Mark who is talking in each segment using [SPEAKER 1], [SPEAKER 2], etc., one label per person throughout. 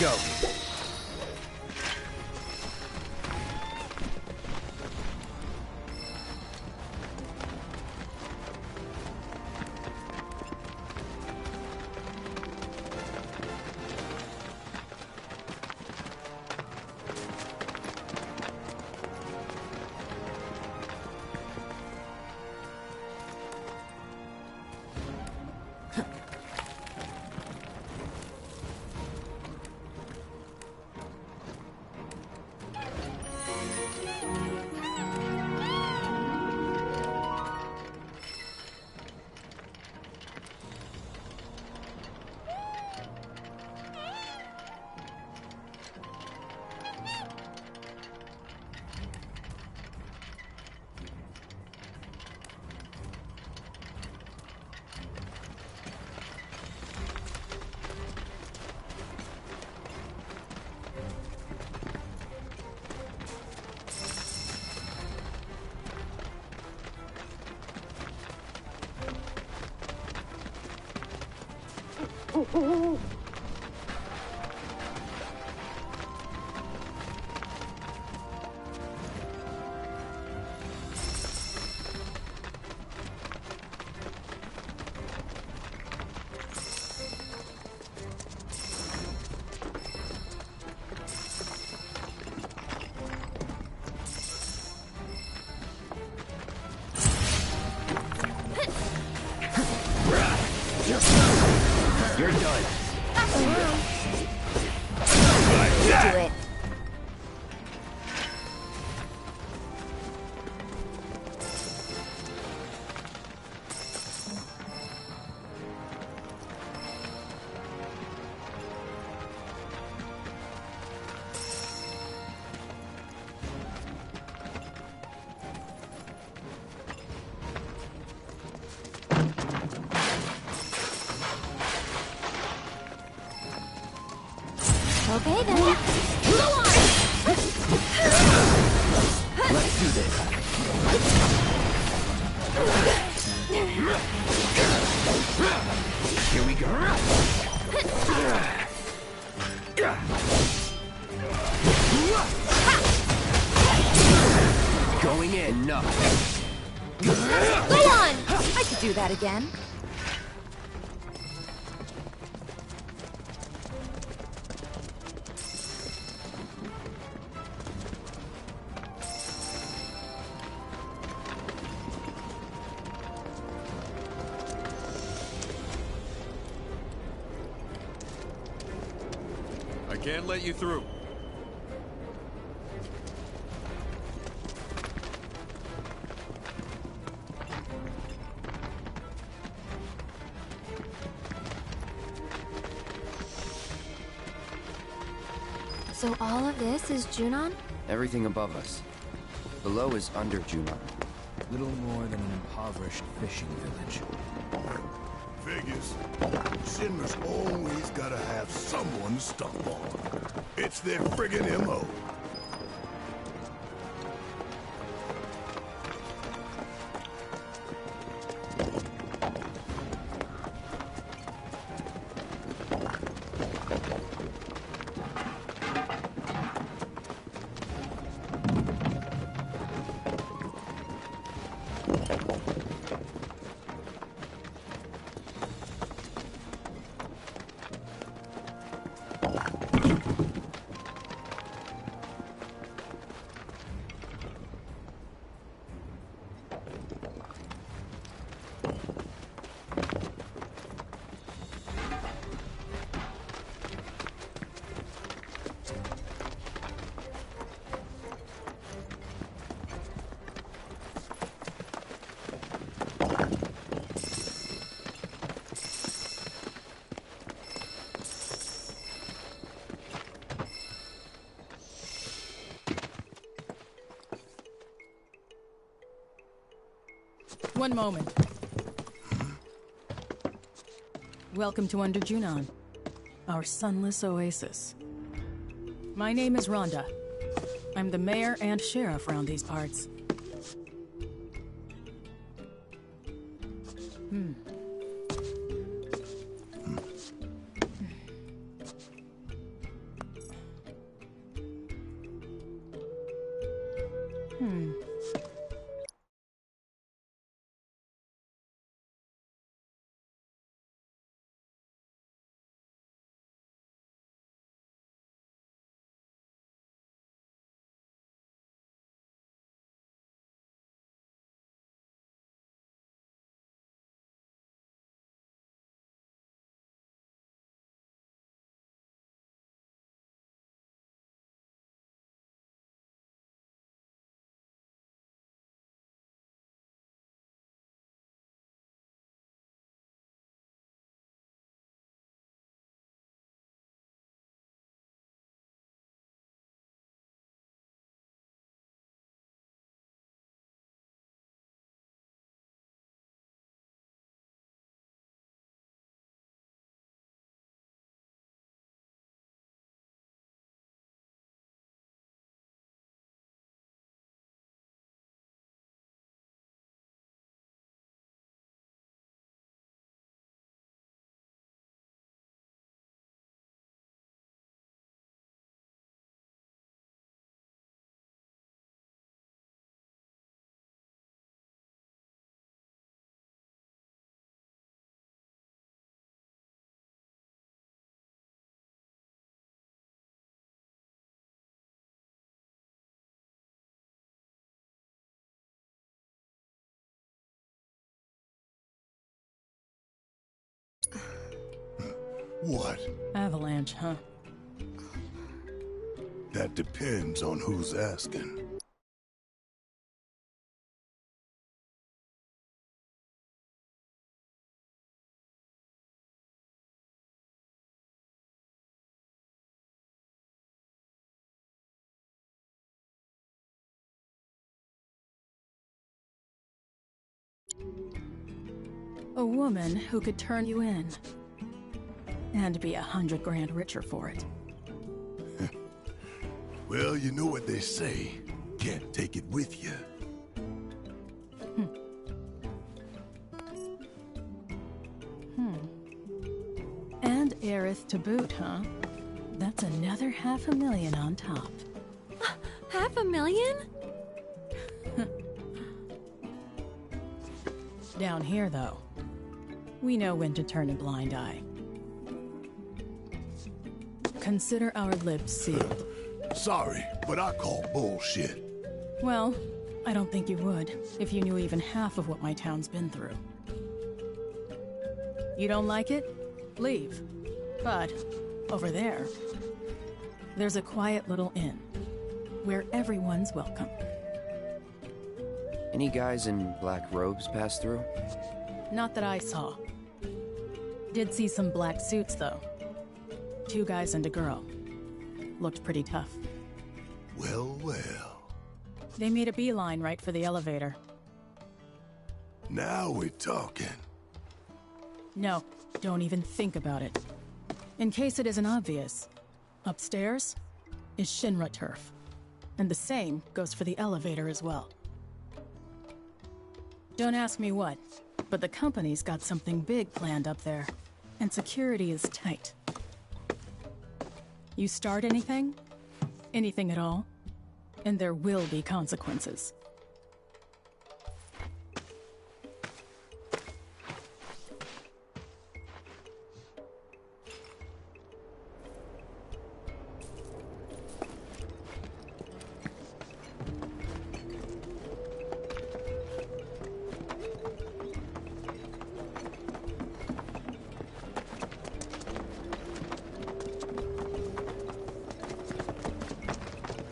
[SPEAKER 1] Go. You're done. Do it.
[SPEAKER 2] Okay then. Go on!
[SPEAKER 1] Let's do this. Here we go. Enough.
[SPEAKER 2] Go on!
[SPEAKER 1] I could do that again.
[SPEAKER 3] I can't let you through.
[SPEAKER 2] So all of this is Junon?
[SPEAKER 1] Everything above us. Below is under Junon.
[SPEAKER 4] Little more than an impoverished fishing village.
[SPEAKER 5] Figures. Shinra's always gotta have someone to stomp on. It's their friggin' MO.
[SPEAKER 6] One moment. Welcome to Under Junon, our sunless oasis. My name is Rhonda. I'm the mayor and sheriff around these parts.
[SPEAKER 5] What?
[SPEAKER 6] Avalanche, huh?
[SPEAKER 5] That depends on who's asking.
[SPEAKER 6] A woman who could turn you in. And be 100 grand richer for it.
[SPEAKER 5] Well, you know what they say. Can't take it with you.
[SPEAKER 6] And Aerith to boot, huh? That's another $500,000 on top.
[SPEAKER 2] $500,000?
[SPEAKER 6] Down here, though, we know when to turn a blind eye. Consider our lips sealed.
[SPEAKER 5] Sorry, but I call bullshit.
[SPEAKER 6] Well, I don't think you would if you knew even half of what my town's been through. You don't like it? Leave. But over there, there's a quiet little inn where everyone's welcome.
[SPEAKER 1] Any guys in black robes pass through?
[SPEAKER 6] Not that I saw. Did see some black suits, though. 2 guys and a girl. Looked pretty tough.
[SPEAKER 5] Well, well.
[SPEAKER 6] They made a beeline right for the elevator.
[SPEAKER 5] Now we're talking.
[SPEAKER 6] No, don't even think about it. In case it isn't obvious, upstairs is Shinra turf. And the same goes for the elevator as well. Don't ask me what, but the company's got something big planned up there, and security is tight. You start anything at all, and there will be consequences.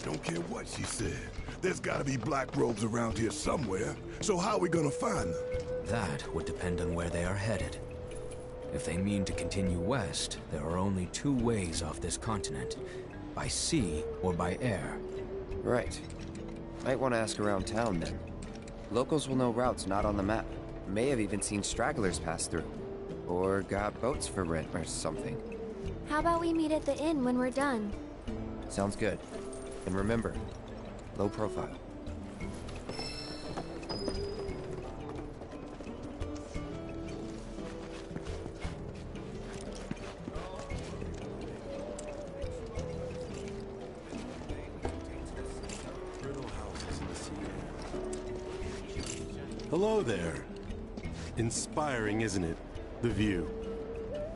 [SPEAKER 5] Don't care what she said. There's gotta be black robes around here somewhere. So how are we gonna find them?
[SPEAKER 4] That would depend on where they are headed. If they mean to continue west, there are only 2 ways off this continent. By sea or by air.
[SPEAKER 1] Right. Might want to ask around town then. Locals will know routes not on the map. May have even seen stragglers pass through. Or got boats for rent or something.
[SPEAKER 2] How about we meet at the inn when we're done?
[SPEAKER 1] Sounds good. And remember, low profile.
[SPEAKER 3] Hello there. Inspiring, isn't it? The view.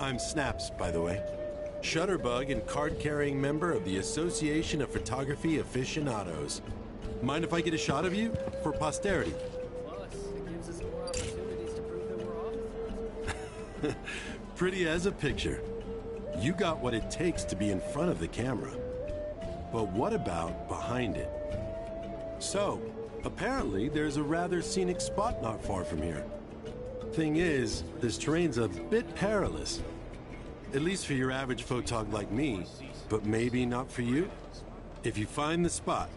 [SPEAKER 3] I'm Snaps, by the way. Shutterbug and card-carrying member of the Association of Photography Aficionados. Mind if I get a shot of you? For posterity.
[SPEAKER 7] Plus, it gives us more opportunities to prove that we're off.
[SPEAKER 3] Pretty as a picture. You got what it takes to be in front of the camera. But what about behind it? So, apparently there's a rather scenic spot not far from here. Thing is, this terrain's a bit perilous. At least for your average photog like me, but maybe not for you. If you find the spot,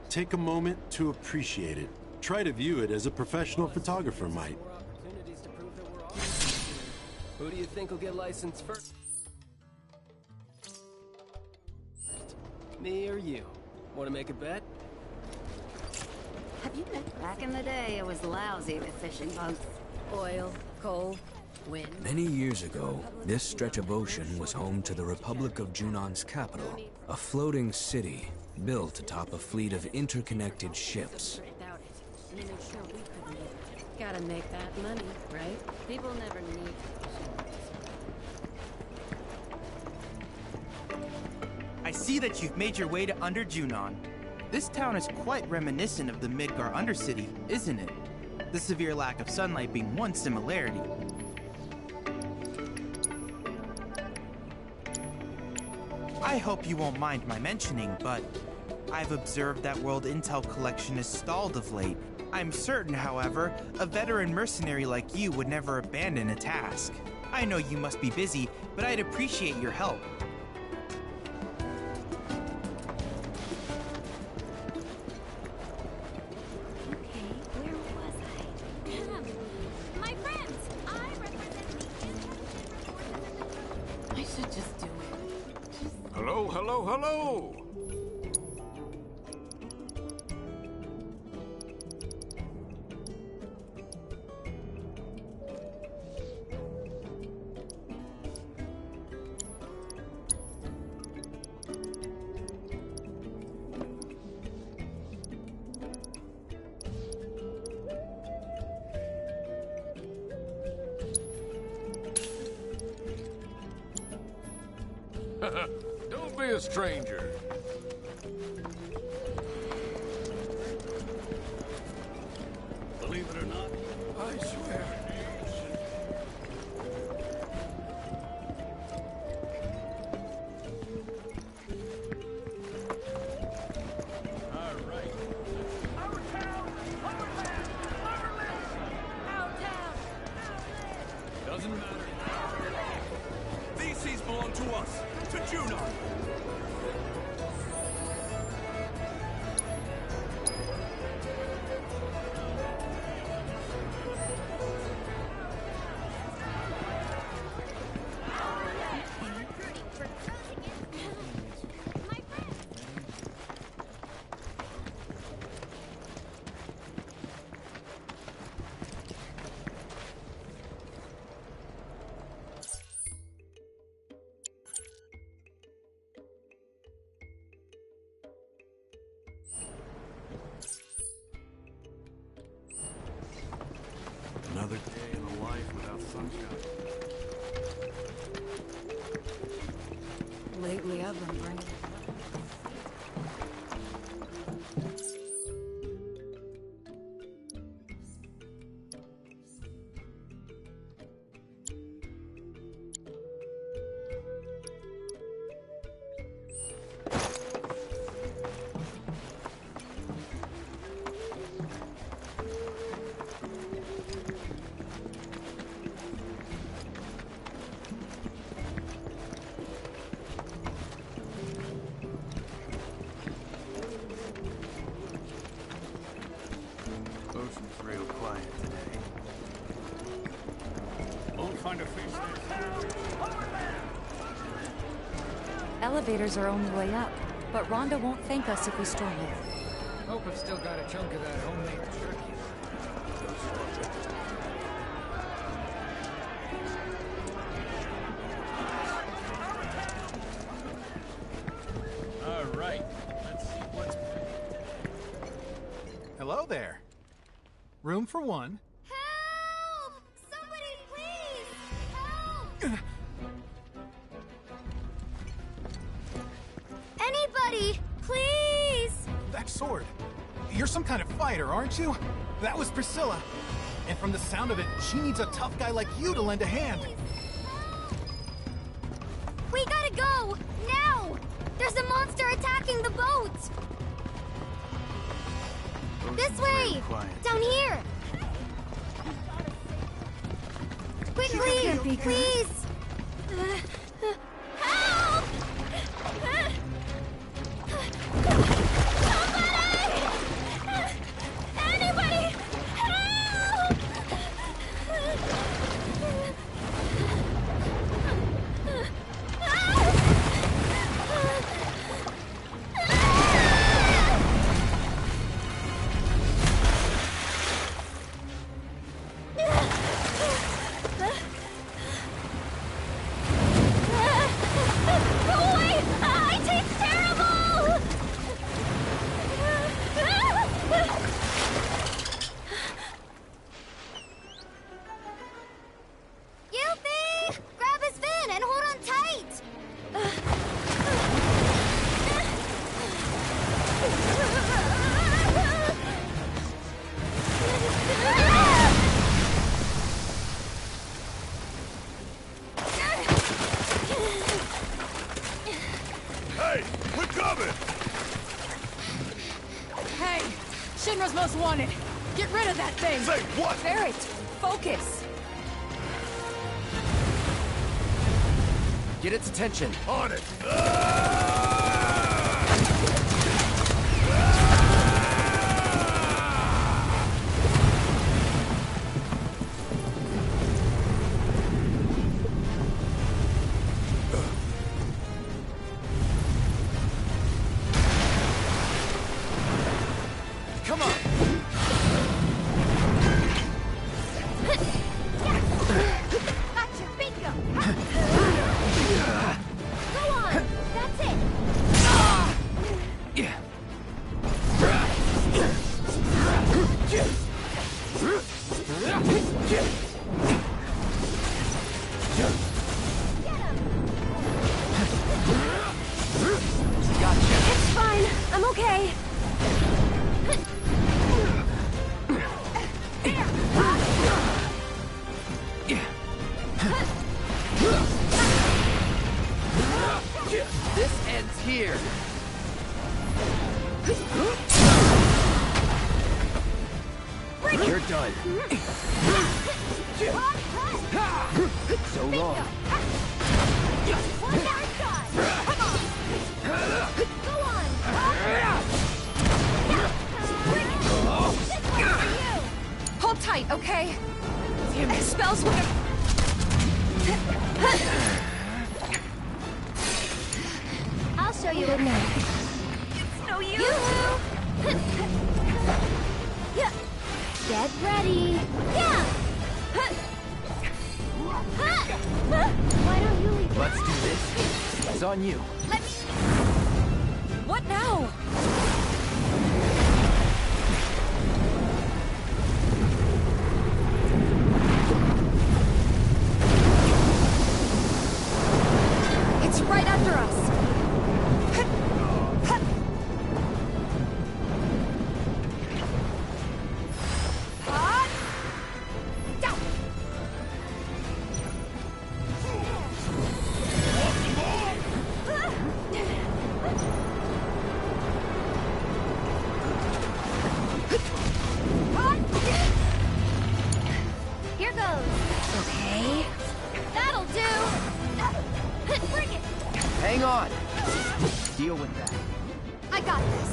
[SPEAKER 3] take a moment to appreciate it. Try to view it as a professional photographer might.
[SPEAKER 7] More opportunities to prove that we're off. Who do you think will get licensed first? Me or you? Want to make a bet?
[SPEAKER 8] Have you met? Back in the day, it was lousy with fishing boats. Oil, coal, wind.
[SPEAKER 4] Many years ago, this stretch of ocean was home to the Republic of Junon's capital, a floating city built atop a fleet of interconnected ships.
[SPEAKER 8] Without it, you know, sure we couldn't either. Gotta make that money, right? People never need
[SPEAKER 9] I see that you've made your way to Under Junon. This town is quite reminiscent of the Midgar Undercity, isn't it? The severe lack of sunlight being one similarity. I hope you won't mind my mentioning, but I've observed that World Intel collection is stalled of late. I'm certain, however, a veteran mercenary like you would never abandon a task. I know you must be busy, but I'd appreciate your help.
[SPEAKER 2] My friends! I represent the
[SPEAKER 8] I should just do it.
[SPEAKER 5] Hello, hello, hello!
[SPEAKER 10] Don't be a stranger. Believe it or not, I swear. Doesn't matter.
[SPEAKER 5] These seas belong to us, to Junon. Another day in a life without sunshine.
[SPEAKER 8] Lately, I've been bringing it.
[SPEAKER 5] Ocean's real quiet today.
[SPEAKER 10] Won't find a fish there.
[SPEAKER 11] Elevators are only way up, but Rhonda won't thank us if we storm it.
[SPEAKER 7] Hope I've still got a chunk of that homemade jerky.
[SPEAKER 10] All right, let's see what's...
[SPEAKER 12] Hello there. Room for one.
[SPEAKER 2] Help! Somebody please! Help! Anybody, please!
[SPEAKER 12] That sword. You're some kind of fighter, aren't you? That was Priscilla. And from the sound of it, she needs a tough guy like you to lend a hand.
[SPEAKER 2] We gotta go! Now! There's a monster attacking the boat! This way! Down here! Quickly! Please! Help! Somebody! Anybody! Help!
[SPEAKER 6] Shinra's most wanted. Get rid of that thing.
[SPEAKER 5] Say what?
[SPEAKER 11] Barret, focus.
[SPEAKER 1] Get its attention.
[SPEAKER 5] On it.
[SPEAKER 1] Come on.
[SPEAKER 2] Gotcha, bingo! Go on! That's it!
[SPEAKER 1] here. You're done. So long.
[SPEAKER 2] One more shot. Come on. Go on. This one's for you.
[SPEAKER 11] Hold tight, okay? Spells will...
[SPEAKER 2] I'll show you good night.
[SPEAKER 11] It's no use.
[SPEAKER 2] Get ready. Yeah. Why don't you leave?
[SPEAKER 1] Let's do this. It's on you.
[SPEAKER 11] Let me... What now? It's right under us.
[SPEAKER 2] Here goes. Okay. That'll do. Bring it.
[SPEAKER 1] Hang on. Deal with that.
[SPEAKER 2] I got this.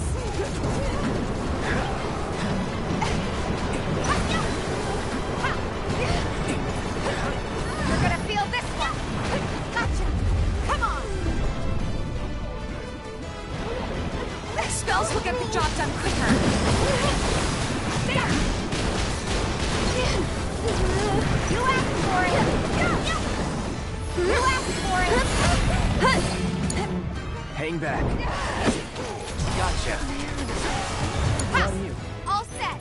[SPEAKER 2] You're gonna feel this one. Gotcha. Come on.
[SPEAKER 11] Spells will get the job done quicker.
[SPEAKER 2] There. You asked for it. You asked for it.
[SPEAKER 1] Hang back. Gotcha.
[SPEAKER 2] All set.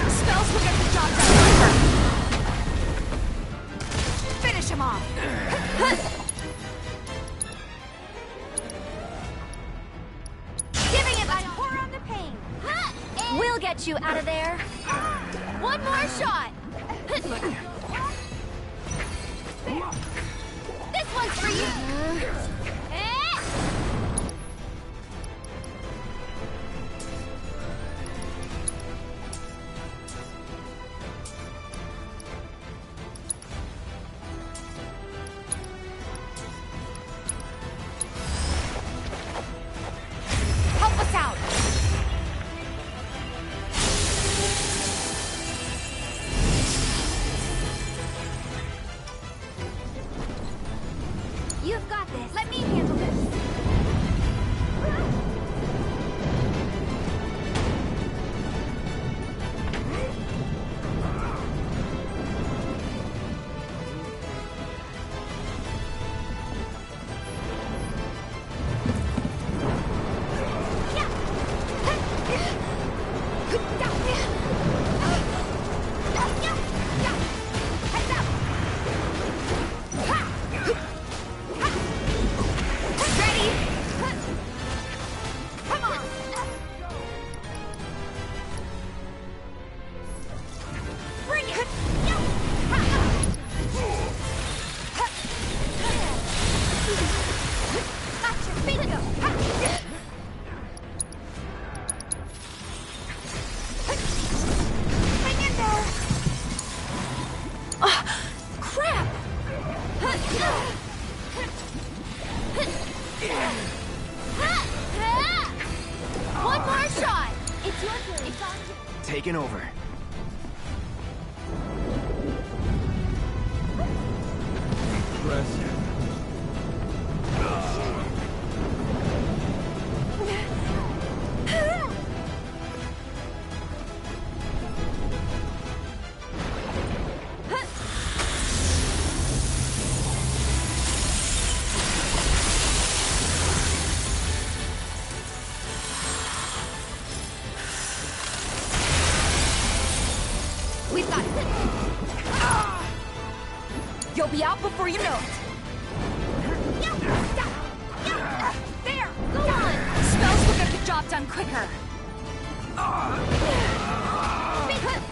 [SPEAKER 11] Spells will get the job done quicker. Finish him off.
[SPEAKER 2] Giving it my pour on the pain. We'll get you out of there. One more shot. This one's for you.
[SPEAKER 11] Help us out.
[SPEAKER 2] You've got this. Let me handle this. One more shot. It's your turn. It's on you.
[SPEAKER 1] Taking over.
[SPEAKER 10] Impressive.
[SPEAKER 2] We've got it.
[SPEAKER 11] You'll be out before you know it.
[SPEAKER 2] There. Go on.
[SPEAKER 11] Spells will get the job done quicker.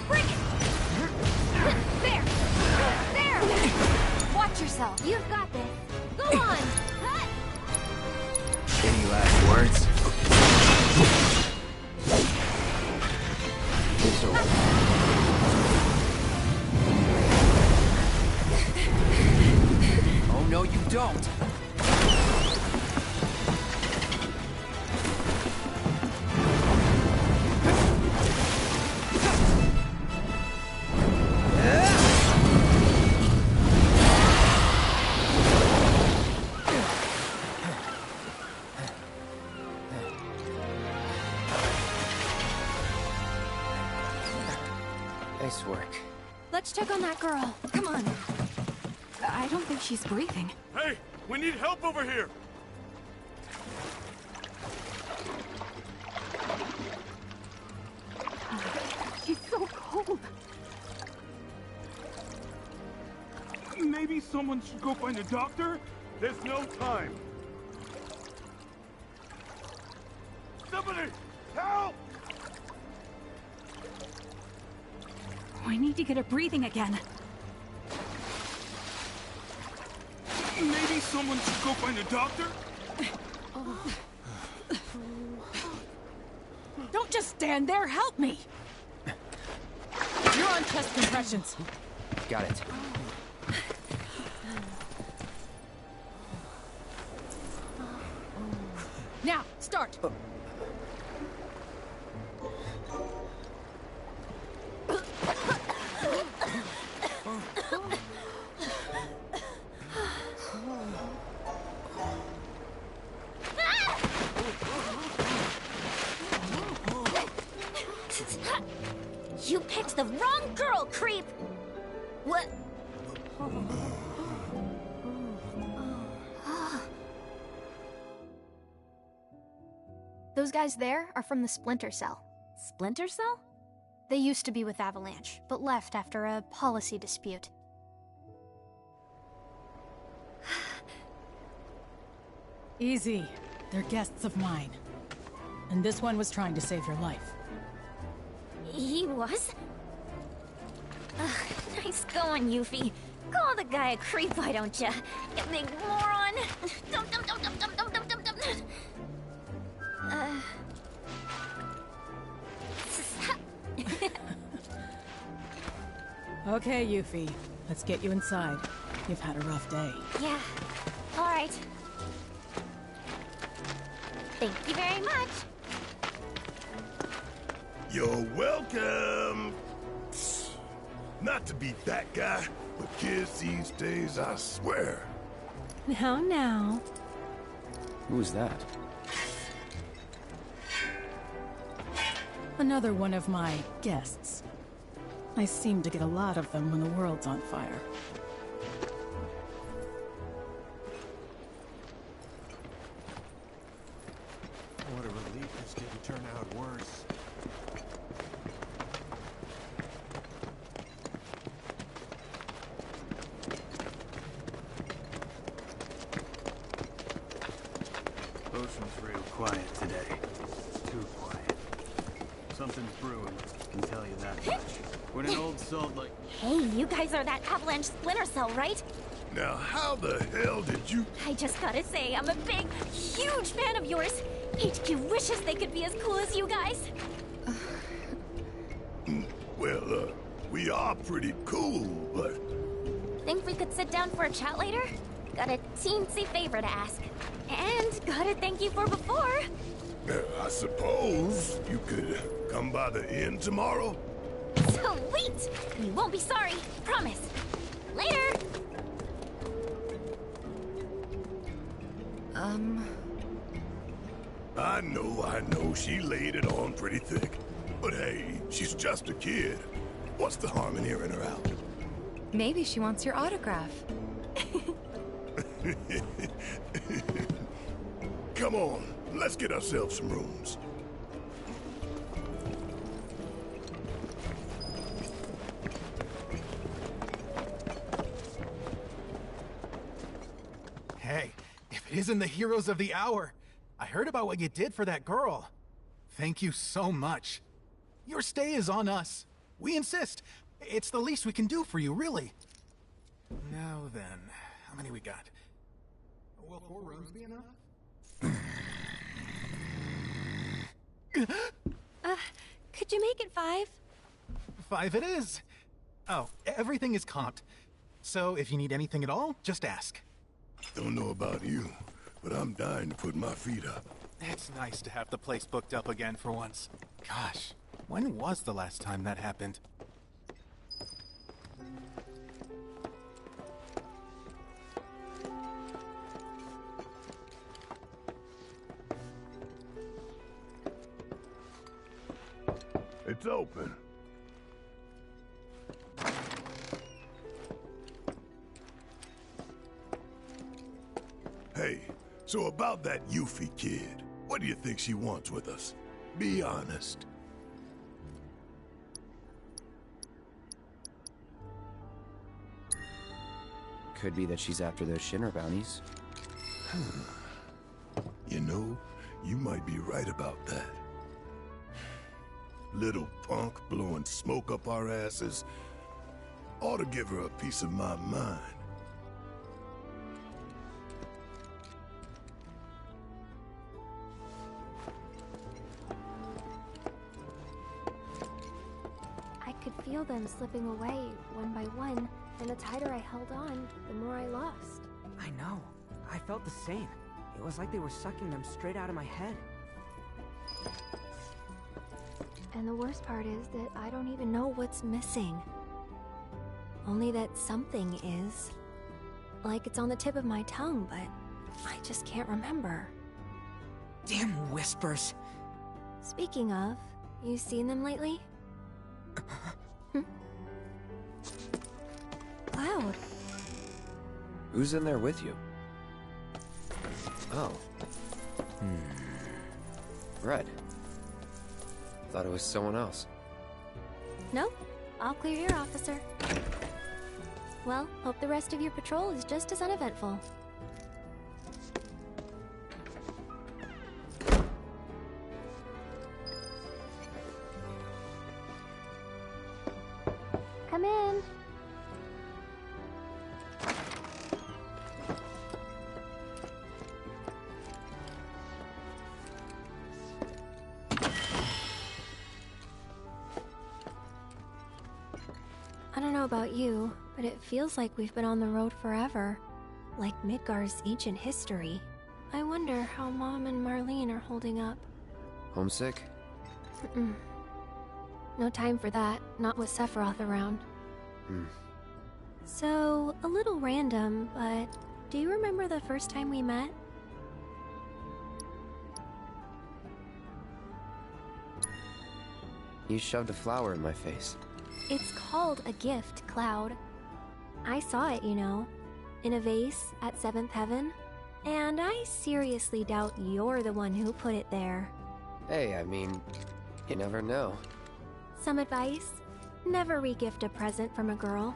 [SPEAKER 2] Bring it. There. There.
[SPEAKER 11] Watch yourself.
[SPEAKER 2] You've got this. Go on.
[SPEAKER 12] words.
[SPEAKER 1] Oh no, you don't! Nice work.
[SPEAKER 2] Let's check on that girl. Come on.
[SPEAKER 11] I don't think she's breathing.
[SPEAKER 10] Hey, we need help over here.
[SPEAKER 11] She's so cold.
[SPEAKER 10] Maybe someone should go find a doctor? There's no time. Somebody, help!
[SPEAKER 11] We need to get her breathing again.
[SPEAKER 10] Maybe someone should go find a doctor?
[SPEAKER 6] Don't just stand there, help me! You're on chest compressions.
[SPEAKER 1] Got it.
[SPEAKER 6] Now, start!
[SPEAKER 2] You picked the wrong girl, creep! What? Those guys there are from the Splinter Cell.
[SPEAKER 8] Splinter Cell?
[SPEAKER 2] They used to be with Avalanche, but left after a policy dispute.
[SPEAKER 6] Easy. They're guests of mine. And this one was trying to save your life.
[SPEAKER 2] He was? Ugh, nice going, Yuffie. Call the guy a creep, why don't ya? You big moron! Dum dum dum dum dum dum dum dum dum.
[SPEAKER 6] Okay, Yuffie. Let's get you inside. You've had a rough day.
[SPEAKER 2] Yeah. All right. Thank you very much.
[SPEAKER 5] You're welcome. Not to be that guy, but kids these days, I swear.
[SPEAKER 8] Now.
[SPEAKER 1] Who was that?
[SPEAKER 6] Another one of my guests. I seem to get a lot of them when the world's on fire.
[SPEAKER 12] What a relief this didn't turn out worse.
[SPEAKER 13] Ocean's real quiet today. Too quiet. Something's brewing, can tell you that much. When an old salt like...
[SPEAKER 2] Hey, you guys are that Avalanche Splinter Cell, right?
[SPEAKER 5] Now, how the hell did you...
[SPEAKER 2] I just gotta say, I'm a big, huge fan of yours. HQ wishes they could be as cool as you guys.
[SPEAKER 5] Well, we are pretty cool, but...
[SPEAKER 2] Think we could sit down for a chat later? Got a teensy favor to ask. And gotta thank you for before.
[SPEAKER 5] I suppose you could come by the inn tomorrow?
[SPEAKER 2] Sweet! You won't be sorry, promise. Later!
[SPEAKER 5] I know, she laid it on pretty thick. But hey, she's just a kid. What's the harm in hearing her out?
[SPEAKER 11] Maybe she wants your autograph.
[SPEAKER 5] Come on, let's get ourselves some rooms.
[SPEAKER 12] Hey, if it isn't the heroes of the hour, I heard about what you did for that girl. Thank you so much. Your stay is on us. We insist. It's the least we can do for you, really. Now then, how many we got? Will 4 rooms be enough?
[SPEAKER 8] Could you make it 5?
[SPEAKER 12] 5 it is. Oh, everything is comped. So if you need anything at all, just ask.
[SPEAKER 5] Don't know about you, but I'm dying to put my feet up.
[SPEAKER 12] It's nice to have the place booked up again for once. Gosh, when was the last time that happened?
[SPEAKER 5] It's open. Hey, so about that Yuffie kid, what do you think she wants with us? Be honest.
[SPEAKER 1] Could be that she's after those Shinra bounties.
[SPEAKER 5] You know, you might be right about that. Little punk blowing smoke up our asses. Ought to give her a piece of my mind.
[SPEAKER 14] I could feel them slipping away, one by one, and the tighter I held on, the more I lost.
[SPEAKER 15] I know. I felt the same. It was like they were sucking them straight out of my head.
[SPEAKER 14] And the worst part is that I don't even know what's missing. Only that something is. Like it's on the tip of my tongue, but I just can't remember.
[SPEAKER 15] Damn whispers.
[SPEAKER 14] Speaking of, you seen them lately? Cloud.
[SPEAKER 1] Who's in there with you? Oh. Red. Thought it was someone else.
[SPEAKER 14] Nope. All clear here, officer. Well, hope the rest of your patrol is just as uneventful. Come in. I don't know about you, but it feels like we've been on the road forever. Like Midgar's ancient history. I wonder how Mom and Marlene are holding up.
[SPEAKER 1] Homesick?
[SPEAKER 14] No time for that, not with Sephiroth around. So, a little random, but do you remember the first time we met?
[SPEAKER 1] You shoved a flower in my face.
[SPEAKER 14] It's called a gift, Cloud. I saw it, you know, in a vase at 7th Heaven, and I seriously doubt you're the one who put it there.
[SPEAKER 1] Hey, I mean, you never know.
[SPEAKER 14] Some advice? Never re-gift a present from a girl,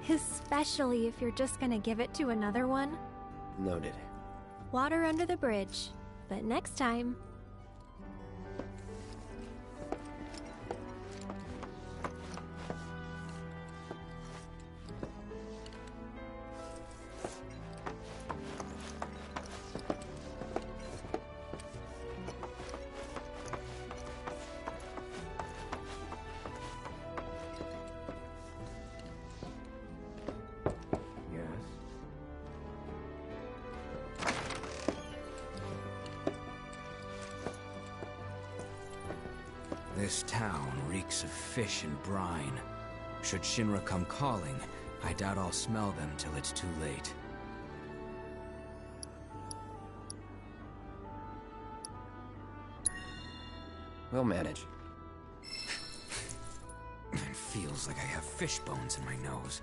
[SPEAKER 14] especially if you're just gonna give it to another one.
[SPEAKER 1] Noted.
[SPEAKER 14] Water under the bridge, but next time...
[SPEAKER 4] This town reeks of fish and brine. Should Shinra come calling, I doubt I'll smell them till it's too late.
[SPEAKER 1] We'll manage.
[SPEAKER 4] It feels like I have fish bones in my nose.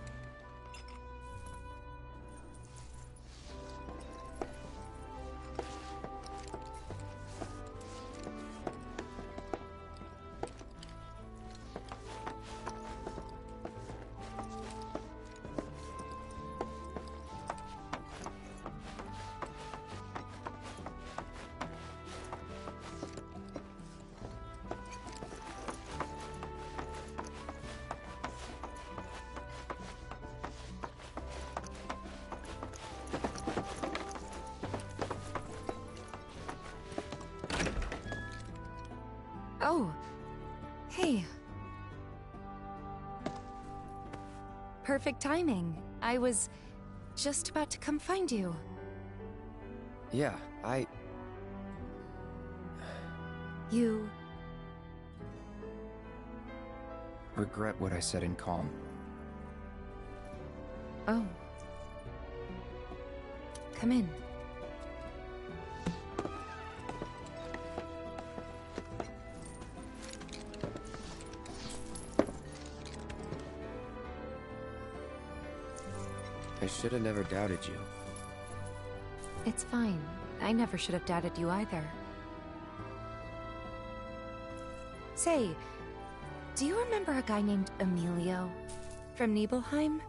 [SPEAKER 11] Oh. Hey. Perfect timing. I was just about to come find you.
[SPEAKER 1] Yeah,
[SPEAKER 11] You...
[SPEAKER 1] regret what I said in Calm.
[SPEAKER 11] Oh. Come in.
[SPEAKER 1] I should have never doubted you.
[SPEAKER 11] It's fine. I never should have doubted you either. Say, do you remember a guy named Emilio from Nibelheim?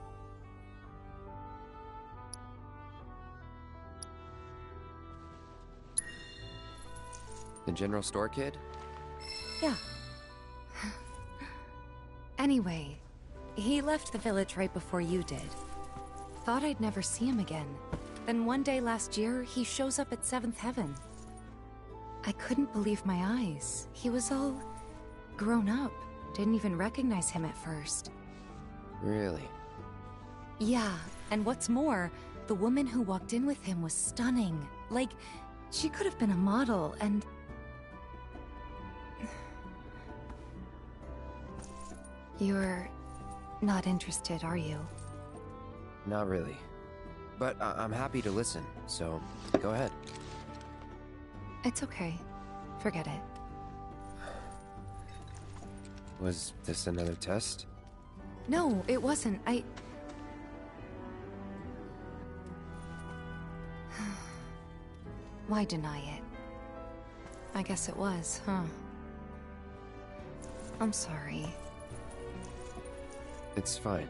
[SPEAKER 1] The general store kid?
[SPEAKER 11] Yeah. Anyway, he left the village right before you did. Thought I'd never see him again. Then one day last year, he shows up at Seventh Heaven. I couldn't believe my eyes. He was all grown up. Didn't even recognize him at first.
[SPEAKER 1] Really?
[SPEAKER 11] Yeah, and what's more, the woman who walked in with him was stunning. Like, she could have been a model, and... You're not interested, are you?
[SPEAKER 1] Not really. But I'm happy to listen, so go ahead.
[SPEAKER 11] It's okay. Forget it.
[SPEAKER 1] Was this another test?
[SPEAKER 11] No, it wasn't. Why deny it? I guess it was, huh? I'm sorry.
[SPEAKER 1] It's fine.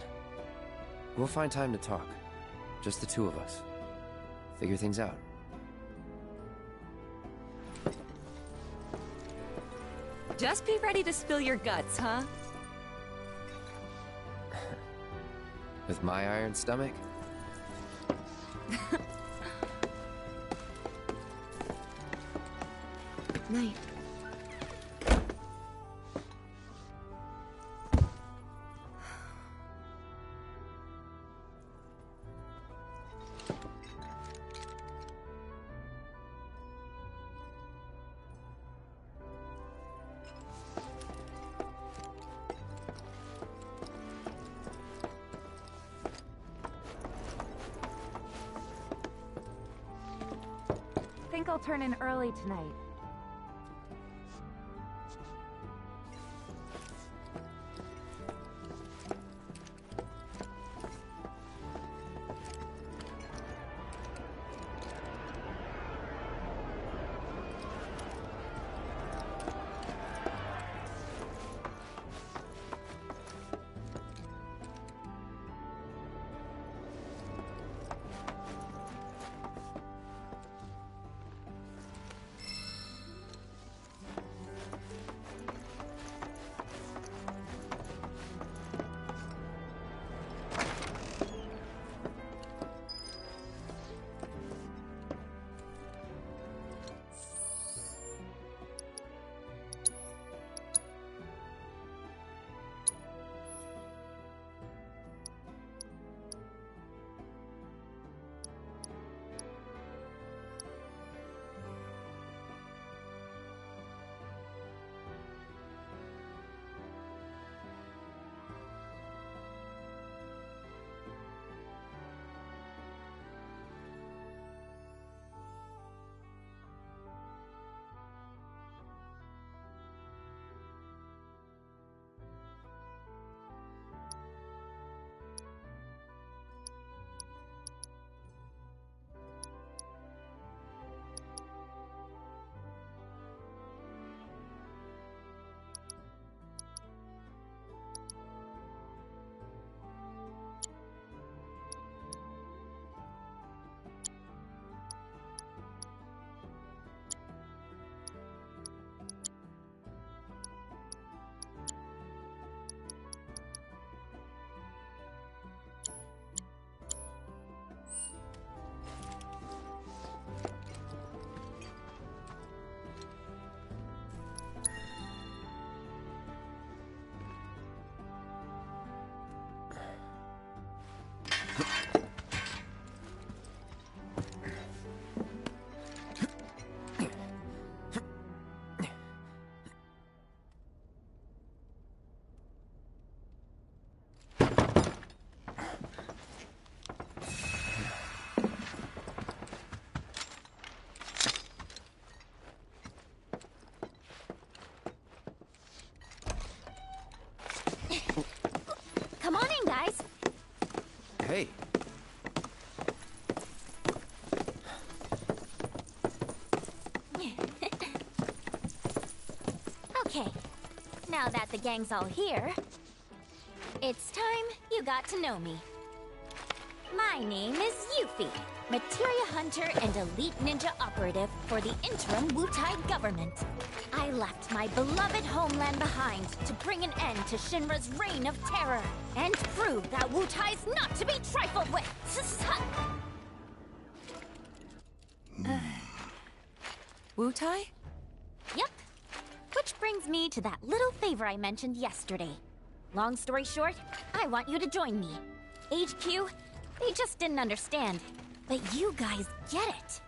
[SPEAKER 1] We'll find time to talk. Just the two of us. Figure things out.
[SPEAKER 11] Just be ready to spill your guts, huh?
[SPEAKER 1] With my iron stomach?
[SPEAKER 11] Night.
[SPEAKER 16] Think I'll turn in early tonight.
[SPEAKER 2] Okay, now that the gang's all here, it's time you got to know me. My name is Yuffie, materia hunter and elite ninja operative for the interim Wutai government. I left my beloved homeland behind to bring an end to Shinra's reign of terror and prove that Wutai's not to be trifled with.
[SPEAKER 11] Wutai?
[SPEAKER 2] Yep. Which brings me to that little favor I mentioned yesterday. Long story short, I want you to join me. HQ, they just didn't understand. But you guys get it.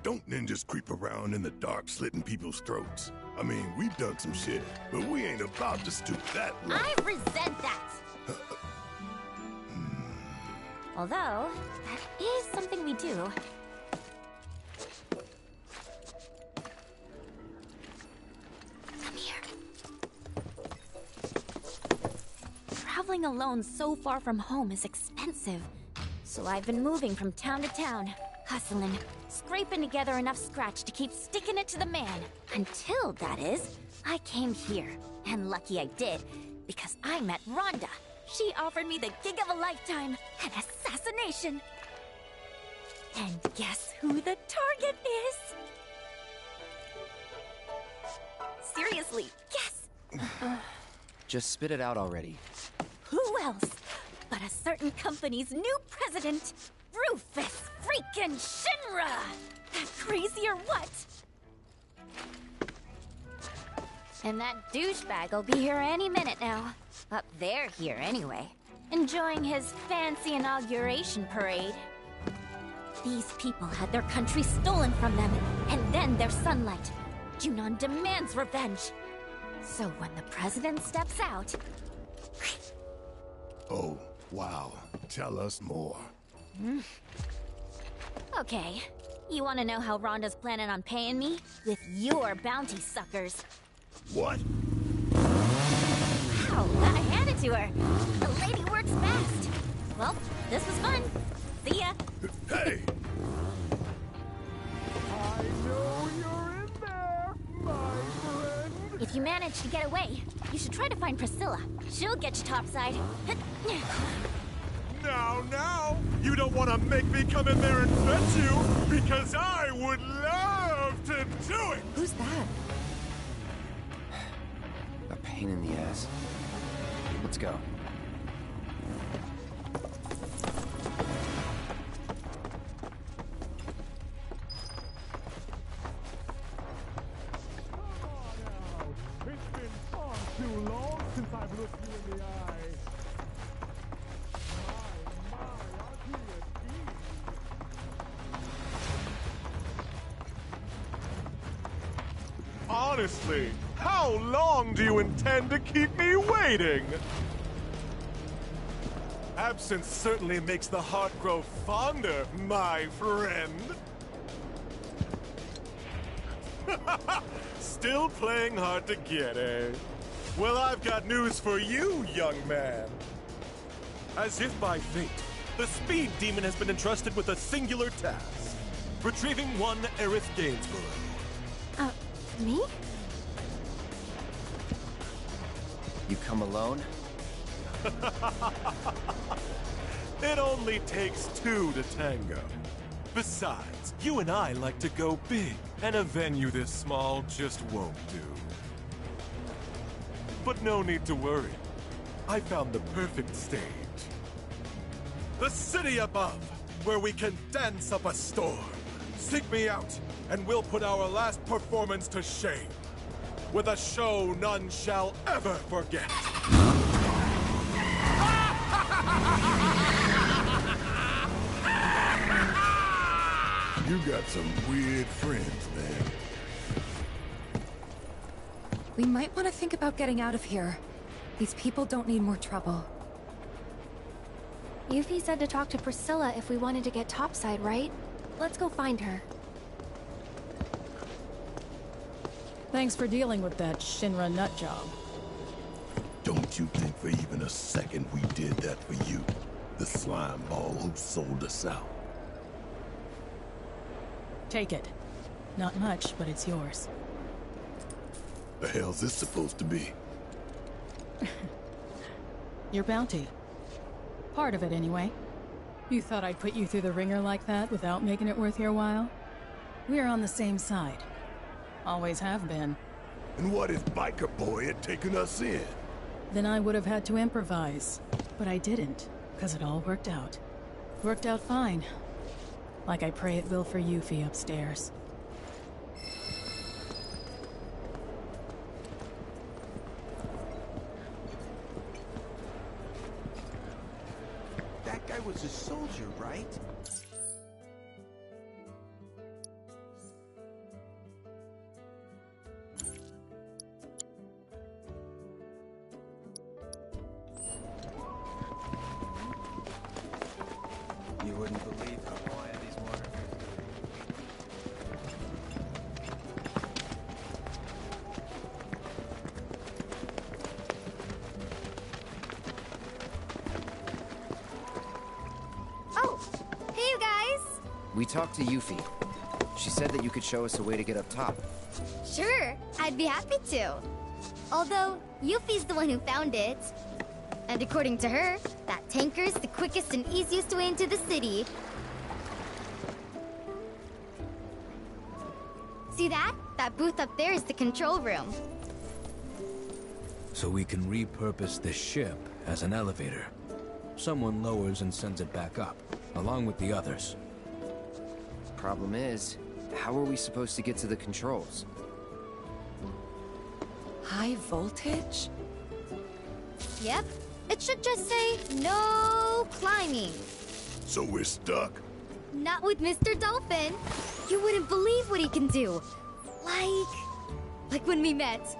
[SPEAKER 5] Don't ninjas creep around in the dark slitting people's throats? I mean, we've done some shit, but we ain't about to stoop that low.
[SPEAKER 2] I resent that. Although, that is something we do. Come here. Traveling alone so far from home is expensive. So I've been moving from town to town, hustling, scraping together enough scratch to keep sticking it to the man. Until, that is, I came here. And lucky I did, because I met Rhonda. She offered me the gig of a lifetime, an assassination. And guess who the target is? Seriously, guess.
[SPEAKER 1] Just spit it out already.
[SPEAKER 2] Who else but a certain company's new president, Rufus freaking Shinra! That crazy or what? And that douchebag will be here any minute now. Up there here anyway. Enjoying his fancy inauguration parade. These people had their country stolen from them, and then their sunlight. Junon demands revenge. So when the president steps out...
[SPEAKER 5] Oh, wow. Tell us more.
[SPEAKER 2] Okay. You want to know how Rhonda's planning on paying me? With your bounty suckers.
[SPEAKER 5] What?
[SPEAKER 2] Wow, gotta hand it to her. The lady works fast. Well, this was fun. See ya.
[SPEAKER 5] Hey!
[SPEAKER 10] I know you're in there, my friend.
[SPEAKER 2] If you manage to get away, you should try to find Priscilla. She'll get you topside.
[SPEAKER 17] Now, you don't want to make me come in there and fetch you, because I would love to do it!
[SPEAKER 11] Who's that?
[SPEAKER 1] A pain in the ass. Let's go.
[SPEAKER 10] It's been far too long since I've looked you in the eye.
[SPEAKER 17] Honestly, how long do you intend to keep me waiting? Absence certainly makes the heart grow fonder, my friend. Still playing hard to get, eh? Well, I've got news for you, young man. As if by fate, the Speed Demon has been entrusted with a singular task. Retrieving one Aerith Gainsborough.
[SPEAKER 14] Me?
[SPEAKER 1] You come alone?
[SPEAKER 17] It only takes two to tango. Besides, you and I like to go big, and a venue this small just won't do. But no need to worry. I found the perfect stage. The city above, where we can dance up a storm. Seek me out, and we'll put our last performance to shame. With a show none shall ever forget.
[SPEAKER 5] You got some weird friends, man.
[SPEAKER 11] We might want to think about getting out of here. These people don't need more trouble.
[SPEAKER 14] Yuffie said to talk to Priscilla if we wanted to get topside, right? Let's go find her.
[SPEAKER 6] Thanks for dealing with that Shinra nut job.
[SPEAKER 5] Don't you think for even a second we did that for you? The slime ball who sold us out.
[SPEAKER 6] Take it. Not much, but it's yours.
[SPEAKER 5] The hell's this supposed to be?
[SPEAKER 6] Your bounty. Part of it, anyway. You thought I'd put you through the ringer like that without making it worth your while? We're on the same side. Always have been.
[SPEAKER 5] And what if Biker Boy had taken us in?
[SPEAKER 6] Then I would have had to improvise. But I didn't, because it all worked out. Worked out fine. Like I pray it will for Yuffie upstairs.
[SPEAKER 9] That guy was a soldier, right?
[SPEAKER 13] You wouldn't believe how quiet these water
[SPEAKER 14] Oh, hey you guys!
[SPEAKER 1] We talked to Yuffie. She said that you could show us a way to get up top.
[SPEAKER 14] Sure, I'd be happy to. Although, Yuffie's the one who found it. And according to her, that tanker's the quickest and easiest way into the city. See that? That booth up there is the control room.
[SPEAKER 4] So we can repurpose this ship as an elevator. Someone lowers and sends it back up, along with the others.
[SPEAKER 1] Problem is, how are we supposed to get to the controls?
[SPEAKER 11] High voltage?
[SPEAKER 14] Yep, it should just say, no climbing.
[SPEAKER 5] So we're stuck?
[SPEAKER 14] Not with Mr. Dolphin. You wouldn't believe what he can do. Like when we met.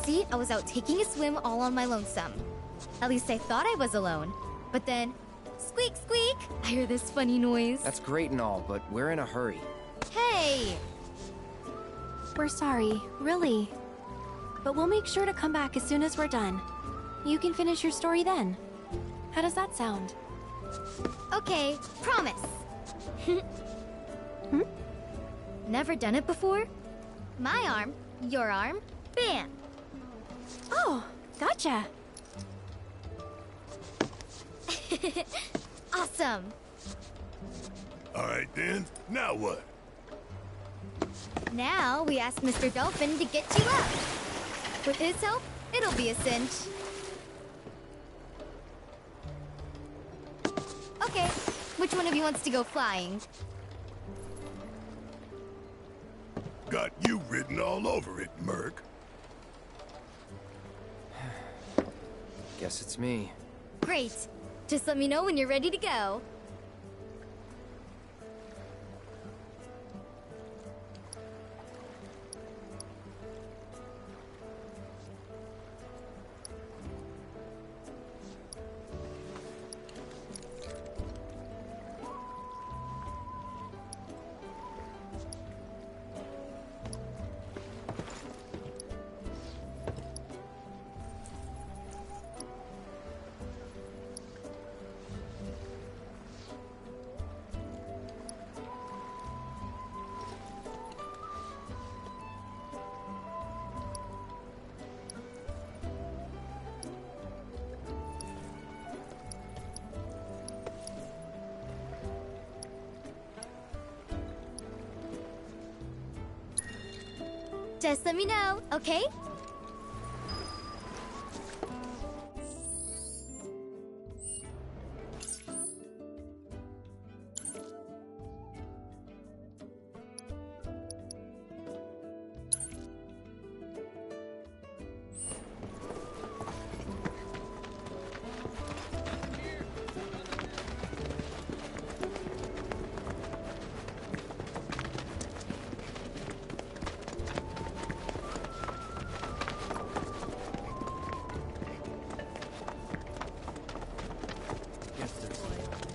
[SPEAKER 14] See, I was out taking a swim all on my lonesome. At least I thought I was alone. But then, squeak, squeak, I hear this funny noise.
[SPEAKER 1] That's great and all, but we're in a hurry.
[SPEAKER 14] Hey!
[SPEAKER 18] We're sorry, really. But we'll make sure to come back as soon as we're done. You can finish your story then. How does that sound?
[SPEAKER 14] Okay, promise. Never done it before? My arm, your arm, bam!
[SPEAKER 18] Oh, gotcha.
[SPEAKER 14] Awesome.
[SPEAKER 5] All right then, now what?
[SPEAKER 14] Now we ask Mr. Dolphin to get you up. With his help, it'll be a cinch. Okay, which one of you wants to go flying?
[SPEAKER 5] Got you written all over it, Merc.
[SPEAKER 1] Guess it's me.
[SPEAKER 14] Great. Just let me know when you're ready to go. Just let me know, okay?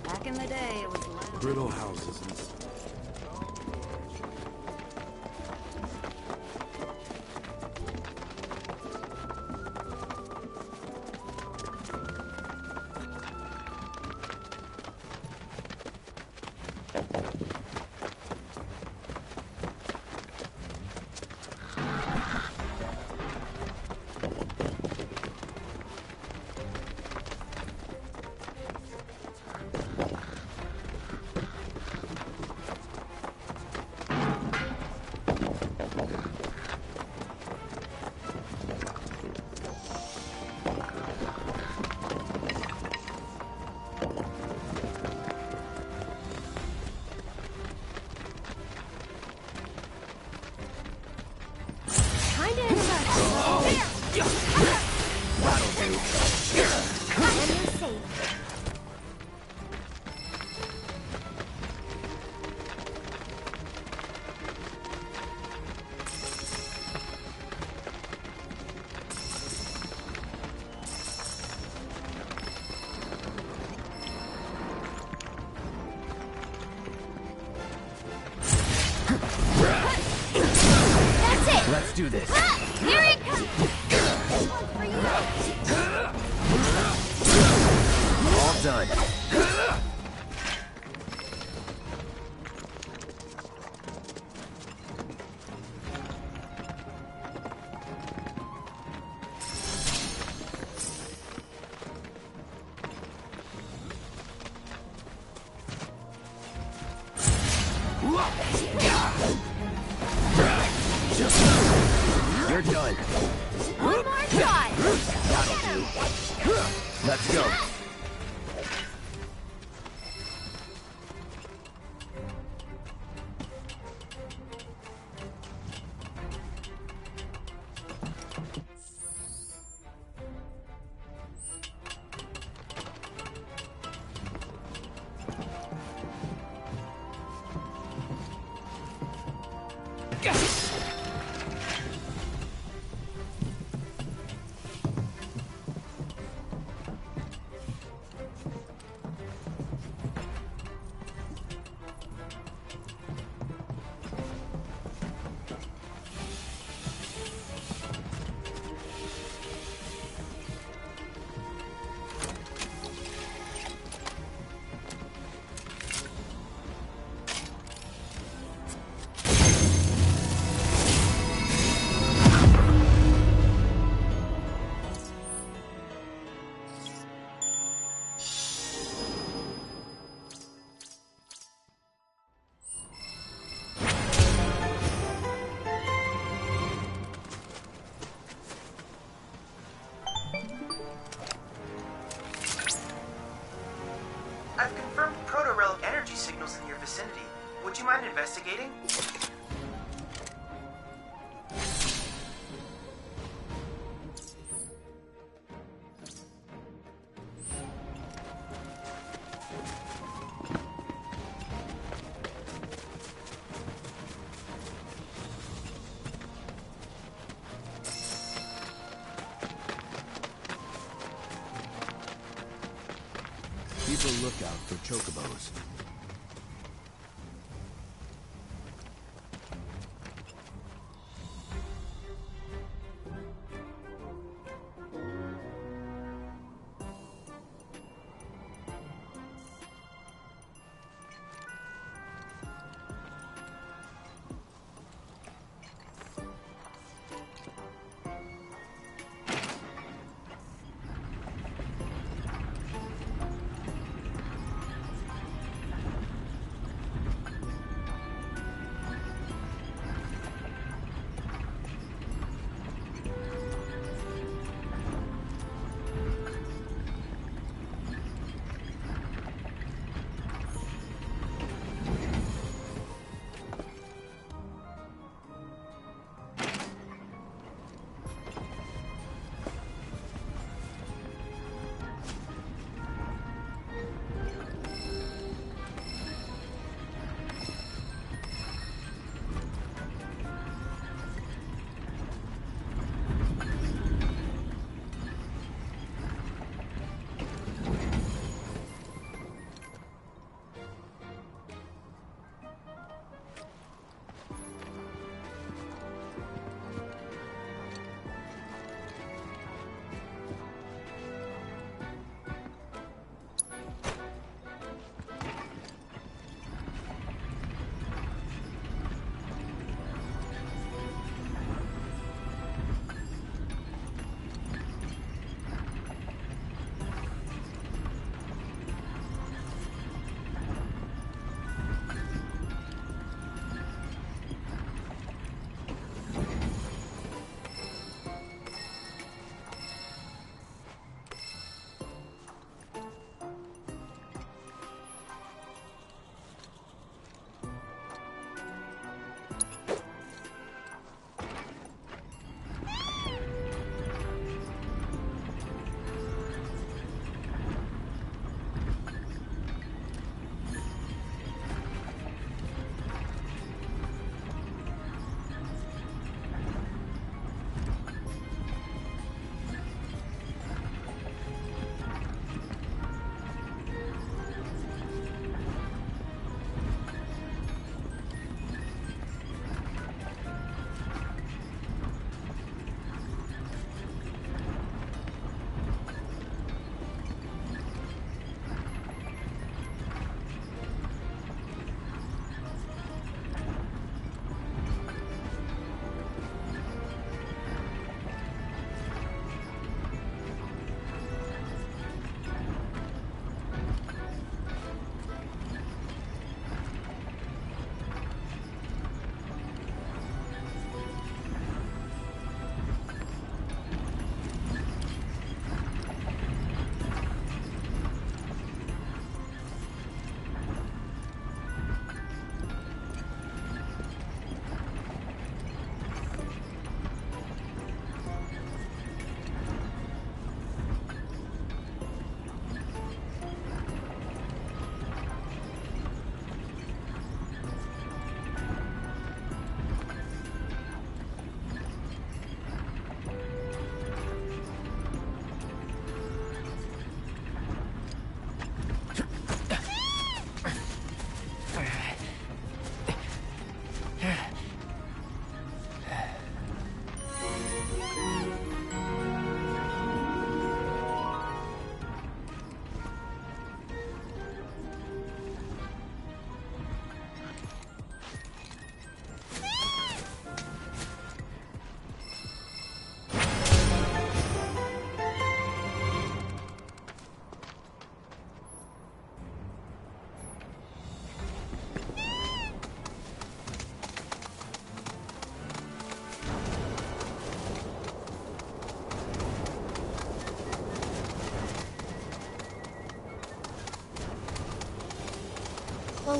[SPEAKER 8] Back in the day, it was loud.
[SPEAKER 3] Brittle houses and stuff.
[SPEAKER 1] Let's do this.
[SPEAKER 2] Here it comes!
[SPEAKER 1] All done. You're done.
[SPEAKER 2] One more shot!
[SPEAKER 1] That'll do. Let's go.
[SPEAKER 9] I've confirmed proto-relic energy signals in your vicinity. Would you mind investigating?
[SPEAKER 4] Keep a lookout for chocobos.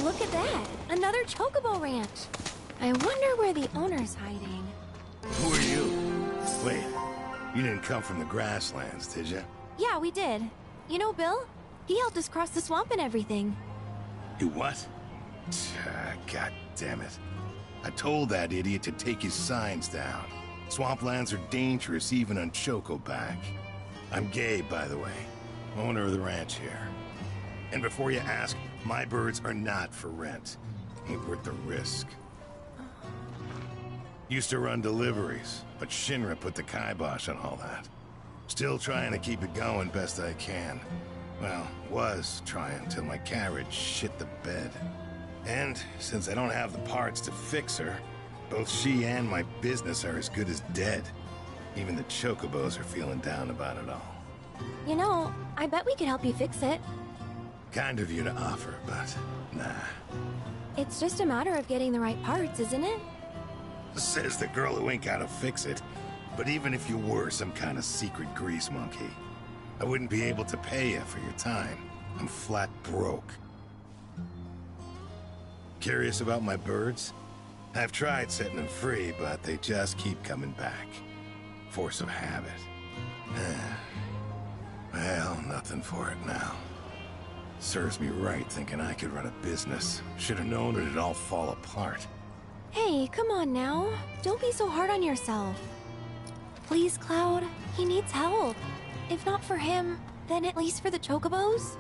[SPEAKER 14] Look at that! Another Chocobo ranch! I wonder where the owner's hiding.
[SPEAKER 5] Who are you? Wait, you didn't come from the grasslands, did you?
[SPEAKER 14] Yeah, we did. You know Bill? He helped us cross the swamp and everything.
[SPEAKER 5] You what? God damn it. I told that idiot to take his signs down. Swamplands are dangerous even on Chocoback. I'm Gabe, by the way. Owner of the ranch here. And before you ask, my birds are not for rent. Ain't worth the risk. Used to run deliveries, but Shinra put the kibosh on all that. Still trying to keep it going best I can. Well, was trying till my carriage shit the bed. And since I don't have the parts to fix her, both she and my business are as good as dead. Even the Chocobos are feeling down about it all.
[SPEAKER 14] You know, I bet we could help you fix it.
[SPEAKER 5] Kind of you to offer, but nah.
[SPEAKER 14] It's just a matter of getting the right parts, isn't it?
[SPEAKER 5] Says the girl who ain't gotta fix it. But even if you were some kind of secret grease monkey, I wouldn't be able to pay you for your time. I'm flat broke. Curious about my birds? I've tried setting them free, but they just keep coming back. Force of habit. Well, nothing for it now. Serves me right thinking I could run a business. Should have known it'd all fall apart.
[SPEAKER 14] Hey, come on now. Don't be so hard on yourself. Please, Cloud. He needs help. If not for him, then at least for the Chocobos?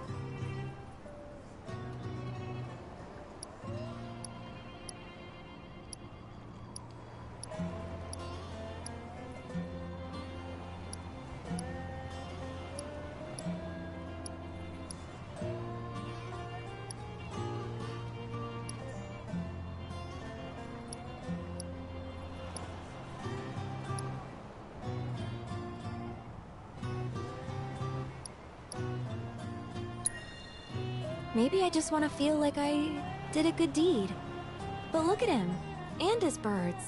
[SPEAKER 14] Maybe I just want to feel like I did a good deed. But look at him, and his birds.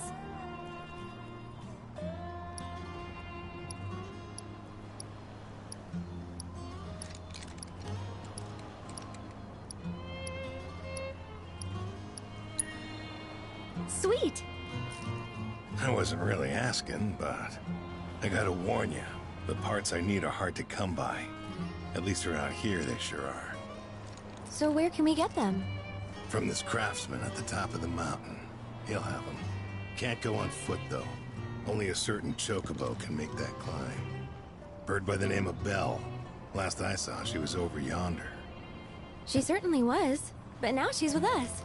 [SPEAKER 14] Sweet!
[SPEAKER 5] I wasn't really asking, but I gotta warn you, the parts I need are hard to come by. At least around here they sure are.
[SPEAKER 14] So where can we get them?
[SPEAKER 5] From this craftsman at the top of the mountain. He'll have them. Can't go on foot, though. Only a certain Chocobo can make that climb. Bird by the name of Belle. Last I saw, she was over yonder.
[SPEAKER 14] She certainly was, but now she's with us.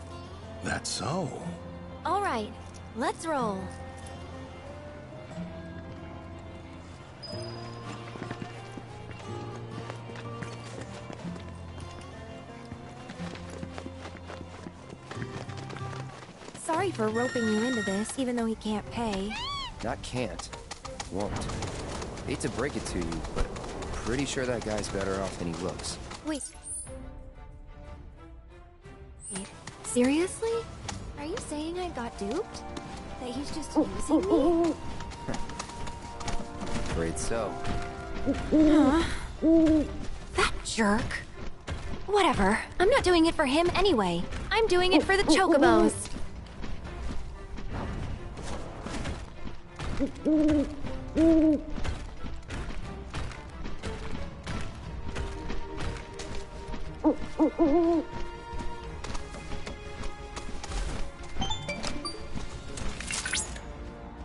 [SPEAKER 5] That's so?
[SPEAKER 14] All right, let's roll. Sorry for roping you into this, even though he can't pay.
[SPEAKER 1] Not can't. Won't. Hate to break it to you, but pretty sure that guy's better off than he looks.
[SPEAKER 14] Wait. Seriously? Are you saying I got duped? That he's just using me?
[SPEAKER 1] Afraid so.
[SPEAKER 14] Huh? That jerk. Whatever. I'm not doing it for him anyway. I'm doing it for the Chocobos.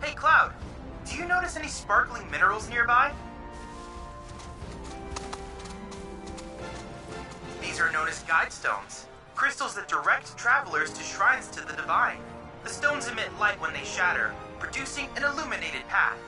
[SPEAKER 9] Hey, Cloud. Do you notice any sparkling minerals nearby? These are known as guide stones. Crystals that direct travelers to shrines to the divine. The stones emit light when they shatter, producing an illuminated path.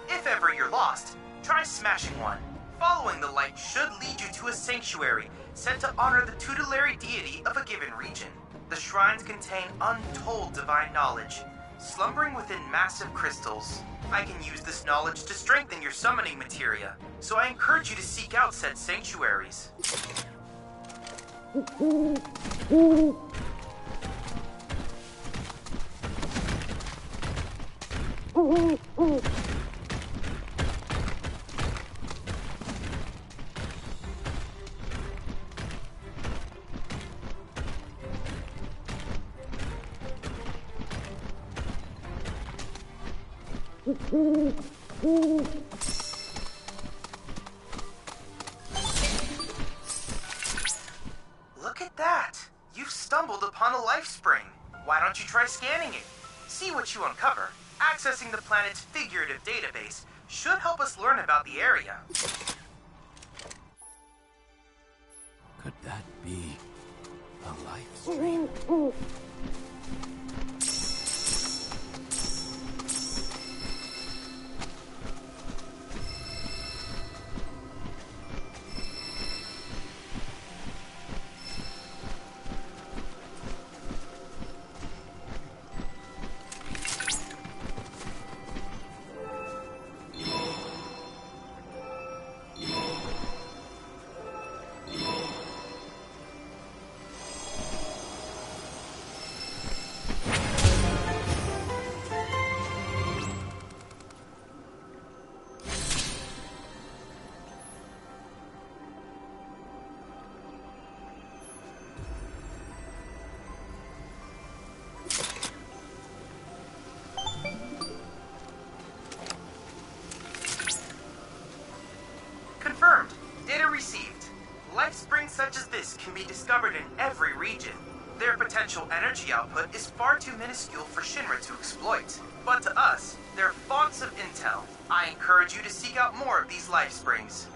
[SPEAKER 9] If ever you're lost, try smashing one. Following the light should lead you to a sanctuary set to honor the tutelary deity of a given region. The shrines contain untold divine knowledge, slumbering within massive crystals. I can use this knowledge to strengthen your summoning materia, so I encourage you to seek out said sanctuaries. Look at that! You've stumbled upon a life spring. Why don't you try scanning it? See what you uncover. Accessing the planet's figurative database should help us learn about the area.
[SPEAKER 4] Could that be a life stream?
[SPEAKER 9] Confirmed. Data received. Life springs such as this can be discovered in every region. Their potential energy output is far too minuscule for Shinra to exploit. But to us, they're fonts of intel. I encourage you to seek out more of these life springs.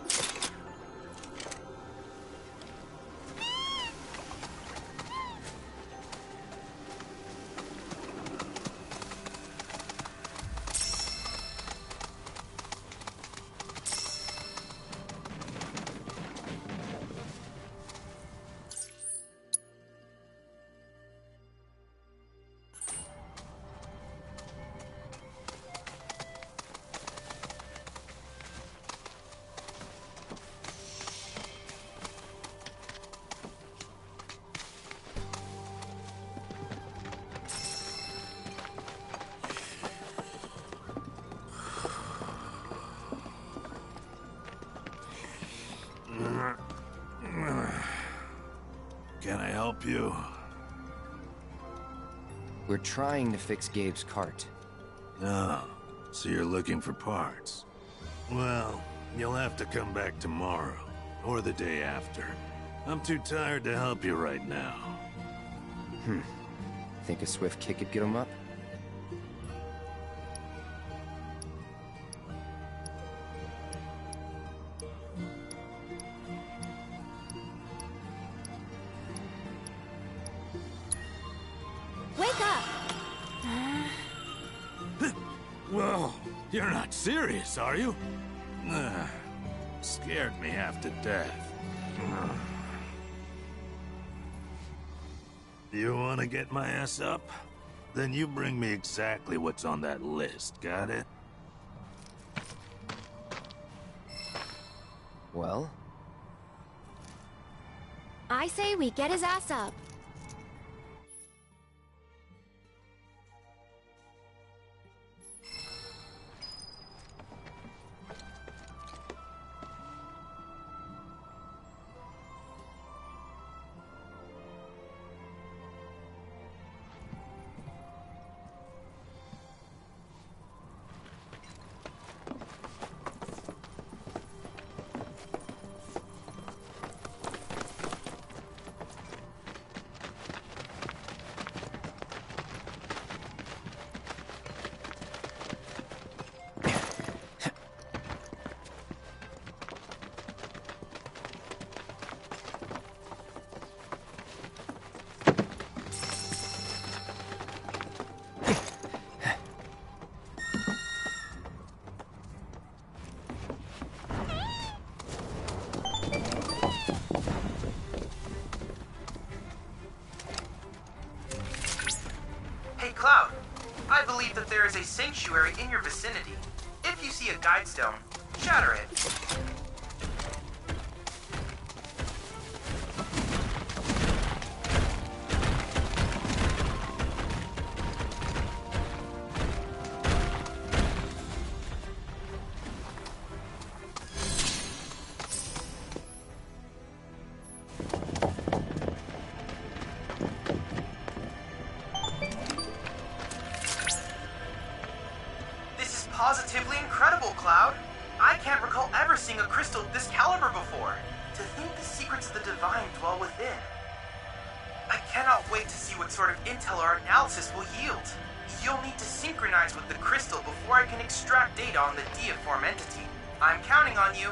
[SPEAKER 5] Can I help you?
[SPEAKER 1] We're trying to fix Gabe's cart.
[SPEAKER 5] Oh, so you're looking for parts. Well, you'll have to come back tomorrow, or the day after. I'm too tired to help you right now.
[SPEAKER 1] Think a swift kick could get him up?
[SPEAKER 18] Wake up!
[SPEAKER 5] Whoa, you're not serious, are you? Scared me half to death. You want to get my ass up? Then you bring me exactly what's on that list, got it?
[SPEAKER 1] Well?
[SPEAKER 18] I say we get his ass up.
[SPEAKER 9] Cloud, I believe that there is a sanctuary in your vicinity. If you see a guide stone, shatter it. positively incredible, Cloud. I can't recall ever seeing a crystal of this caliber before. To think the secrets of the divine dwell within. I cannot wait to see what sort of intel our analysis will yield. You'll need to synchronize with the crystal before I can extract data on the deiform entity. I'm counting on you.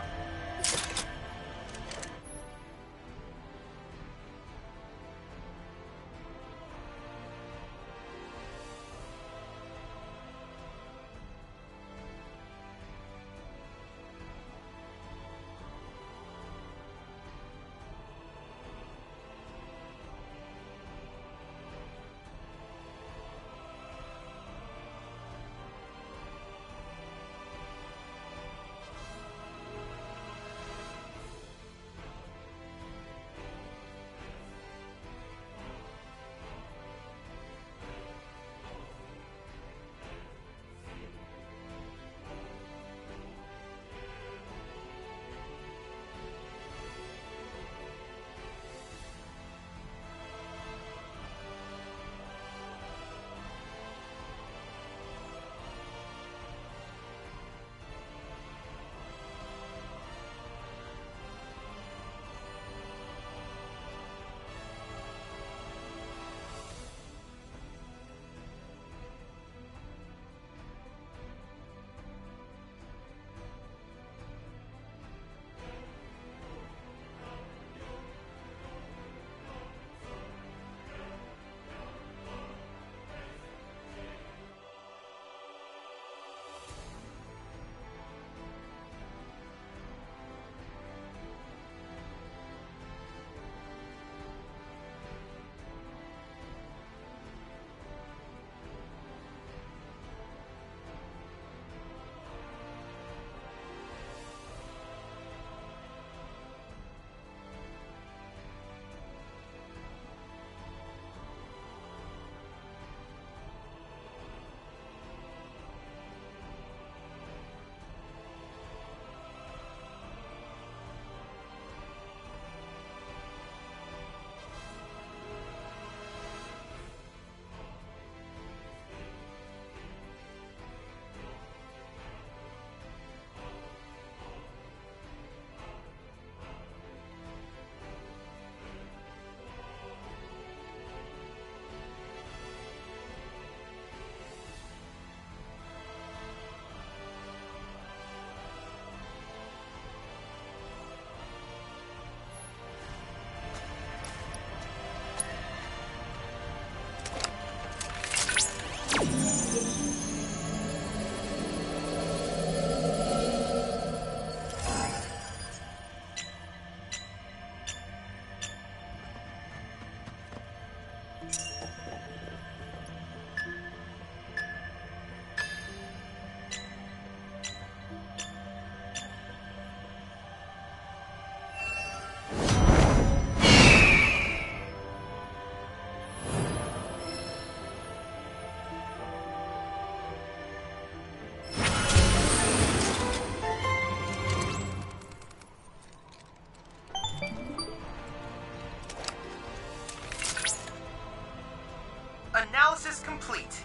[SPEAKER 9] Analysis complete.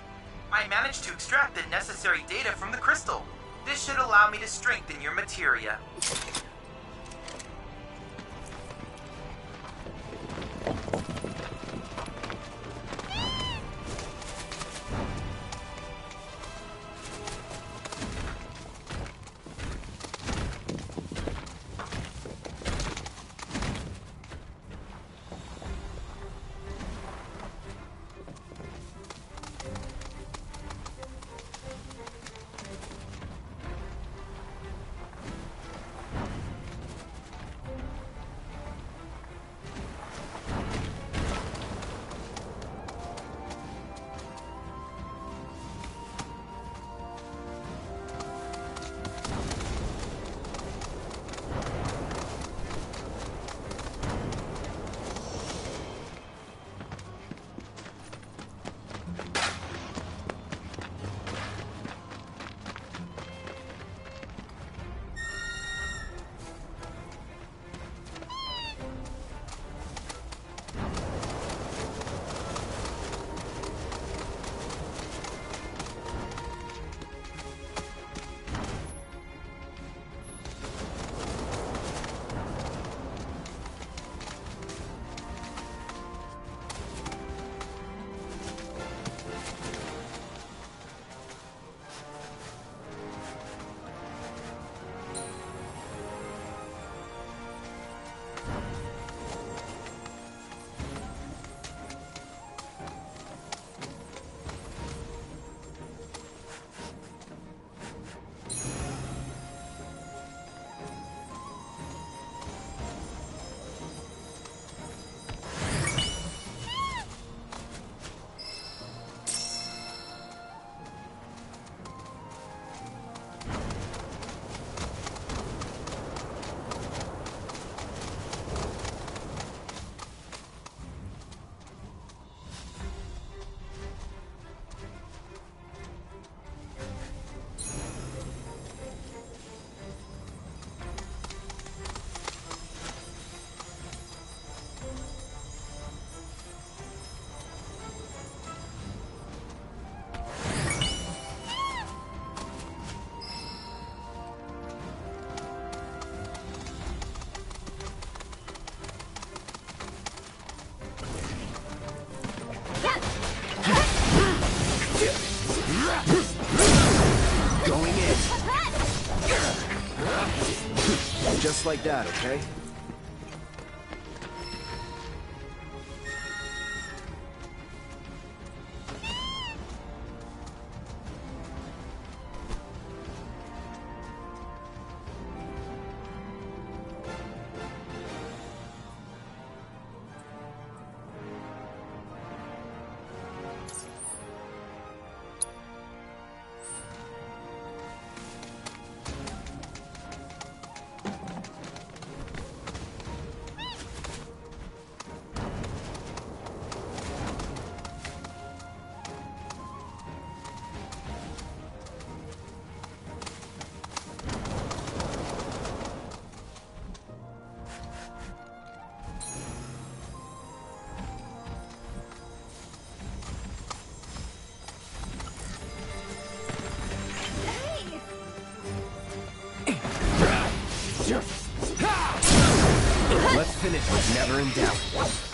[SPEAKER 9] I managed to extract the necessary data from the crystal. This should allow me to strengthen your materia.
[SPEAKER 1] like that, okay? Let's finish with never in doubt.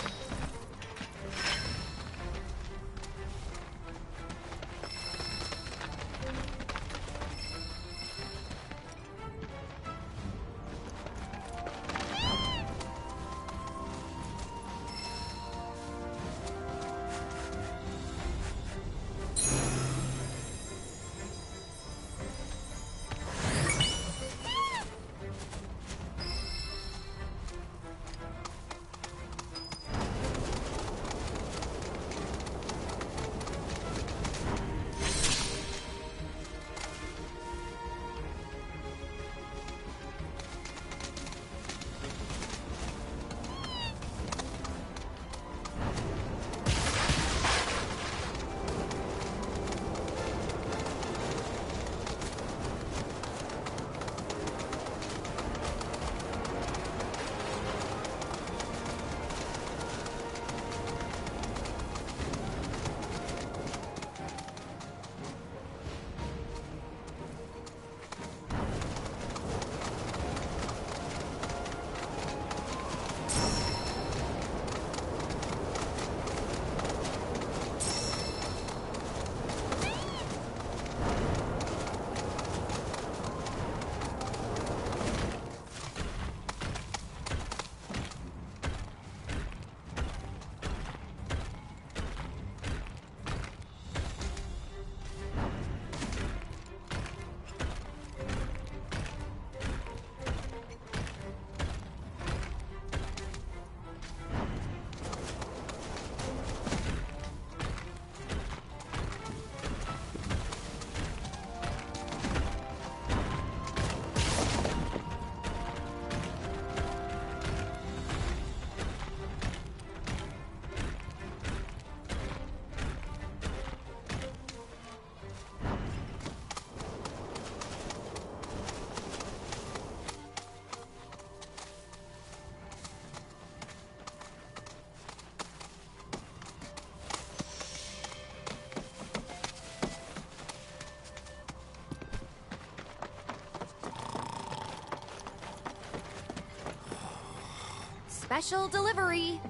[SPEAKER 18] Special delivery.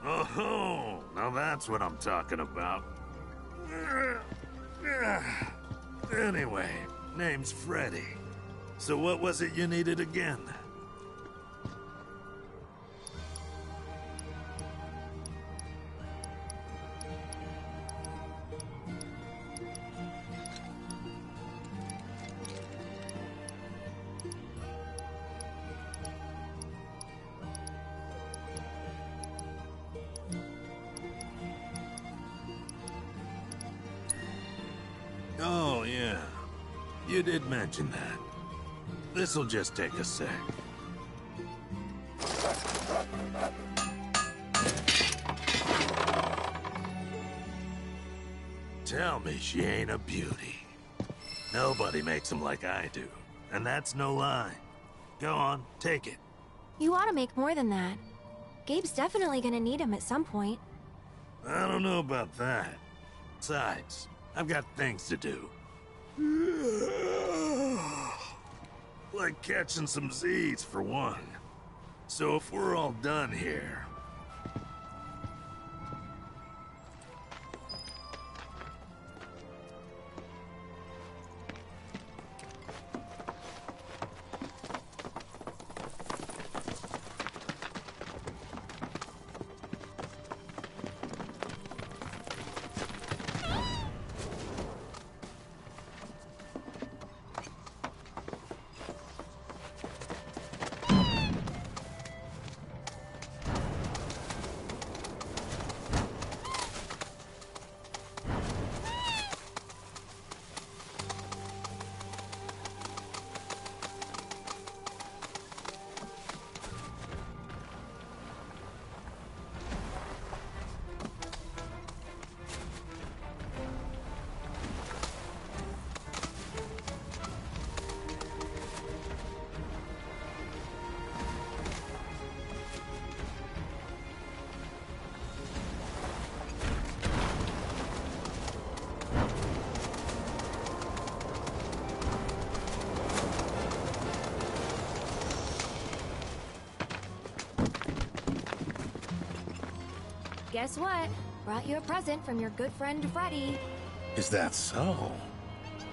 [SPEAKER 19] Oh, now that's what I'm talking about. Anyway, name's Freddy. So what was it you needed again? Oh, yeah. You did mention that. This'll just take a sec. Tell me she ain't a beauty. Nobody makes them like I do. And that's no lie. Go on, take it.
[SPEAKER 14] You ought to make more than that. Gabe's definitely gonna need him at some point.
[SPEAKER 19] I don't know about that. Besides, I've got things to do. Like catching some Z's, for one. So if we're all done here...
[SPEAKER 14] guess what? Brought you a present from your good friend Freddy.
[SPEAKER 5] Is that so?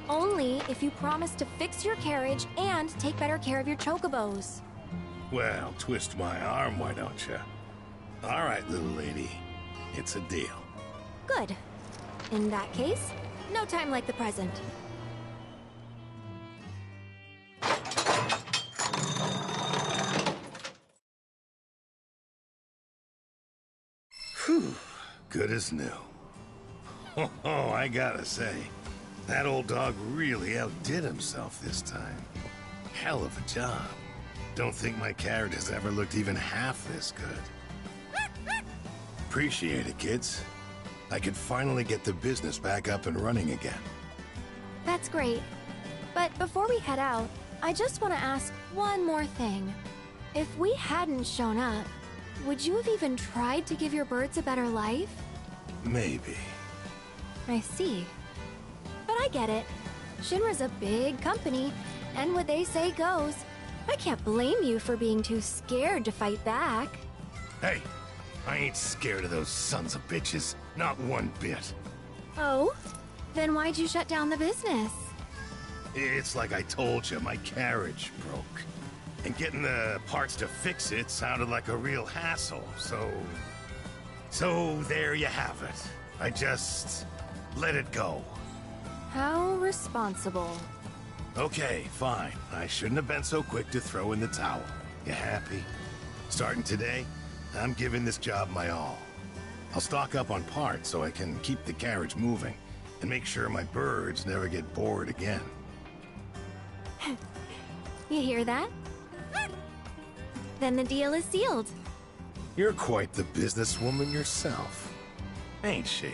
[SPEAKER 14] Only if you promise to fix your carriage and take better care of your chocobos.
[SPEAKER 5] Well, twist my arm, why don't you? All right, little lady. It's a deal.
[SPEAKER 14] Good. In that case, no time like the present.
[SPEAKER 5] Whew. Good as new. Oh, I gotta say, that old dog really outdid himself this time. Hell of a job. Don't think my carrot has ever looked even half this good. Appreciate it, kids. I can finally get the business back up and running again.
[SPEAKER 14] That's great. But before we head out, I just want to ask one more thing. If we hadn't shown up, would you have even tried to give your birds a better life?
[SPEAKER 5] Maybe.
[SPEAKER 14] I see. But I get it. Shinra's a big company, and what they say goes. I can't blame you for being too scared to fight back.
[SPEAKER 5] Hey, I ain't scared of those sons of bitches. Not one bit.
[SPEAKER 14] Oh? Then why'd you shut down the business?
[SPEAKER 5] It's like I told you, my carriage broke. And getting the parts to fix it sounded like a real hassle, So there you have it. I just let it go.
[SPEAKER 14] How responsible.
[SPEAKER 5] Okay, fine. I shouldn't have been so quick to throw in the towel. You happy? Starting today, I'm giving this job my all. I'll stock up on parts so I can keep the carriage moving and make sure my birds never get bored again.
[SPEAKER 14] You hear that? Then the deal is sealed.
[SPEAKER 5] You're quite the businesswoman yourself, ain't she?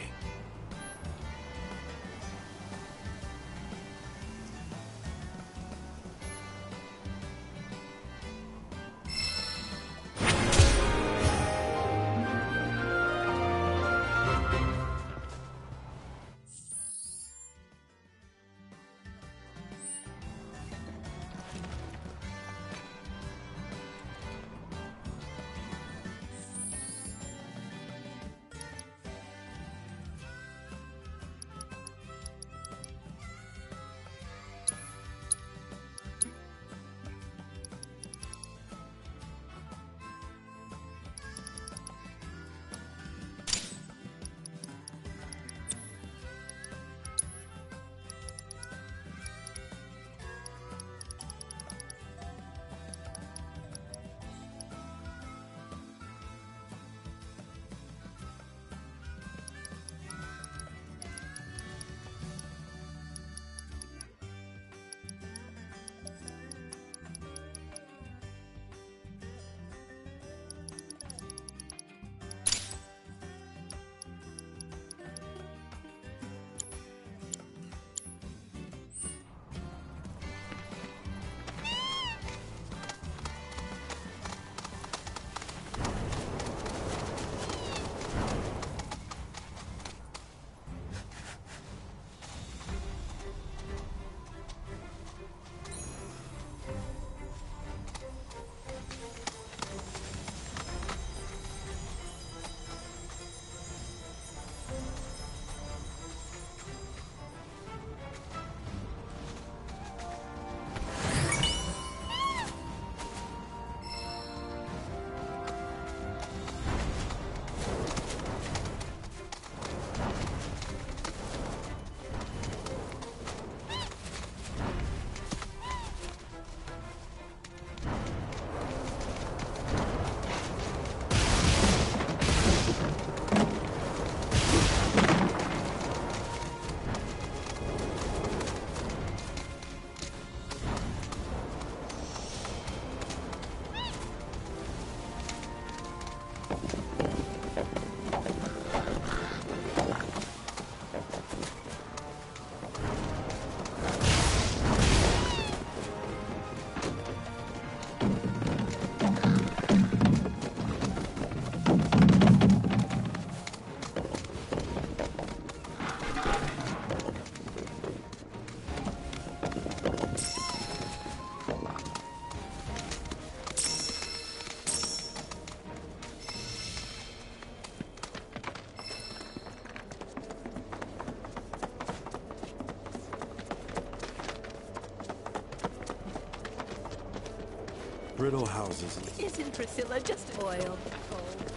[SPEAKER 3] brittle houses.
[SPEAKER 8] Isn't Priscilla just oiled cold?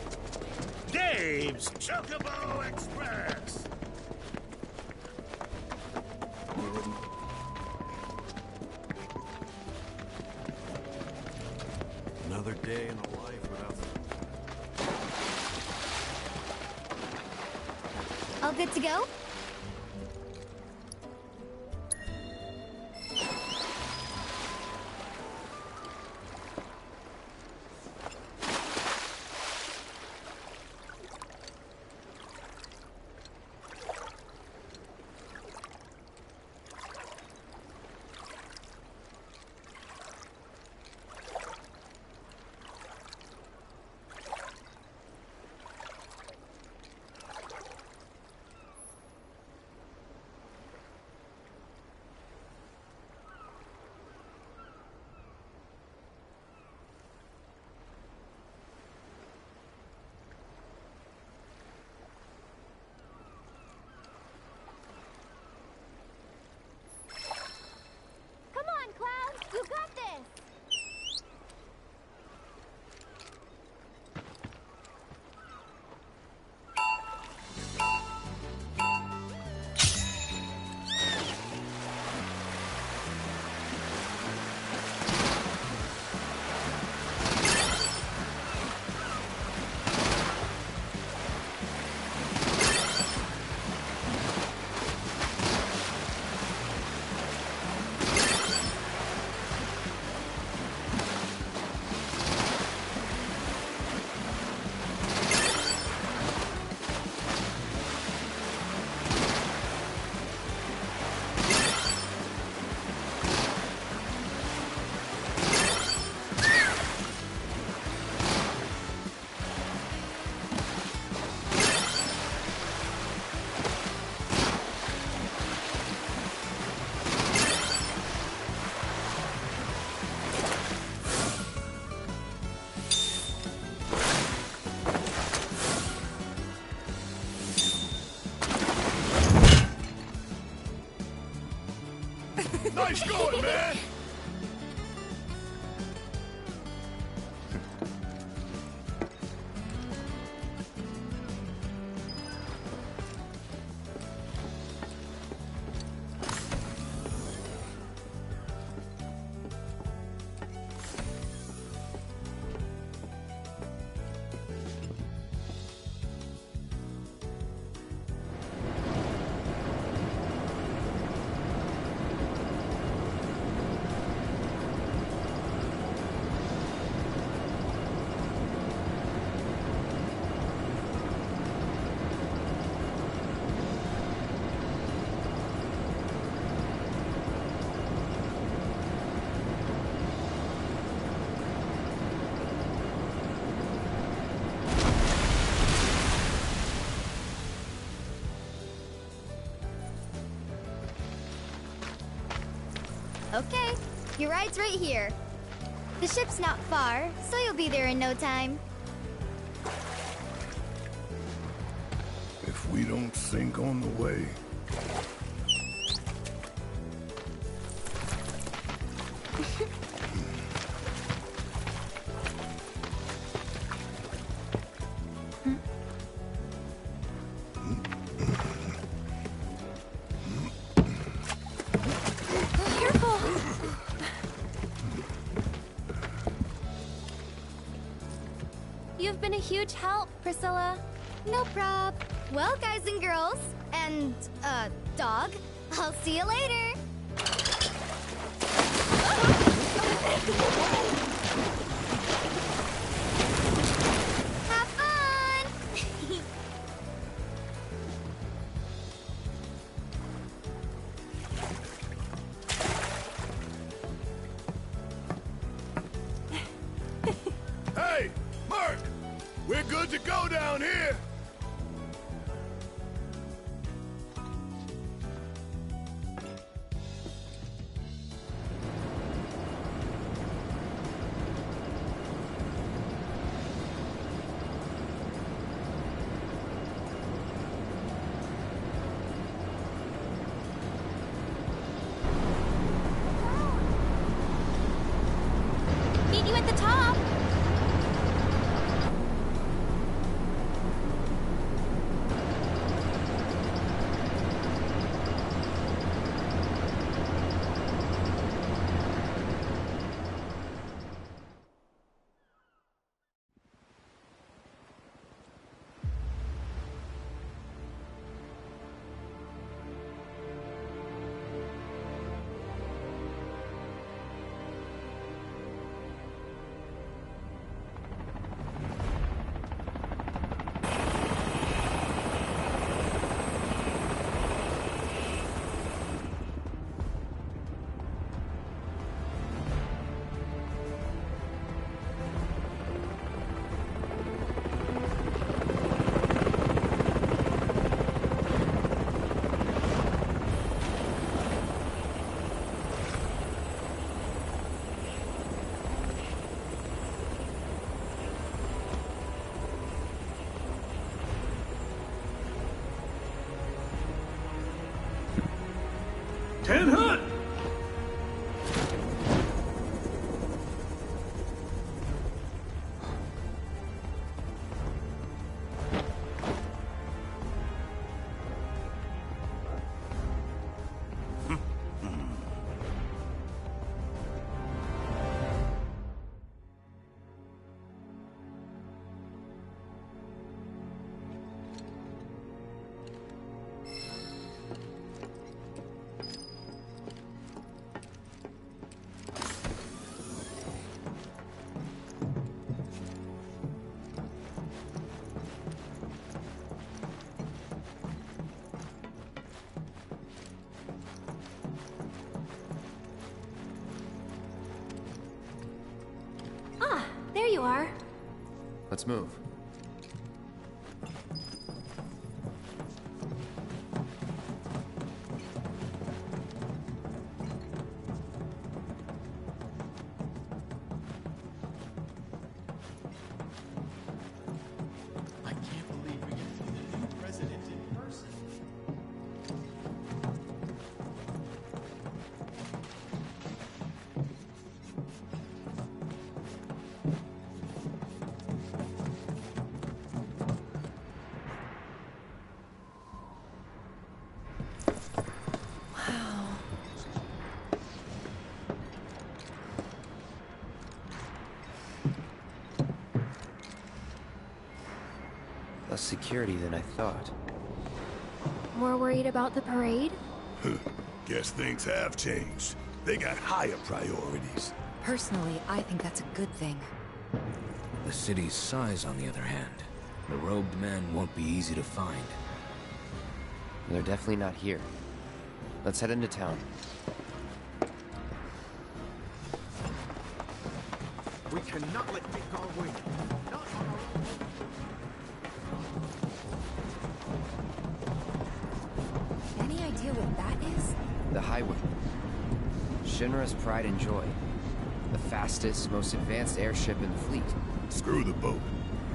[SPEAKER 19] Dave's Chocobo Express!
[SPEAKER 3] Another day in the life without...
[SPEAKER 14] All good to go?
[SPEAKER 2] Come on, Cloud! You got this!
[SPEAKER 5] Nice going, man!
[SPEAKER 14] Okay, your ride's right here. The ship's not far, so you'll be there in no time.
[SPEAKER 5] If we don't sink on the way...
[SPEAKER 14] Careful! You've been a huge help, Priscilla. No prob. Well, guys and girls, and, dog, I'll see you later. Have fun!
[SPEAKER 5] Hey, Mark! We're good to go down here!
[SPEAKER 14] Meet you at the
[SPEAKER 19] Ten Hunt!
[SPEAKER 18] Ah, there you are.
[SPEAKER 1] Let's move.
[SPEAKER 12] I can't believe we get to see the new president in person.
[SPEAKER 18] Wow.
[SPEAKER 1] Less security than I thought.
[SPEAKER 14] More worried about the parade?
[SPEAKER 5] Guess things have changed. They got higher priorities.
[SPEAKER 11] Personally, I think that's a good thing.
[SPEAKER 4] The city's size, on the other hand. The robed men won't be easy to find.
[SPEAKER 1] They're definitely not here. Let's head into town.
[SPEAKER 10] We cannot let Mikal win. Not on our own.
[SPEAKER 11] Any idea what that is?
[SPEAKER 1] The highway. Shinra's pride and joy. The fastest, most advanced airship in the fleet.
[SPEAKER 5] Screw the boat.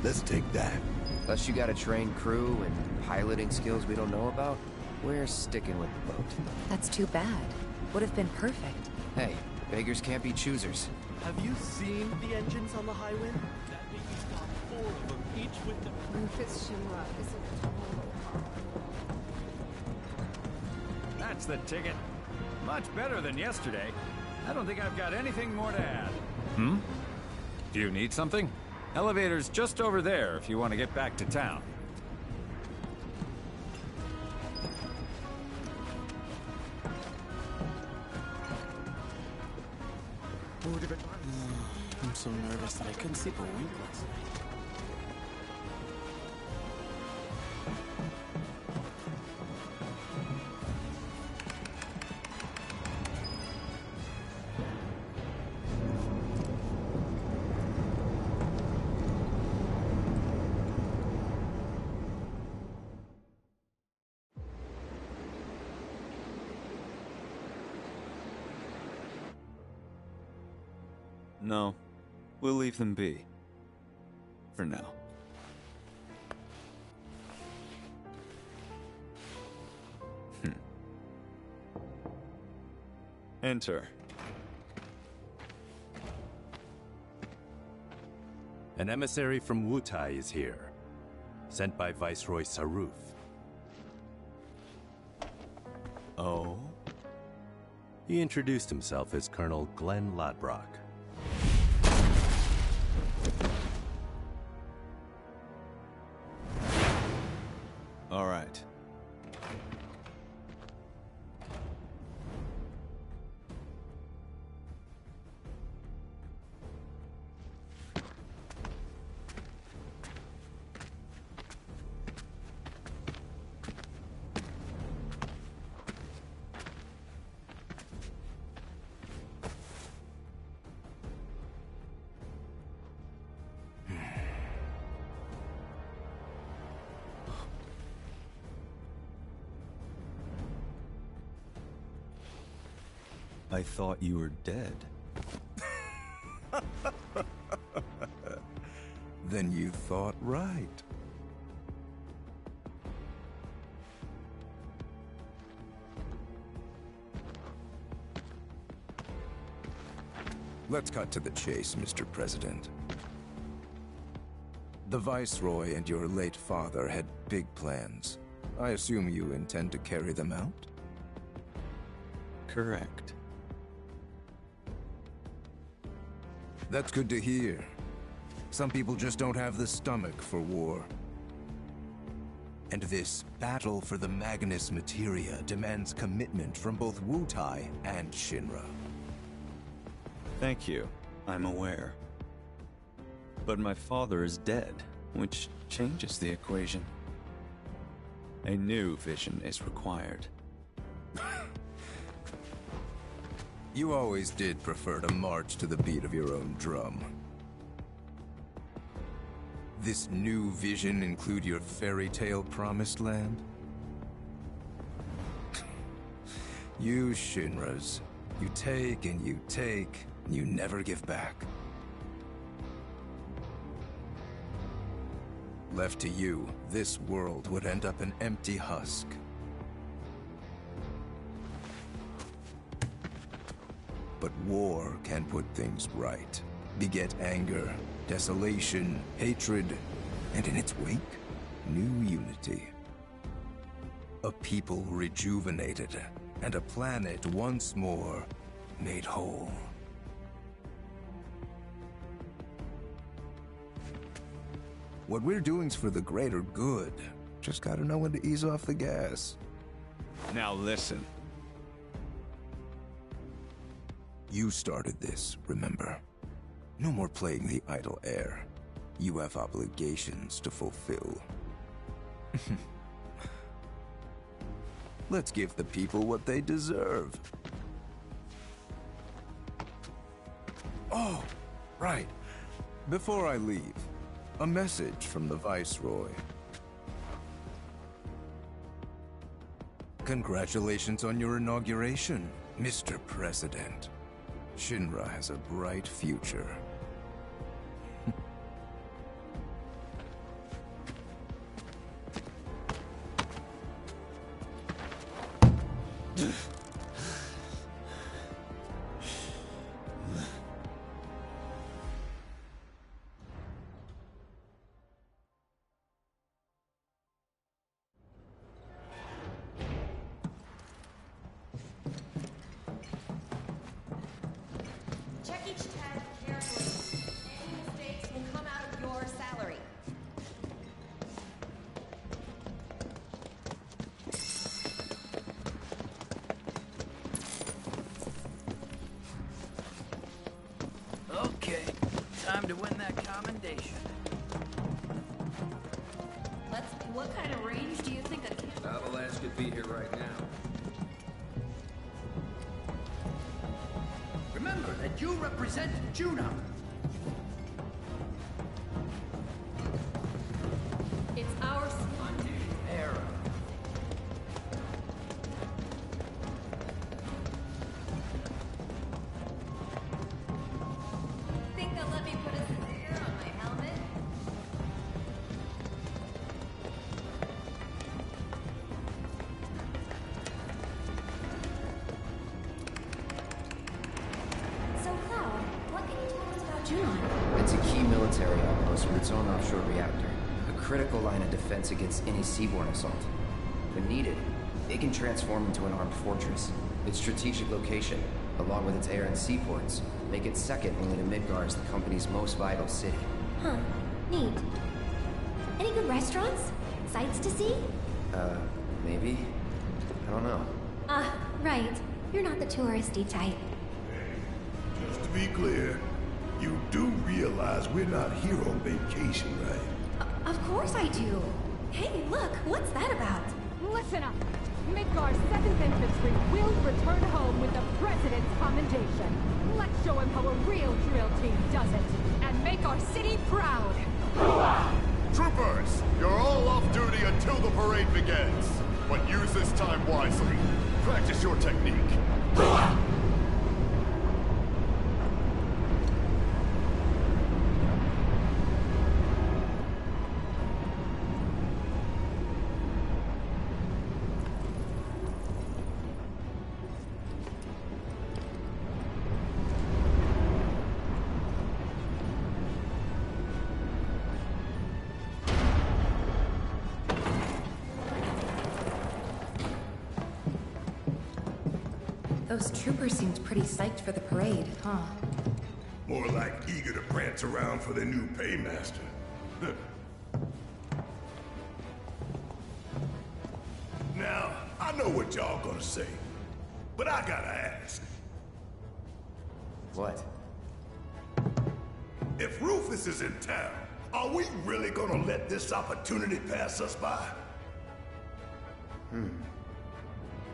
[SPEAKER 5] Let's take that.
[SPEAKER 1] Unless you got a trained crew and piloting skills we don't know about, we're sticking with the boat.
[SPEAKER 11] That's too bad. Would have been perfect.
[SPEAKER 1] Hey, beggars can't be choosers.
[SPEAKER 7] Have you seen the engines on the Highwind? That baby's got 4 of them, each with the...
[SPEAKER 8] Rufus Shinra is a total
[SPEAKER 20] That's the ticket. Much better than yesterday. I don't think I've got anything more to add. Hmm? Do you need something? Elevator's just over there if you want to get back to town.
[SPEAKER 7] I'm so nervous that I couldn't sleep a wink last night.
[SPEAKER 20] No, we'll leave them be. For now. Enter.
[SPEAKER 21] An emissary from Wutai is here, sent by Viceroy Saruf. Oh? He introduced himself as Colonel Glenn Lodbrok.
[SPEAKER 20] All right. I thought you were dead.
[SPEAKER 17] Then you thought right.
[SPEAKER 4] Let's cut to the chase, Mr. President. The Viceroy and your late father had big plans. I assume you intend to carry them out?
[SPEAKER 13] Correct.
[SPEAKER 4] That's good to hear. Some people just don't have the stomach for war. And this battle for the Magnus Materia demands commitment from both Wutai and Shinra.
[SPEAKER 13] Thank you. I'm aware. But my father is dead, which changes the equation. A new vision is required.
[SPEAKER 4] You always did prefer to march to the beat of your own drum. This new vision include your fairy tale promised land? You Shinras, you take and you take, and you never give back. Left to you, this world would end up an empty husk. But war can put things right. Beget anger, desolation, hatred, and in its wake, new unity. A people rejuvenated, and a planet once more made whole. What we're doing's for the greater good. Just gotta know when to ease off the gas.
[SPEAKER 20] Now listen.
[SPEAKER 4] You started this, remember? No more playing the idle heir. You have obligations to fulfill. Let's give the people what they deserve. Oh, right. Before I leave, a message from the Viceroy. Congratulations on your inauguration, Mr. President. Shinra has a bright future.
[SPEAKER 15] Check each tab carefully. Any mistakes will come out of your salary.
[SPEAKER 22] Okay, time to win that commendation.
[SPEAKER 15] What kind of range do you think a kid?
[SPEAKER 22] Avalanche could be here right now. Remember that you represent Junon.
[SPEAKER 15] It's our
[SPEAKER 22] Era.
[SPEAKER 15] Think they'll let me put a sticker on my helmet? So, Cloud, what can you tell us about Junon?
[SPEAKER 1] It's a key military outpost with its own offshore reactor. A critical line of defense against any seaborne assault. When needed, it can transform into an armed fortress. Its strategic location, along with its air and seaports, make it second only to Midgar as the company's most vital city.
[SPEAKER 14] Huh. Neat. Any good restaurants? Sights to see?
[SPEAKER 1] Maybe? I don't know.
[SPEAKER 14] Ah, right. You're not the touristy type.
[SPEAKER 5] Just to be clear, you do realize we're not here on vacation, right?
[SPEAKER 14] Of course I do. Hey, look, what's that about?
[SPEAKER 16] Listen up. Midgar's 2nd Infantry will return home with the President's commendation. Let's show him how a real drill team does it, and make our city proud.
[SPEAKER 23] Troopers, you're all off duty until the parade begins. But use this time wisely. Practice your technique.
[SPEAKER 11] Those troopers seemed pretty psyched for the parade, huh?
[SPEAKER 3] More like eager to prance around for their new paymaster. Now, I know what y'all gonna say, but I gotta ask.
[SPEAKER 1] What?
[SPEAKER 3] If Rufus is in town, are we really gonna let this opportunity pass us by?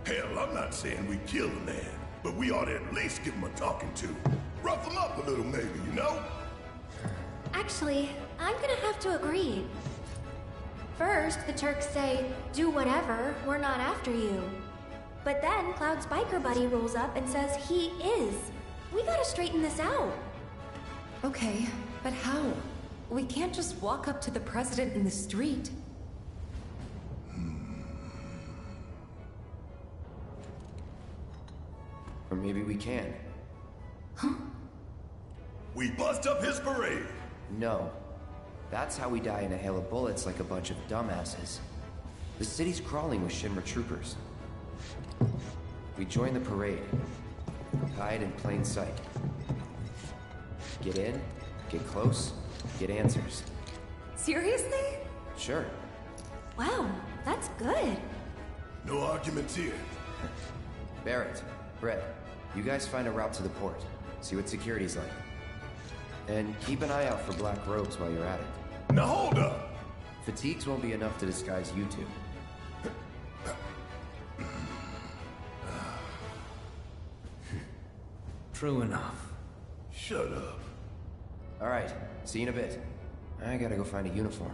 [SPEAKER 3] Hell, I'm not saying we kill the man, but we ought to at least give him a talking to. Rough him up a little maybe, you know?
[SPEAKER 14] Actually, I'm gonna have to agree. First, the Turks say, do whatever, we're not after you. But then Cloud's biker buddy rolls up and says he is. We gotta straighten this out.
[SPEAKER 11] Okay, but how? We can't just walk up to the president in the street.
[SPEAKER 1] Or maybe we can.
[SPEAKER 3] We bust up his parade.
[SPEAKER 1] No. That's how we die in a hail of bullets like a bunch of dumbasses. The city's crawling with Shinra troopers. We join the parade. Hide in plain sight. Get in, get close, get answers.
[SPEAKER 14] Seriously?
[SPEAKER 1] Sure.
[SPEAKER 14] Wow, that's good.
[SPEAKER 3] No arguments here.
[SPEAKER 1] Barrett, Brett, you guys find a route to the port. See what security's like. And keep an eye out for black robes while you're at it.
[SPEAKER 3] Now hold up!
[SPEAKER 1] Fatigues won't be enough to disguise you two.
[SPEAKER 22] True enough.
[SPEAKER 3] Shut up.
[SPEAKER 1] Alright, see you in a bit. I gotta go find a uniform.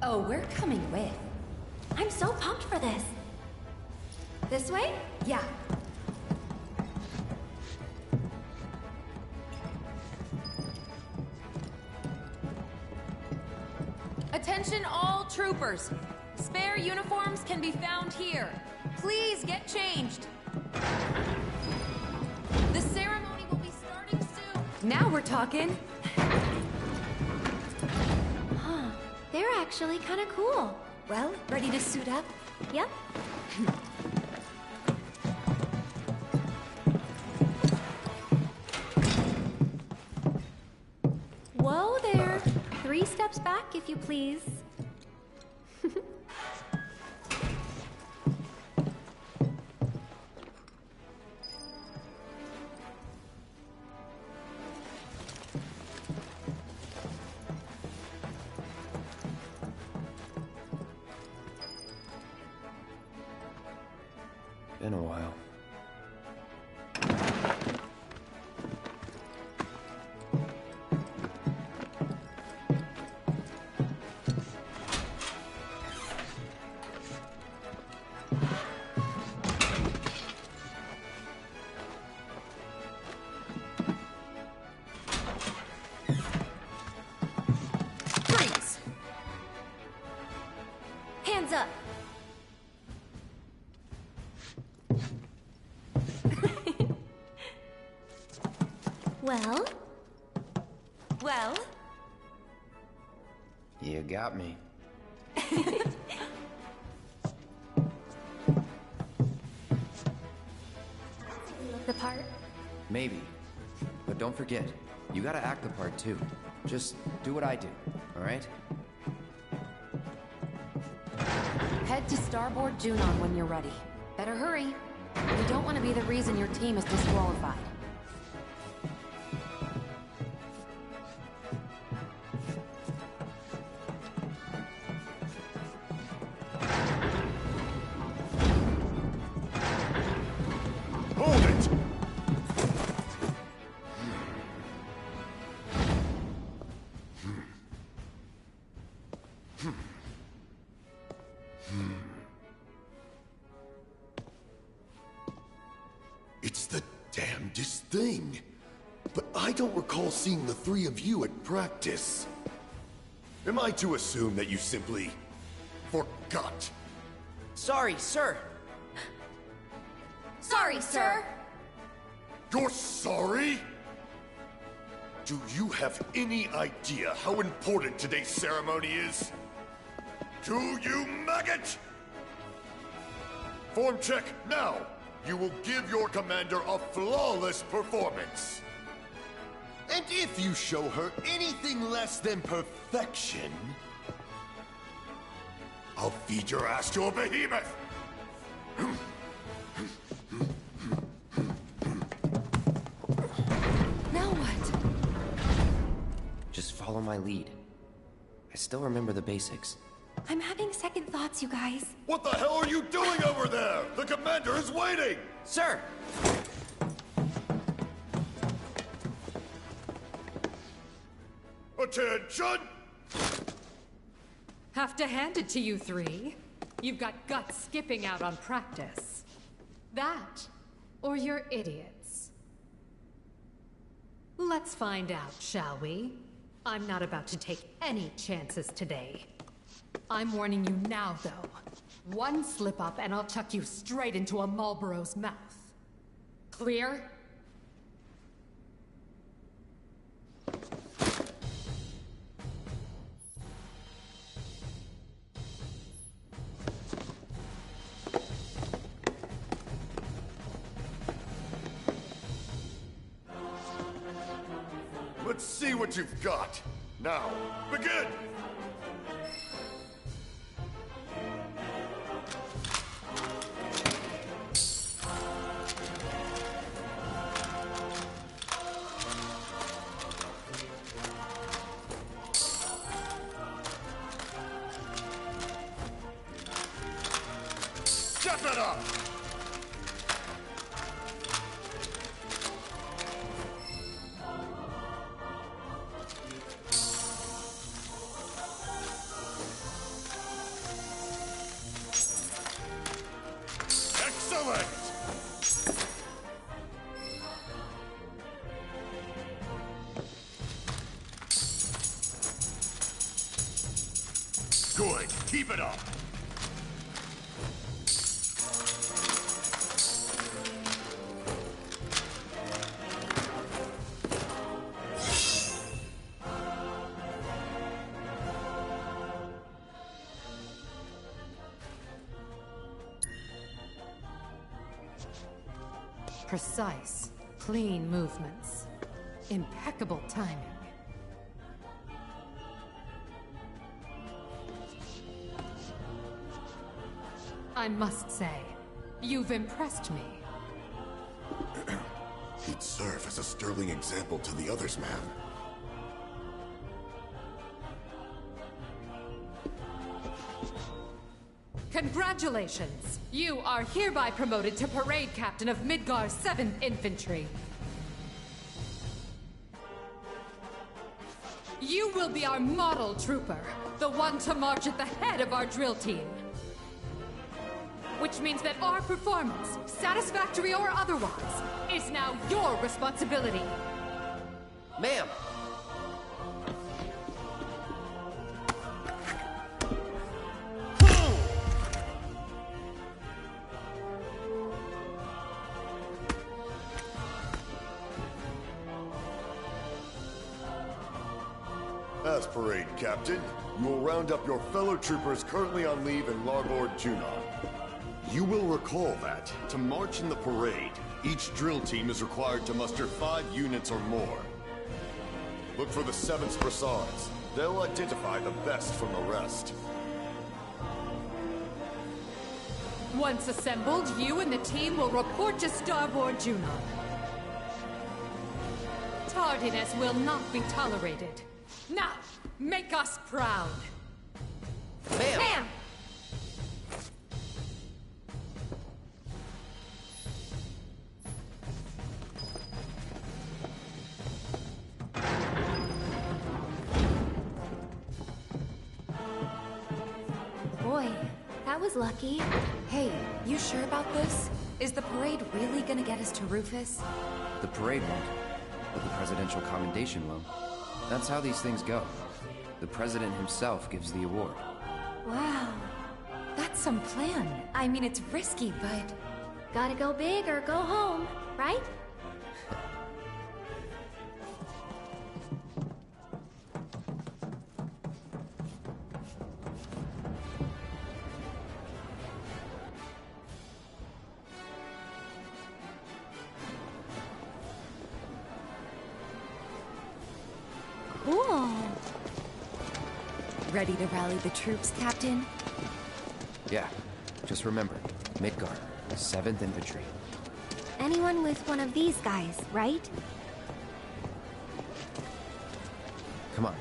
[SPEAKER 11] Oh, we're coming with.
[SPEAKER 14] I'm so pumped for this. This way?
[SPEAKER 11] Yeah.
[SPEAKER 16] Attention all troopers. Spare uniforms can be found here. Please get changed. The ceremony will be starting soon.
[SPEAKER 11] Now we're talking.
[SPEAKER 14] Huh. They're actually kind of cool.
[SPEAKER 11] Well, ready to suit up?
[SPEAKER 14] Yep. Whoa there. 3 steps back, if you please.
[SPEAKER 1] Been a while.
[SPEAKER 14] Freeze! Hands up. Well?
[SPEAKER 11] Well?
[SPEAKER 1] You got me.
[SPEAKER 14] The part?
[SPEAKER 1] Maybe. But don't forget, you gotta act the part too. Just do what I do, alright?
[SPEAKER 11] Head to Starboard Junon when you're ready. Better hurry. We don't want to be the reason your team is disqualified.
[SPEAKER 3] Hold it!
[SPEAKER 23] It's the damnedest thing. But I don't recall seeing the 3 of you at practice. Am I to assume that you simply forgot?
[SPEAKER 1] Sorry, sir.
[SPEAKER 14] Sorry, sir.
[SPEAKER 23] You're sorry? Do you have any idea how important today's ceremony is?
[SPEAKER 3] To you, maggot! Form check now! You will give your commander a flawless performance. And if you show her anything less than perfection, I'll feed your ass to a behemoth!
[SPEAKER 11] Now what?
[SPEAKER 1] Just follow my lead. I still remember the basics.
[SPEAKER 18] I'm having second thoughts, you guys.
[SPEAKER 3] What the hell are you doing over there? The commander is waiting!
[SPEAKER 1] Sir!
[SPEAKER 3] Attention!
[SPEAKER 16] Have to hand it to you three. You've got guts skipping out on practice. That, or you're idiots. Let's find out, shall we? I'm not about to take any chances today. I'm warning you now, though. One slip up and I'll chuck you straight into a Marlboro's mouth. Clear?
[SPEAKER 3] Let's see what you've got. Now, begin! Step it up! Excellent! Good. Keep it up.
[SPEAKER 16] Precise, clean movements. Impeccable timing. I must say, you've impressed me.
[SPEAKER 3] He'd serve as a sterling example to the others, ma'am.
[SPEAKER 16] Congratulations! You are hereby promoted to Parade Captain of Midgar's 7th Infantry. You will be our model trooper, the one to march at the head of our drill team. Which means that our performance, satisfactory or otherwise, is now your responsibility.
[SPEAKER 1] Ma'am!
[SPEAKER 3] As parade captain, you will round up your fellow troopers currently on leave in Larboard Junon. You will recall that, to march in the parade, each drill team is required to muster 5 units or more. Look for the 7th Brassards. They'll identify the best from the rest.
[SPEAKER 16] Once assembled, you and the team will report to Starboard Junon. Tardiness will not be tolerated. Now, make us proud.
[SPEAKER 1] Ma'am!
[SPEAKER 16] Ma'am!
[SPEAKER 18] Boy, that was lucky.
[SPEAKER 11] Hey, you sure about this? Is the parade really gonna get us to Rufus?
[SPEAKER 1] The parade won't, but the presidential commendation will. That's how these things go. The president himself gives the award.
[SPEAKER 11] Wow. That's some plan. I mean, it's risky, but...
[SPEAKER 14] Gotta go big or go home, right?
[SPEAKER 18] Cool.
[SPEAKER 11] Ready to rally the troops, Captain?
[SPEAKER 1] Yeah. Just remember, Midgar, 7th Infantry.
[SPEAKER 18] Anyone with one of these guys, right?
[SPEAKER 1] Come on.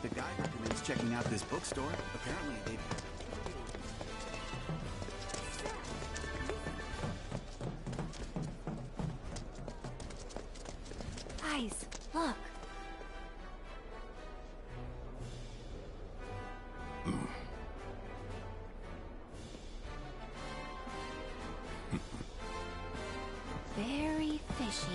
[SPEAKER 2] The guy recommends checking out this bookstore. Apparently they...
[SPEAKER 18] Guys, look. Very fishy.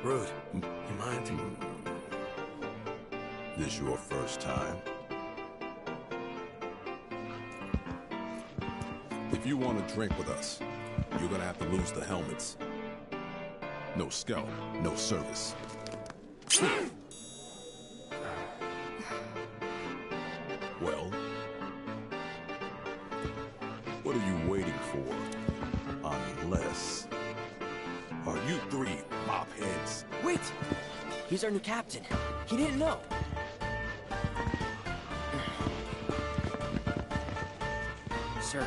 [SPEAKER 19] Rude, you mind?
[SPEAKER 3] This your first time?
[SPEAKER 6] If you want to drink with us, you're gonna have to lose the helmets. No scout, no service. Well, what are you waiting for? Unless... Are you three mopheads?
[SPEAKER 9] Wait! He's our new captain. He didn't know. Sir,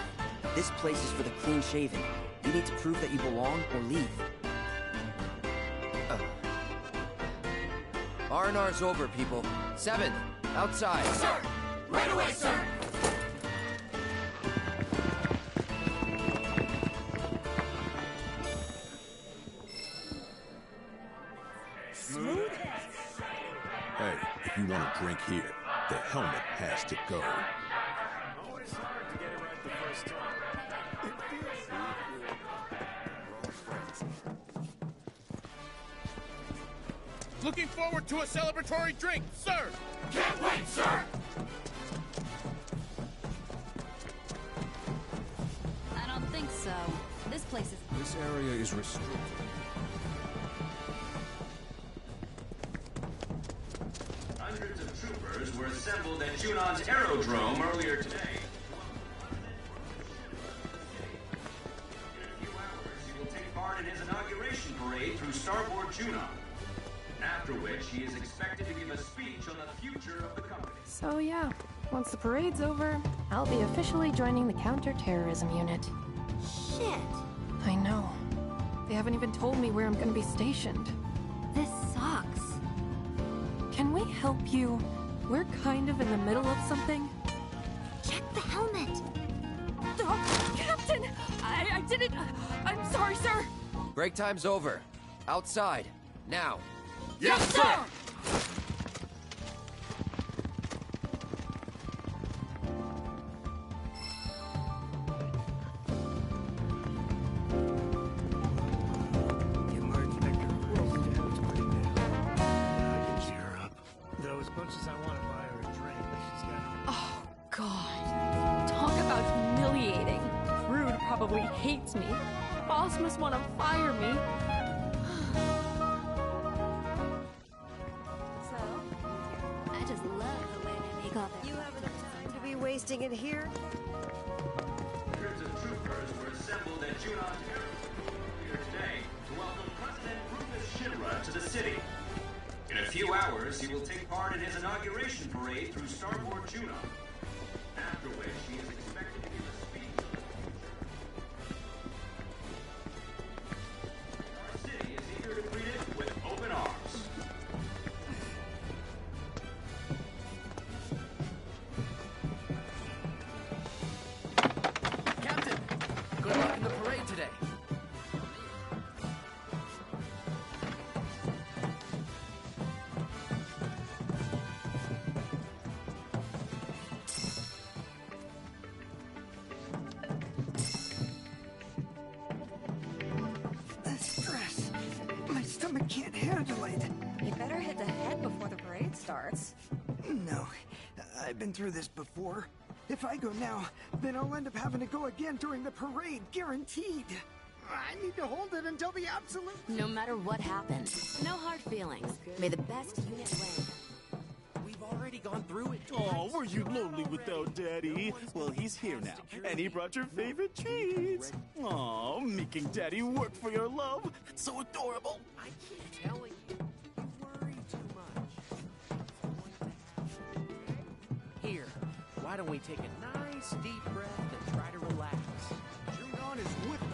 [SPEAKER 9] this place is for the clean-shaven. You need to prove that you belong or leave.
[SPEAKER 1] R&R's over, people. 7th, outside.
[SPEAKER 9] Sir! Right away, sir!
[SPEAKER 6] Smooth? Hey, if you want to drink here, the helmet has to go.
[SPEAKER 17] Always hard to get it right the first time.
[SPEAKER 10] Looking forward to a celebratory drink, sir!
[SPEAKER 9] Can't wait, sir!
[SPEAKER 8] I don't think so. This place is...
[SPEAKER 6] This area is restricted.
[SPEAKER 24] Hundreds of troopers were assembled at Junon's aerodrome earlier today. In a few hours, he will take part in his inauguration parade through Starboard Junon. After which, he is expected to give a speech on the future of the company.
[SPEAKER 25] So yeah, once the parade's over, I'll be officially joining the counter-terrorism unit.
[SPEAKER 18] Shit.
[SPEAKER 25] I know. They haven't even told me where I'm gonna be stationed.
[SPEAKER 18] This sucks.
[SPEAKER 25] Can we help you? We're kind of in the middle of something.
[SPEAKER 18] Check the helmet.
[SPEAKER 25] Captain! I didn't... I'm sorry, sir!
[SPEAKER 1] Break time's over. Outside. Now.
[SPEAKER 9] Yes, sir!
[SPEAKER 10] Though as much as I want to buy her a drink, she's got...
[SPEAKER 25] Oh, God. Talk about humiliating. Rude probably hates me. Boss must want to fire me.
[SPEAKER 18] I just love the way they make all that.
[SPEAKER 26] You have enough time to be wasting it here?
[SPEAKER 24] Hundreds of troopers were assembled at Junon's aerodrome earlier today to welcome President Rufus Shinra to the city. In a few hours, he will take part in his inauguration parade through Starboard Junon. After which, he is expected to give a speech on the future. Our city is eager to greet it with open arms.
[SPEAKER 4] can't handle it.
[SPEAKER 25] You better hit the head before the parade starts.
[SPEAKER 4] No, I've been through this before. If I go now, then I'll end up having to go again during the parade, guaranteed. I need to hold it until the absolute...
[SPEAKER 8] No matter what happens, no hard feelings. May the best unit win.
[SPEAKER 2] We've already gone through it.
[SPEAKER 7] Oh, were you lonely without Daddy? Well, he's here now, and he brought your favorite treats. Oh, making Daddy work for your love. So adorable.
[SPEAKER 2] I keep telling you, you worry too much. Here, why don't we take a nice deep breath and try to relax?
[SPEAKER 4] Junon is with me.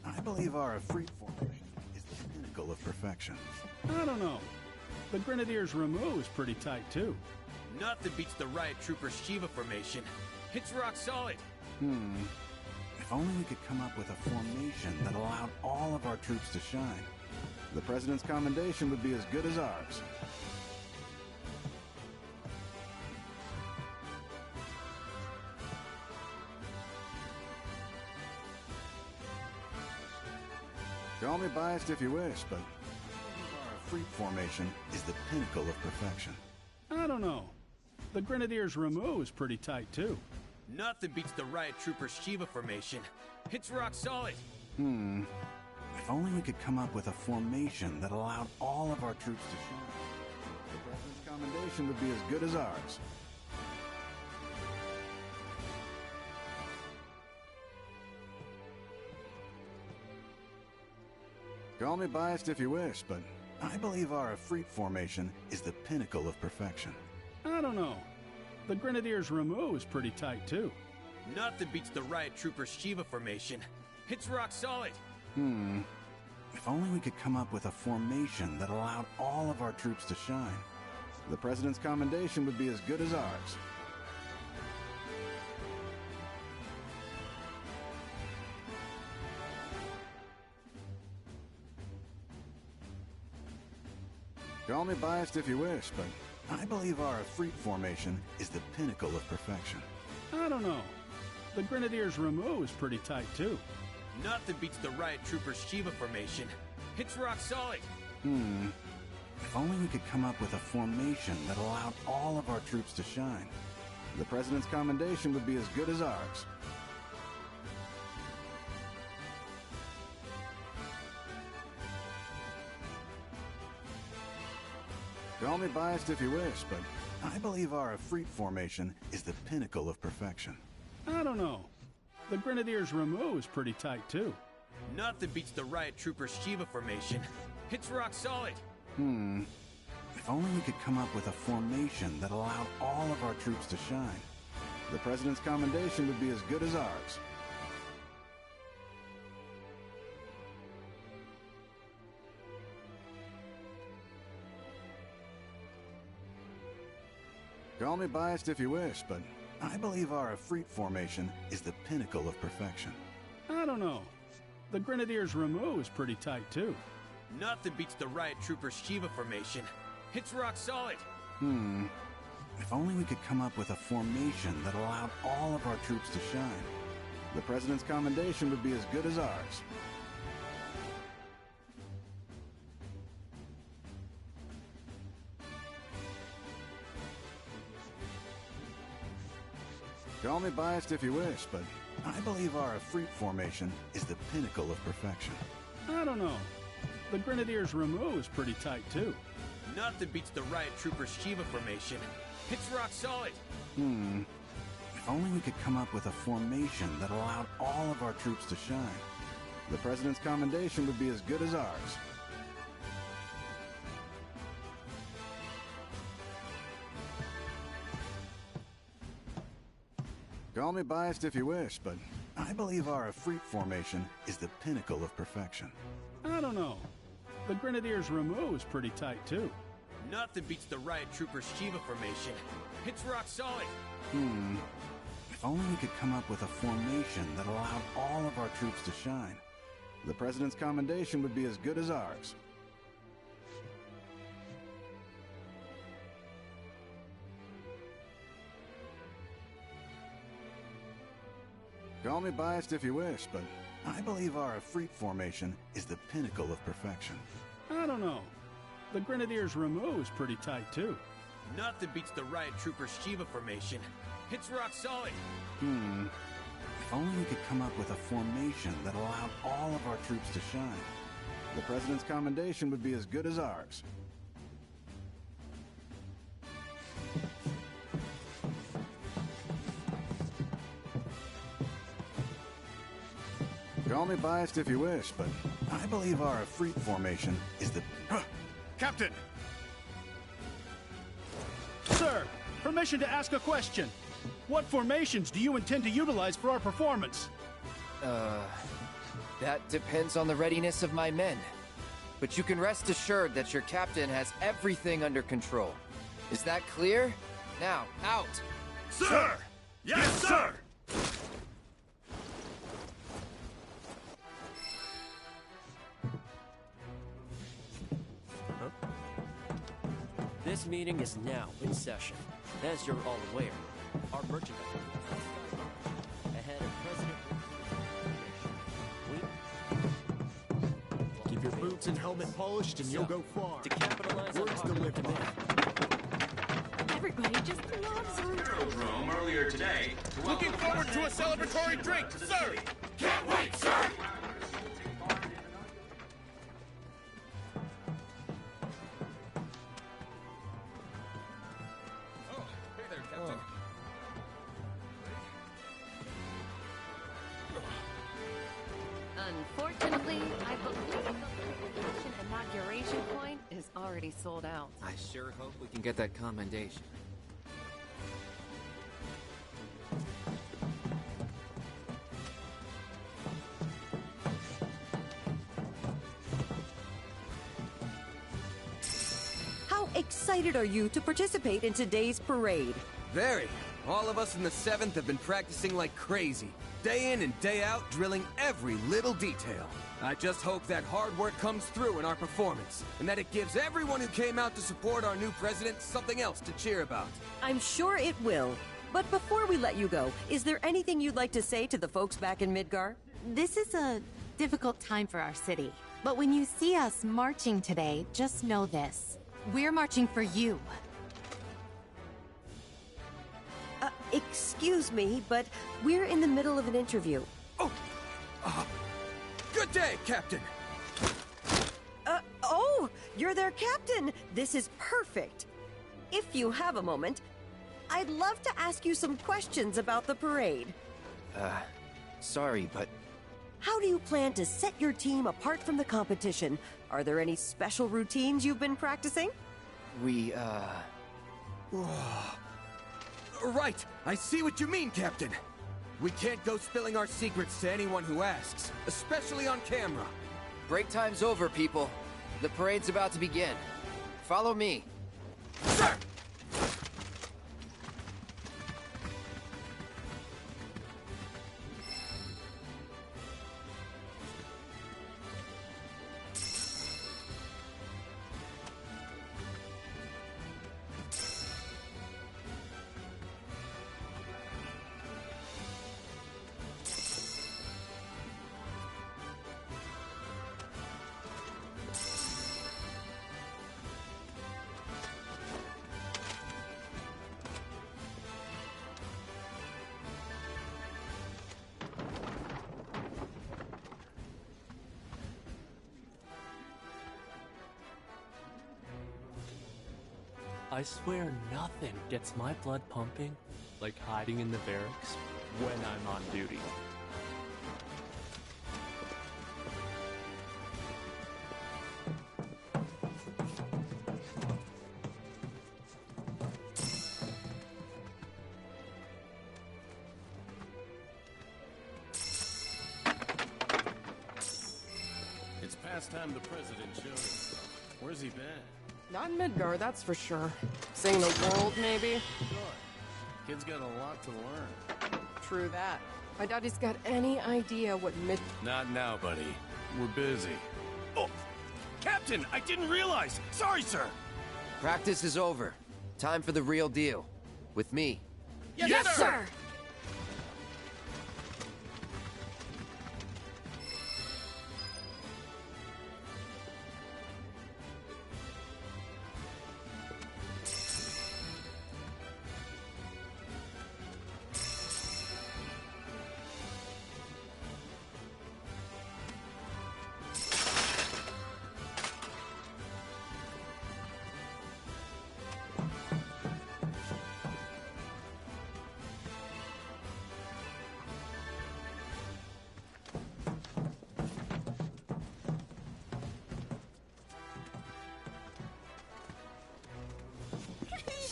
[SPEAKER 2] I believe our freeform is the pinnacle of perfection.
[SPEAKER 10] I don't know. The Grenadiers' Rameau is pretty tight, too.
[SPEAKER 12] Nothing beats the Riot Troopers Shiva formation. It's rock solid.
[SPEAKER 2] If only we could come up with a formation that allowed all of our troops to shine. The President's commendation would be as good as ours. Call me biased if you wish, but our freak formation is the pinnacle of perfection.
[SPEAKER 10] I don't know. The Grenadiers' Rameau is pretty tight, too.
[SPEAKER 12] Nothing beats the Riot Troopers Shiva formation. It's rock solid.
[SPEAKER 2] If only we could come up with a formation that allowed all of our troops to shine. The President's commendation would be as good as ours. Call me biased if you wish, but I believe our Efreet formation is the pinnacle of perfection.
[SPEAKER 10] I don't know. The Grenadiers' Rameau is pretty tight, too.
[SPEAKER 12] Nothing beats the Riot Troopers Shiva formation. It's rock solid.
[SPEAKER 2] If only we could come up with a formation that allowed all of our troops to shine. The President's commendation would be as good as ours. Call me biased if you wish, but I believe our Efreet formation is the pinnacle of perfection.
[SPEAKER 10] I don't know. The Grenadiers' Rameau is pretty tight, too.
[SPEAKER 12] Nothing beats the Riot Troopers Shiva formation. It's rock solid.
[SPEAKER 2] If only we could come up with a formation that allowed all of our troops to shine. The President's commendation would be as good as ours. Call me biased if you wish, but I believe our Efreet formation is the pinnacle of perfection.
[SPEAKER 10] I don't know. The Grenadiers' Rameau is pretty tight, too.
[SPEAKER 12] Nothing beats the Riot Troopers Shiva formation. It's rock solid.
[SPEAKER 2] If only we could come up with a formation that allowed all of our troops to shine. The President's commendation would be as good as ours. Call me biased if you wish, but I believe our Efreet formation is the pinnacle of perfection.
[SPEAKER 10] I don't know. The Grenadiers' Rameau is pretty tight, too.
[SPEAKER 12] Nothing beats the Riot Troopers Shiva formation. It's rock solid.
[SPEAKER 2] If only we could come up with a formation that allowed all of our troops to shine. The President's commendation would be as good as ours. Call me biased if you wish, but I believe our Efreet formation is the pinnacle of perfection.
[SPEAKER 10] I don't know. The Grenadiers' Rameau is pretty tight, too.
[SPEAKER 12] Nothing beats the Riot Troopers Shiva formation. It's rock solid.
[SPEAKER 2] If only we could come up with a formation that allowed all of our troops to shine. The President's commendation would be as good as ours. Call me biased if you wish, but I believe our Efreet formation is the pinnacle of perfection.
[SPEAKER 10] I don't know. The Grenadiers' Rameau is pretty tight, too.
[SPEAKER 12] Nothing beats the Riot Troopers Shiva formation. It's rock solid.
[SPEAKER 2] If only we could come up with a formation that allowed all of our troops to shine. The President's commendation would be as good as ours. Call me biased if you wish, but I believe our Efreet formation is the pinnacle of perfection.
[SPEAKER 5] I don't know. The Grenadiers' Rameau is pretty tight, too.
[SPEAKER 12] Nothing beats the Riot Troopers' Shiva formation. It's rock solid.
[SPEAKER 2] If only we could come up with a formation that allowed all of our troops to shine. The President's commendation would be as good as ours. Call me biased if you wish, but I believe our Efreet formation is the...
[SPEAKER 5] Captain! Sir, permission to ask a question. What formations do you intend to utilize for our performance?
[SPEAKER 1] That depends on the readiness of my men. But you can rest assured that your captain has everything under control. Is that clear? Now, out!
[SPEAKER 17] Sir! Yes, sir!
[SPEAKER 13] This meeting is now in session. As you're all aware, our merchandise ahead of President.
[SPEAKER 17] Keep your boots and helmet polished and you'll go far.
[SPEAKER 13] To capitalize on
[SPEAKER 17] Words to
[SPEAKER 13] popular
[SPEAKER 17] live by.
[SPEAKER 13] demand.
[SPEAKER 25] Everybody just loves Rome.
[SPEAKER 24] Rome earlier today.
[SPEAKER 12] Looking forward to a celebratory drink, sir!
[SPEAKER 17] Can't wait, sir!
[SPEAKER 8] Unfortunately, I believe the Convocation inauguration point is already sold out.
[SPEAKER 15] I sure hope we can get that commendation.
[SPEAKER 26] How excited are you to participate in today's parade?
[SPEAKER 20] Very. All of us in the 7th have been practicing like crazy. Day in and day out, drilling every little detail. I just hope that hard work comes through in our performance, and that it gives everyone who came out to support our new president something else to cheer about.
[SPEAKER 26] I'm sure it will. But before we let you go, is there anything you'd like to say to the folks back in Midgar?
[SPEAKER 21] This is a difficult time for our city. But when you see us marching today, just know this. We're marching for you.
[SPEAKER 26] Excuse me, but we're in the middle of an interview.
[SPEAKER 20] Good day, Captain!
[SPEAKER 26] Oh, you're their captain! This is perfect! If you have a moment, I'd love to ask you some questions about the parade.
[SPEAKER 1] Sorry, but...
[SPEAKER 26] How do you plan to set your team apart from the competition? Are there any special routines you've been practicing?
[SPEAKER 1] We,
[SPEAKER 20] Right! I see what you mean, Captain! We can't go spilling our secrets to anyone who asks, especially on camera.
[SPEAKER 1] Break time's over, people. The parade's about to begin. Follow me.
[SPEAKER 20] Sir!
[SPEAKER 13] I swear nothing gets my blood pumping like hiding in the barracks when I'm on duty.
[SPEAKER 22] It's past time the president showed himself. Where's he been?
[SPEAKER 25] Not in Midgar, that's for sure. Seeing the world, maybe?
[SPEAKER 22] Sure. Kid's got a lot to learn.
[SPEAKER 25] True that. I doubt he's got any idea what
[SPEAKER 22] Not now, buddy. We're busy.
[SPEAKER 7] Oh! Captain, I didn't realize! Sorry, sir!
[SPEAKER 1] Practice is over. Time for the real deal. With me.
[SPEAKER 25] Yes, sir!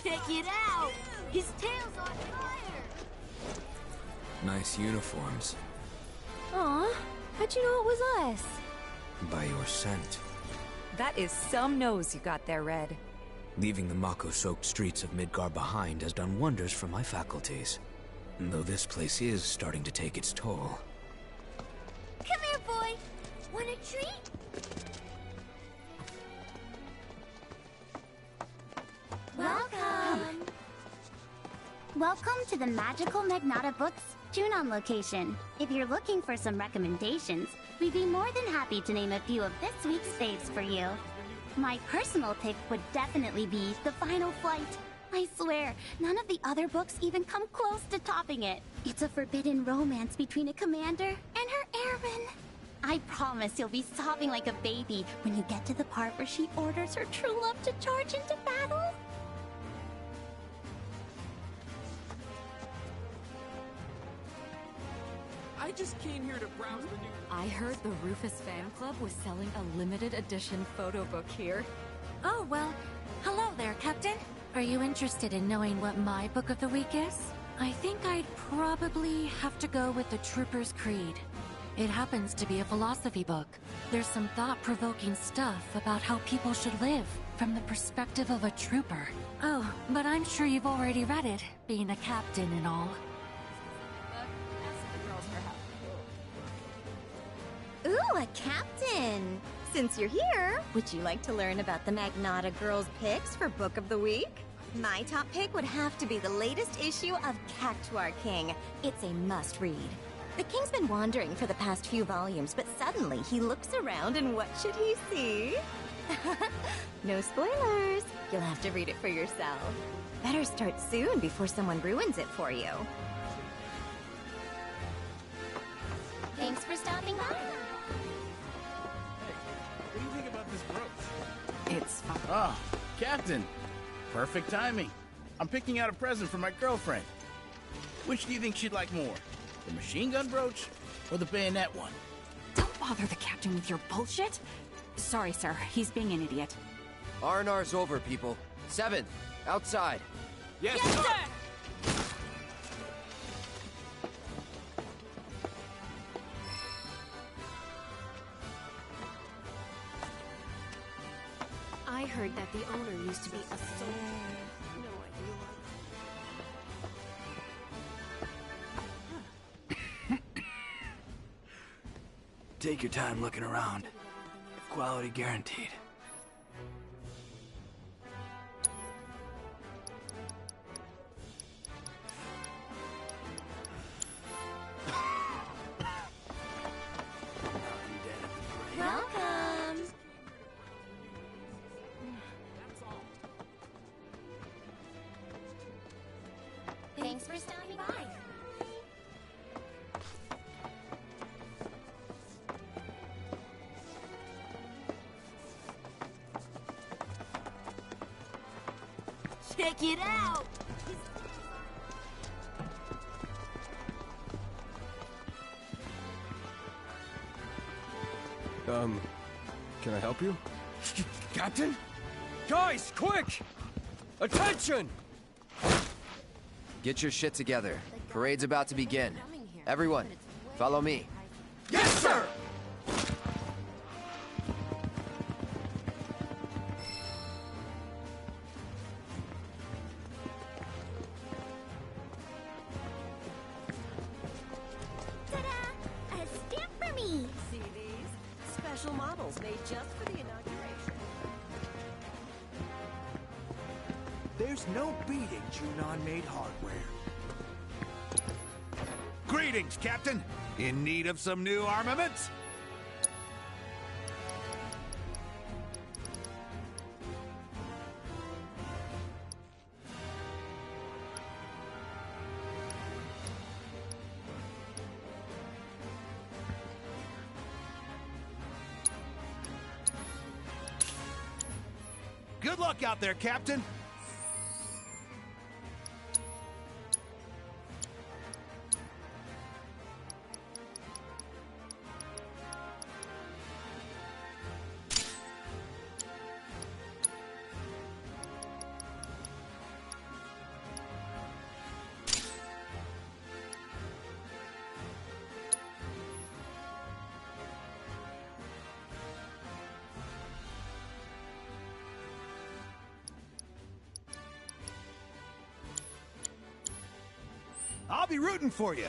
[SPEAKER 3] Check it out! His tail's on fire!
[SPEAKER 15] Nice uniforms.
[SPEAKER 18] Aw, how'd you know it was us?
[SPEAKER 15] By your scent.
[SPEAKER 11] That is some nose you got there, Red.
[SPEAKER 15] Leaving the Mako-soaked streets of Midgar behind has done wonders for my faculties. Though this place is starting to take its toll.
[SPEAKER 3] Come here, boy! Want a treat?
[SPEAKER 14] Welcome! Welcome to the Magical Magnata Books Junon location. If you're looking for some recommendations, we'd be more than happy to name a few of this week's faves for you. My personal pick would definitely be The Final Flight. I swear, none of the other books even come close to topping it. It's a forbidden romance between a commander and her airman. I promise you'll be sobbing like a baby when you get to the part where she orders her true love to charge into battle.
[SPEAKER 12] I just came here to browse the new...
[SPEAKER 25] I heard the Rufus Fan Club was selling a limited edition photo book here.
[SPEAKER 18] Oh, well, hello there, Captain. Are you interested in knowing what my book of the week is? I think I'd probably have to go with The Trooper's Creed. It happens to be a philosophy book. There's some thought-provoking stuff about how people should live from the perspective of a trooper. Oh, but I'm sure you've already read it, being a captain and all.
[SPEAKER 26] Ooh, a captain! Since you're here, would you like to learn about the Magnata Girls' picks for Book of the Week? My top pick would have to be the latest issue of Cactuar King. It's a must-read. The King's been wandering for the past few volumes, but suddenly he looks around and what should he see? No spoilers. You'll have to read it for yourself. Better start soon before someone ruins it for you.
[SPEAKER 14] Thanks for stopping by.
[SPEAKER 12] What do you think about this brooch?
[SPEAKER 25] It's fine.
[SPEAKER 16] Oh, Captain. Perfect timing. I'm picking out a present for my girlfriend. Which do you think she'd like more? The machine gun brooch or the bayonet one?
[SPEAKER 25] Don't bother the captain with your bullshit. Sorry, sir. He's being an idiot.
[SPEAKER 1] R&R's over, people. 7th, outside.
[SPEAKER 12] Yes,
[SPEAKER 25] sir!
[SPEAKER 8] I heard that the owner used to be a soldier. No idea.
[SPEAKER 19] Take your time looking around. Quality guaranteed.
[SPEAKER 26] Welcome!
[SPEAKER 14] Thanks for stopping by.
[SPEAKER 3] Check it out!
[SPEAKER 23] Can I help you?
[SPEAKER 20] Captain? Guys, quick! Attention!
[SPEAKER 1] Get your shit together. Parade's about to begin. Everyone, follow me.
[SPEAKER 20] Yes, sir!
[SPEAKER 26] Ta-da! A stamp for me! See these? Special models made just for the inauguration.
[SPEAKER 27] There's no beating Junon-made hardware. Greetings, Captain. In need of some new armaments? Good luck out there, Captain. I'll be rooting for you.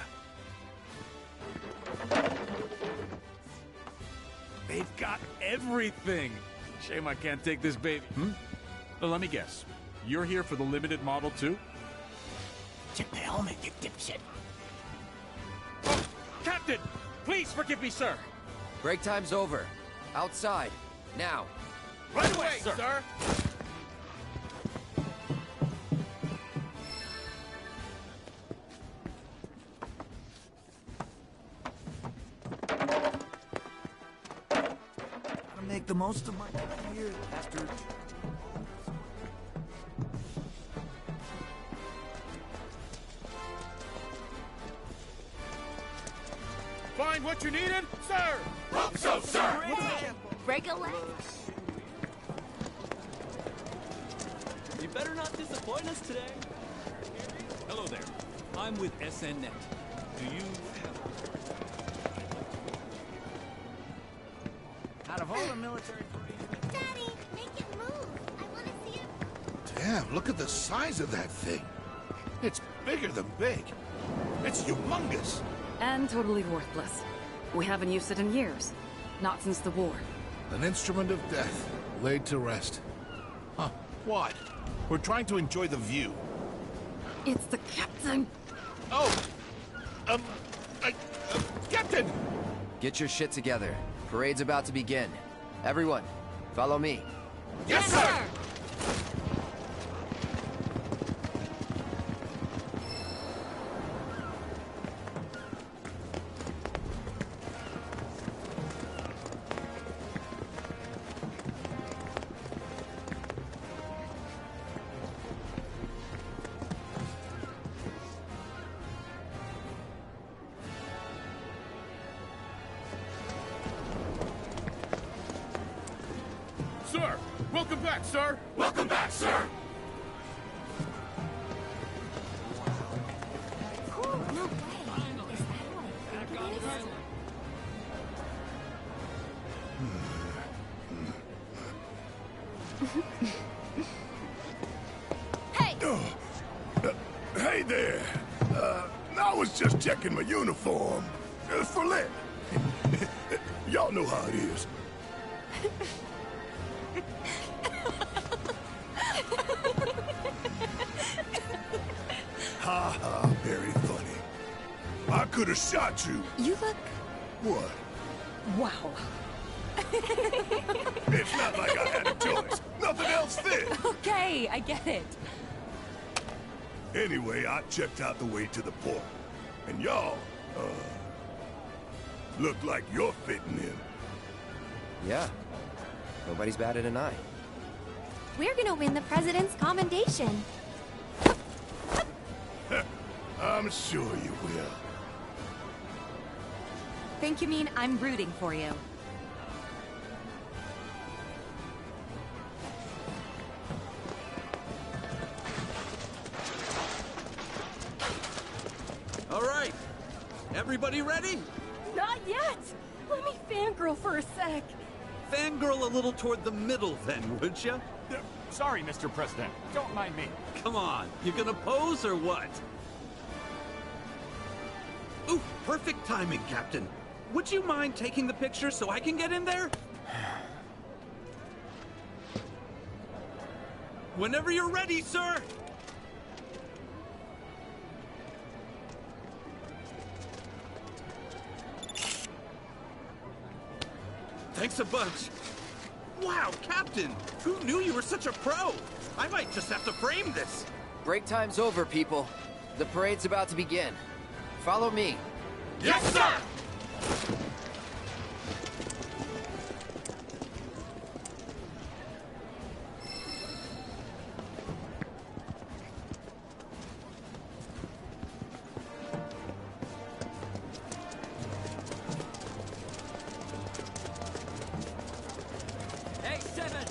[SPEAKER 7] They've got everything. Shame I can't take this baby. Well, let me guess. You're here for the limited model too?
[SPEAKER 16] Check the helmet, you dipshit.
[SPEAKER 12] Oh, Captain! Please forgive me, sir.
[SPEAKER 1] Break time's over. Outside. Now.
[SPEAKER 12] Right away, sir.
[SPEAKER 27] Make the most of my time here, bastard.
[SPEAKER 12] Find what you needed, sir.
[SPEAKER 3] Hope so, sir. Break a leg.
[SPEAKER 13] You better not disappoint us today.
[SPEAKER 2] Hello there. I'm with SNNet. Do you have...
[SPEAKER 16] Out of all the military...
[SPEAKER 3] Daddy, make it move. I want to see it.
[SPEAKER 27] Damn, look at the size of that thing. It's bigger than big. It's humongous.
[SPEAKER 4] And totally worthless. We haven't used it in years. Not since the war.
[SPEAKER 27] An instrument of death, laid to rest. Huh, what? We're trying to enjoy the view.
[SPEAKER 4] It's the captain!
[SPEAKER 27] Oh! Captain!
[SPEAKER 1] Get your shit together. Parade's about to begin. Everyone, follow me.
[SPEAKER 27] Yes, sir!
[SPEAKER 12] Sir, welcome back, sir.
[SPEAKER 3] Welcome back, sir. Cool, no way. Is that what I think
[SPEAKER 27] Hey! Hey there! I was just checking my uniform. For lit. Y'all know how it is. Ha ha, very funny. I could have shot you.
[SPEAKER 21] You look...
[SPEAKER 27] What?
[SPEAKER 21] Wow.
[SPEAKER 27] It's not like I had a choice. Nothing else fit.
[SPEAKER 21] Okay, I get it.
[SPEAKER 27] Anyway, I checked out the way to the port. And y'all, look like you're fitting in.
[SPEAKER 1] Yeah. Nobody's batted an eye.
[SPEAKER 26] We're gonna win the president's commendation.
[SPEAKER 27] I'm sure you will.
[SPEAKER 21] Think you mean I'm rooting for you?
[SPEAKER 12] All right. Everybody ready?
[SPEAKER 25] Not yet! Let me fangirl for a sec.
[SPEAKER 5] Fangirl a little toward the middle then, would ya?
[SPEAKER 6] Sorry, Mr. President. Don't mind me.
[SPEAKER 5] Come on, you gonna pose or what? Ooh, perfect timing, Captain. Would you mind taking the picture so I can get in there? Whenever you're ready, sir! Thanks a bunch. Wow, Captain! Who knew you were such a pro? I might just have to frame this.
[SPEAKER 1] Break time's over, people. The parade's about to begin. Follow me.
[SPEAKER 3] Yes, sir!
[SPEAKER 12] Hey, Seven!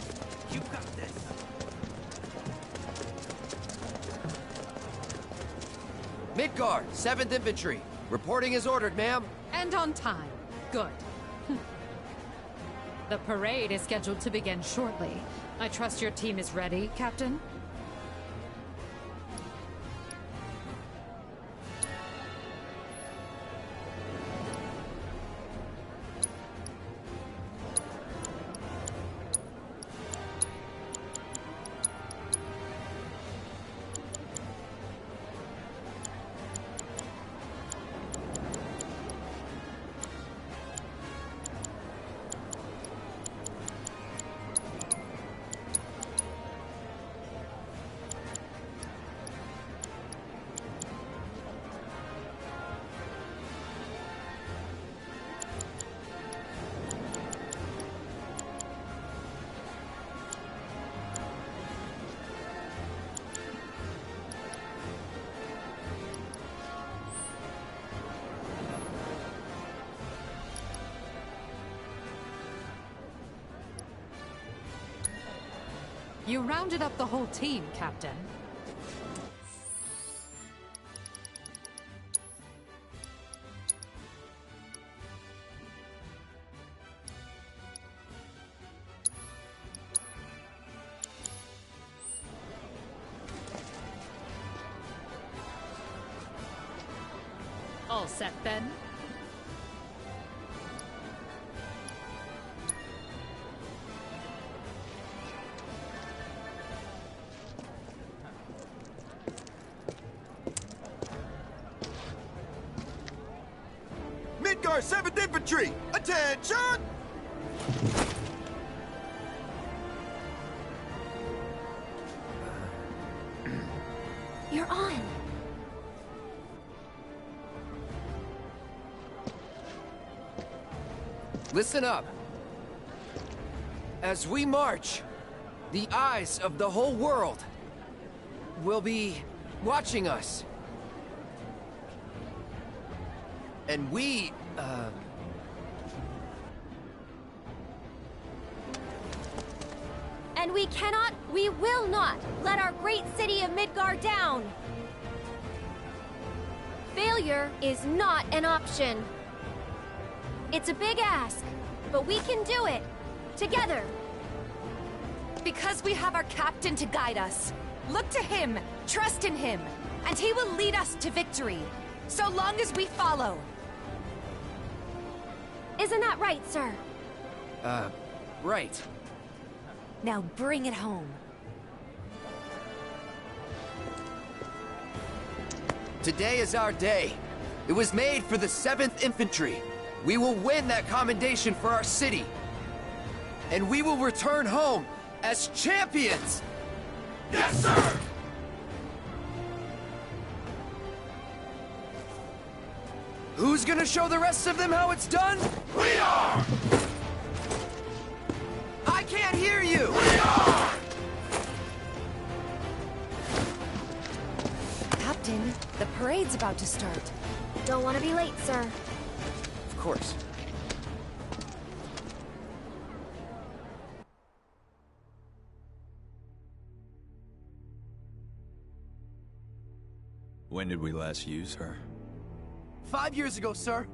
[SPEAKER 12] You got this.
[SPEAKER 1] Midgard, 7th Infantry. Reporting as ordered, ma'am.
[SPEAKER 8] And on time. Good. The parade is scheduled to begin shortly. I trust your team is ready, Captain?
[SPEAKER 21] You rounded up the whole team, Captain.
[SPEAKER 4] All set then?
[SPEAKER 9] Midgar 7th Infantry! Attention!
[SPEAKER 3] You're on.
[SPEAKER 1] Listen up. As we march, the eyes of the whole world will be watching us. And we,
[SPEAKER 3] And we cannot, we will not, let our great city of Midgar down! Failure is not an option. It's a big ask, but we can do it. Together.
[SPEAKER 10] Because we have our captain to guide us. Look to him, trust in him, and he will lead us to victory. So long as we follow.
[SPEAKER 3] Isn't that right, sir?
[SPEAKER 1] Right.
[SPEAKER 10] Now bring it home.
[SPEAKER 1] Today is our day. It was made for the 7th Infantry. We will win that commendation for our city. And we will return home as champions!
[SPEAKER 9] Yes, sir!
[SPEAKER 1] Who's gonna show the rest of them how it's done?
[SPEAKER 9] We are!
[SPEAKER 1] I can't hear you!
[SPEAKER 9] We are!
[SPEAKER 10] Captain, the parade's about to start.
[SPEAKER 3] Don't want to be late, sir.
[SPEAKER 1] Of course.
[SPEAKER 11] When did we last use her?
[SPEAKER 1] 5 years ago, sir.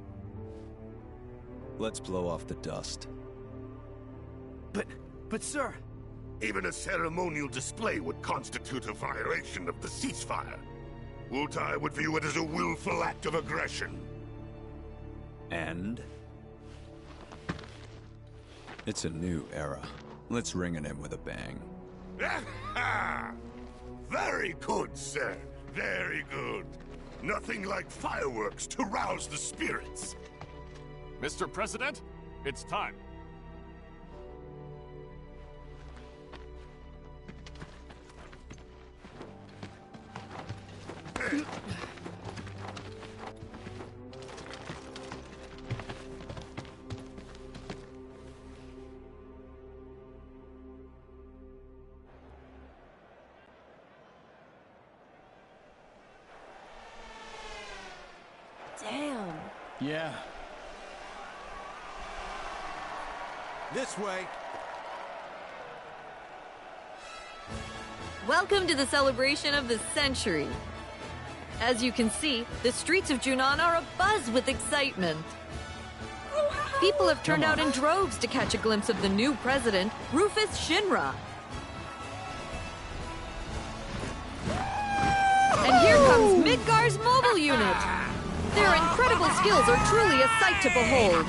[SPEAKER 11] Let's blow off the dust.
[SPEAKER 1] But sir...
[SPEAKER 27] Even a ceremonial display would constitute a violation of the ceasefire. Wutai would view it as a willful act of aggression.
[SPEAKER 11] And? It's a new era. Let's ring it in with a bang.
[SPEAKER 27] Very good, sir. Very good. Nothing like fireworks to rouse the spirits.
[SPEAKER 6] Mr. President, it's time.
[SPEAKER 3] Damn.
[SPEAKER 16] Yeah.
[SPEAKER 9] This way.
[SPEAKER 25] Welcome to the celebration of the century. As you can see, the streets of Junon are abuzz with excitement. People have turned out in droves to catch a glimpse of the new president, Rufus Shinra. And here comes Midgar's mobile unit. Their incredible skills are truly a sight to behold.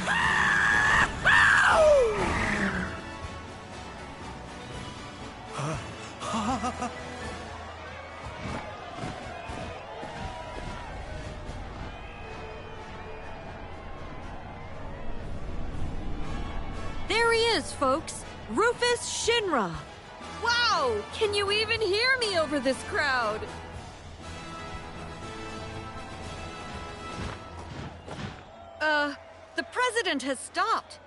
[SPEAKER 25] There he is, folks. Rufus Shinra. Wow! Can you even hear me over this crowd? The president has stopped.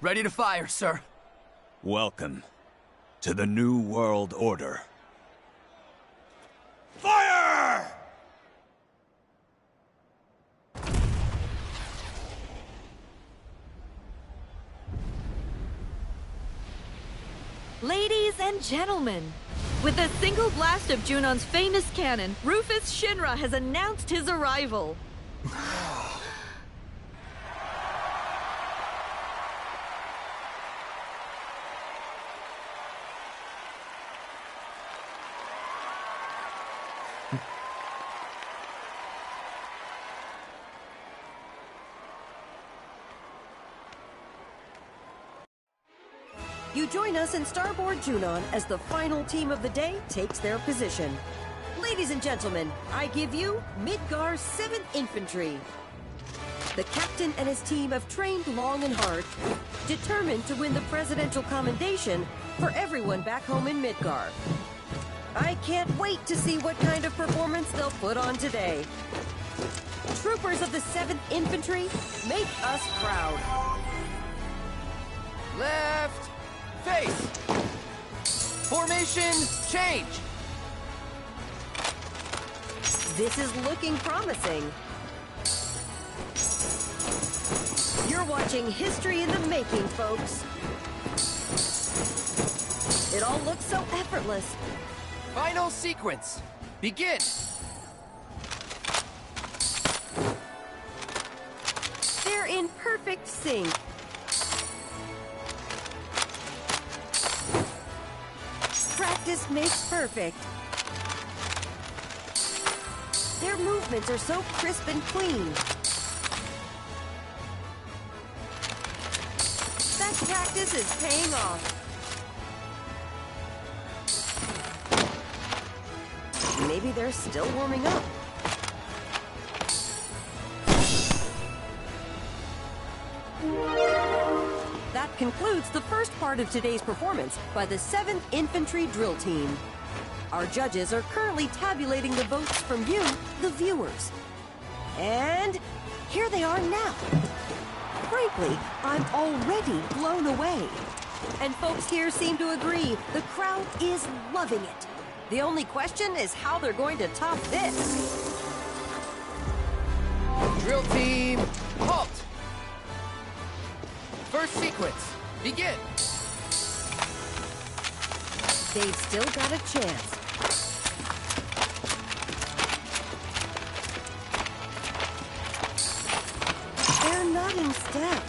[SPEAKER 1] Ready to fire, sir.
[SPEAKER 11] Welcome to the New World Order.
[SPEAKER 9] Fire!
[SPEAKER 25] Ladies and gentlemen, with a single blast of Junon's famous cannon, Rufus Shinra has announced his arrival.
[SPEAKER 14] You join us in Starboard Junon as the final team of the day takes their position. Ladies and gentlemen, I give you Midgar's 7th Infantry. The captain and his team have trained long and hard, determined to win the presidential commendation for everyone back home in Midgar. I can't wait to see what kind of performance they'll put on today. Troopers of the 7th Infantry, make us proud.
[SPEAKER 1] Left! Face! Formation, change!
[SPEAKER 14] This is looking promising. You're watching history in the making, folks. It all looks so effortless.
[SPEAKER 1] Final sequence, begin!
[SPEAKER 14] They're in perfect sync. Practice makes perfect. Their movements are so crisp and clean. That practice is paying off. Maybe they're still warming up. That concludes the first part of today's performance by the 7th Infantry Drill Team. Our judges are currently tabulating the votes from you, the viewers. And here they are now. Frankly, I'm already blown away. And folks here seem to agree. The crowd is loving it. The only question is how they're going to top this.
[SPEAKER 1] Drill team, halt! First sequence, begin!
[SPEAKER 14] They've still got a chance. They're not in step.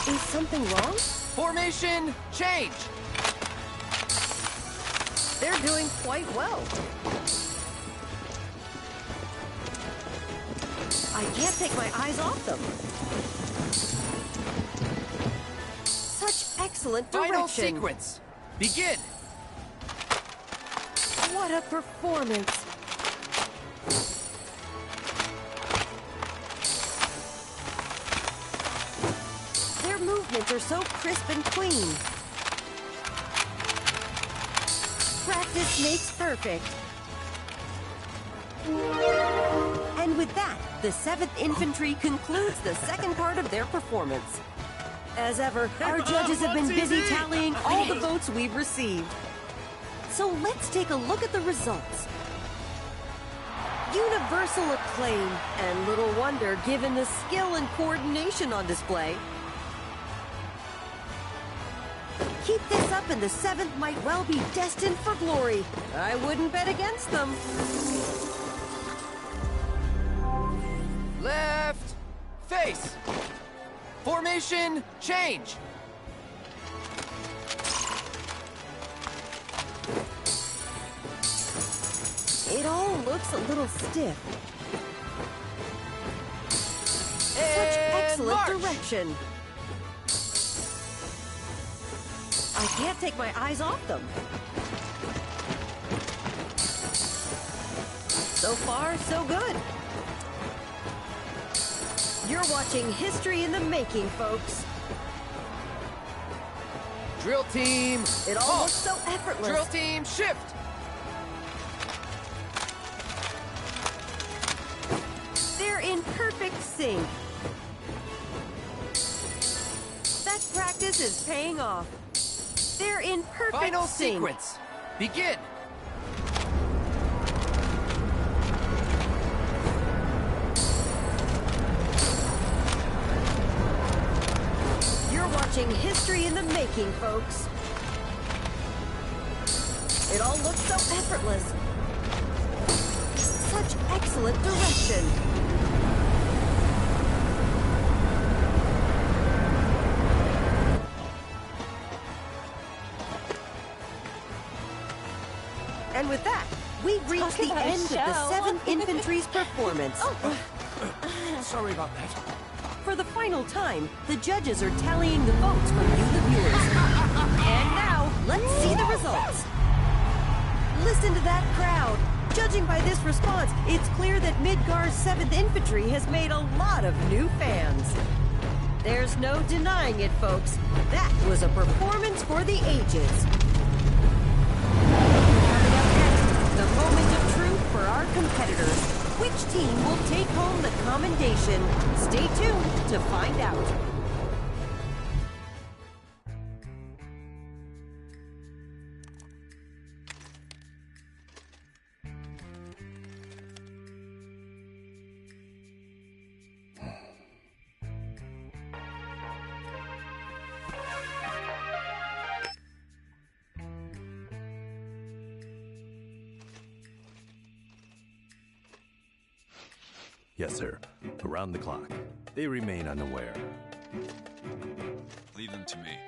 [SPEAKER 14] Is something wrong?
[SPEAKER 1] Formation, change!
[SPEAKER 14] They're doing quite well. I can't take my eyes off them. Such excellent direction.
[SPEAKER 1] Final sequence, begin!
[SPEAKER 14] What a performance. Their movements are so crisp and clean. Practice makes perfect. And with that, the 7th Infantry concludes the second part of their performance. As ever, our judges have been busy tallying all the votes we've received. So let's take a look at the results. Universal acclaim, and little wonder given the skill and coordination on display. Keep this up and the 7th might well be destined for glory. I wouldn't bet against them.
[SPEAKER 1] Left, face! Formation, change!
[SPEAKER 14] It all looks a little stiff. Such excellent
[SPEAKER 1] march.
[SPEAKER 14] direction. I can't take my eyes off them. So far, so good. You're watching history in the making, folks.
[SPEAKER 1] Drill team,
[SPEAKER 14] It all
[SPEAKER 1] halt.
[SPEAKER 14] looks so effortless.
[SPEAKER 1] Drill team, shift!
[SPEAKER 14] They're in perfect sync. practice is paying off. They're in perfect
[SPEAKER 1] Final
[SPEAKER 14] sync.
[SPEAKER 1] sequence. Begin.
[SPEAKER 14] You're watching history in the making, folks. It all looks so effortless. Such excellent direction. And with that, we've reached the end of the 7th Infantry's performance.
[SPEAKER 9] Sorry about that.
[SPEAKER 14] For the final time, the judges are tallying the votes from you, the viewers. And now, let's see the results. Listen to that crowd. Judging by this response, it's clear that Midgar's 7th Infantry has made a lot of new fans. There's no denying it, folks. That was a performance for the ages. Coming up next, the moment of truth for our competitors. Which team will take home the commendation? Stay tuned to find out.
[SPEAKER 15] Yes, sir. Around the clock. They remain unaware.
[SPEAKER 11] Leave them to me.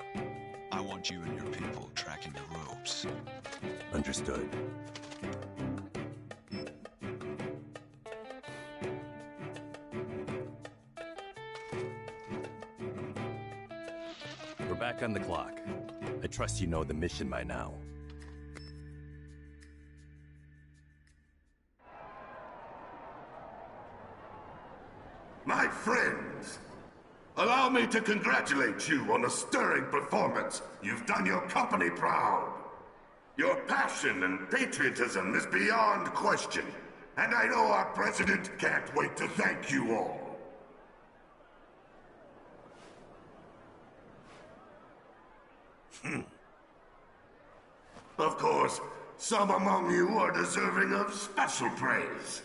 [SPEAKER 11] I want you and your people tracking the ropes.
[SPEAKER 15] Understood. We're back on the clock. I trust you know the mission by now.
[SPEAKER 27] My friends, allow me to congratulate you on a stirring performance. You've done your company proud. Your passion and patriotism is beyond question, and I know our president can't wait to thank you all. Of course, some among you are deserving of special praise.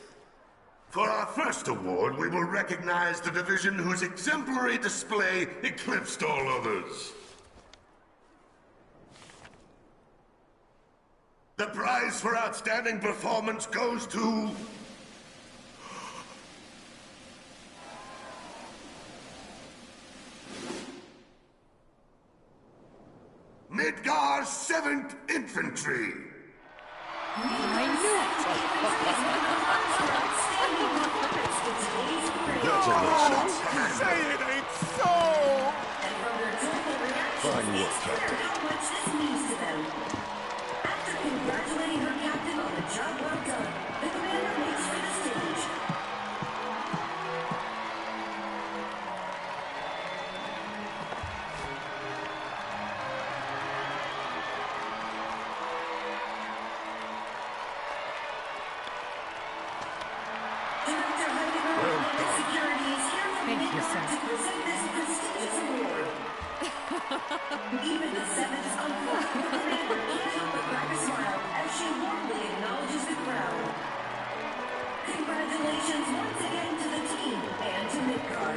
[SPEAKER 27] For our first award, we will recognize the division whose exemplary display eclipsed all others. The prize for outstanding performance goes to... Midgar's 7th Infantry!
[SPEAKER 10] I knew
[SPEAKER 27] Congratulations!
[SPEAKER 9] Say it ain't so!
[SPEAKER 27] And from their joyful reactions,
[SPEAKER 9] Fine work,
[SPEAKER 27] it's clear how much this means to them. After congratulating her captain on the job well done, the commander makes for the stage.
[SPEAKER 10] Thank you, sir.
[SPEAKER 27] To present this prestigious award. Even the 7th unfortunate commander can't help but crack a smile as she warmly acknowledges the crowd. Congratulations once again to the team and to Midgar.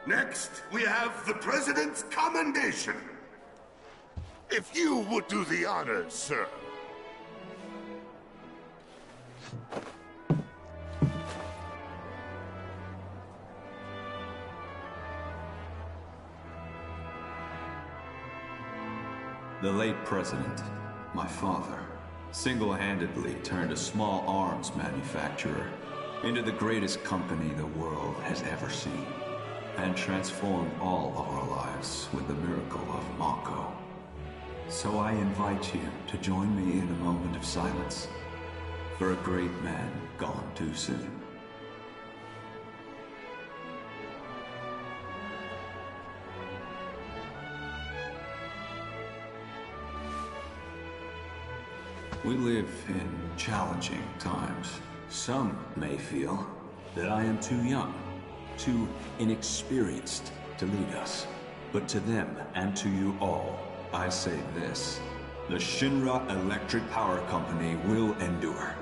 [SPEAKER 27] Next, we have the President's Commendation. If you would do the honors, sir.
[SPEAKER 11] The late president, my father, single-handedly turned a small arms manufacturer into the greatest company the world has ever seen, and transformed all of our lives with the miracle of Mako. So I invite you to join me in a moment of silence for a great man gone too soon. We live in challenging times. Some may feel that I am too young, too inexperienced to lead us. But to them and to you all, I say this. The Shinra Electric Power Company will endure.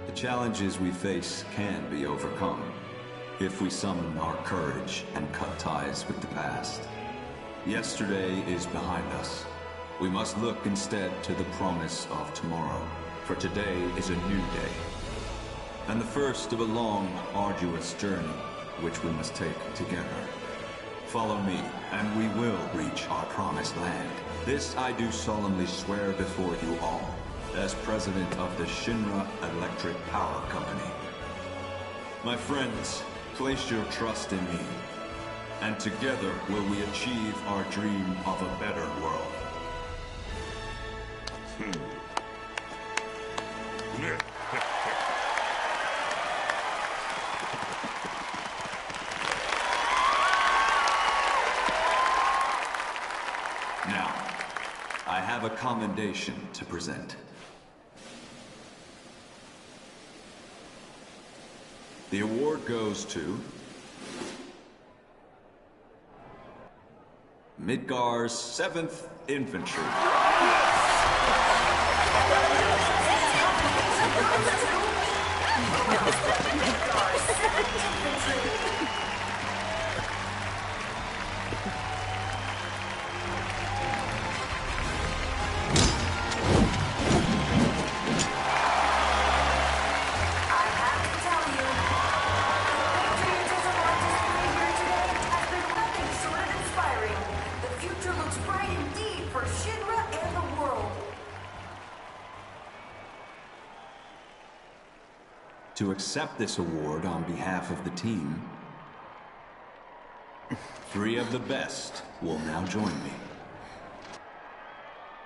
[SPEAKER 11] The challenges we face can be overcome if we summon our courage and cut ties with the past. Yesterday is behind us. We must look instead to the promise of tomorrow, for today is a new day, and the first of a long, arduous journey, which we must take together. Follow me, and we will reach our promised land. This I do solemnly swear before you all, as president of the Shinra Electric Power Company. My friends, place your trust in me, and together will we achieve our dream of a better world. Now, I have a commendation to present. The award goes to Midgar's 7th Infantry. To accept this award on behalf of the team, 3 of the best will now join me.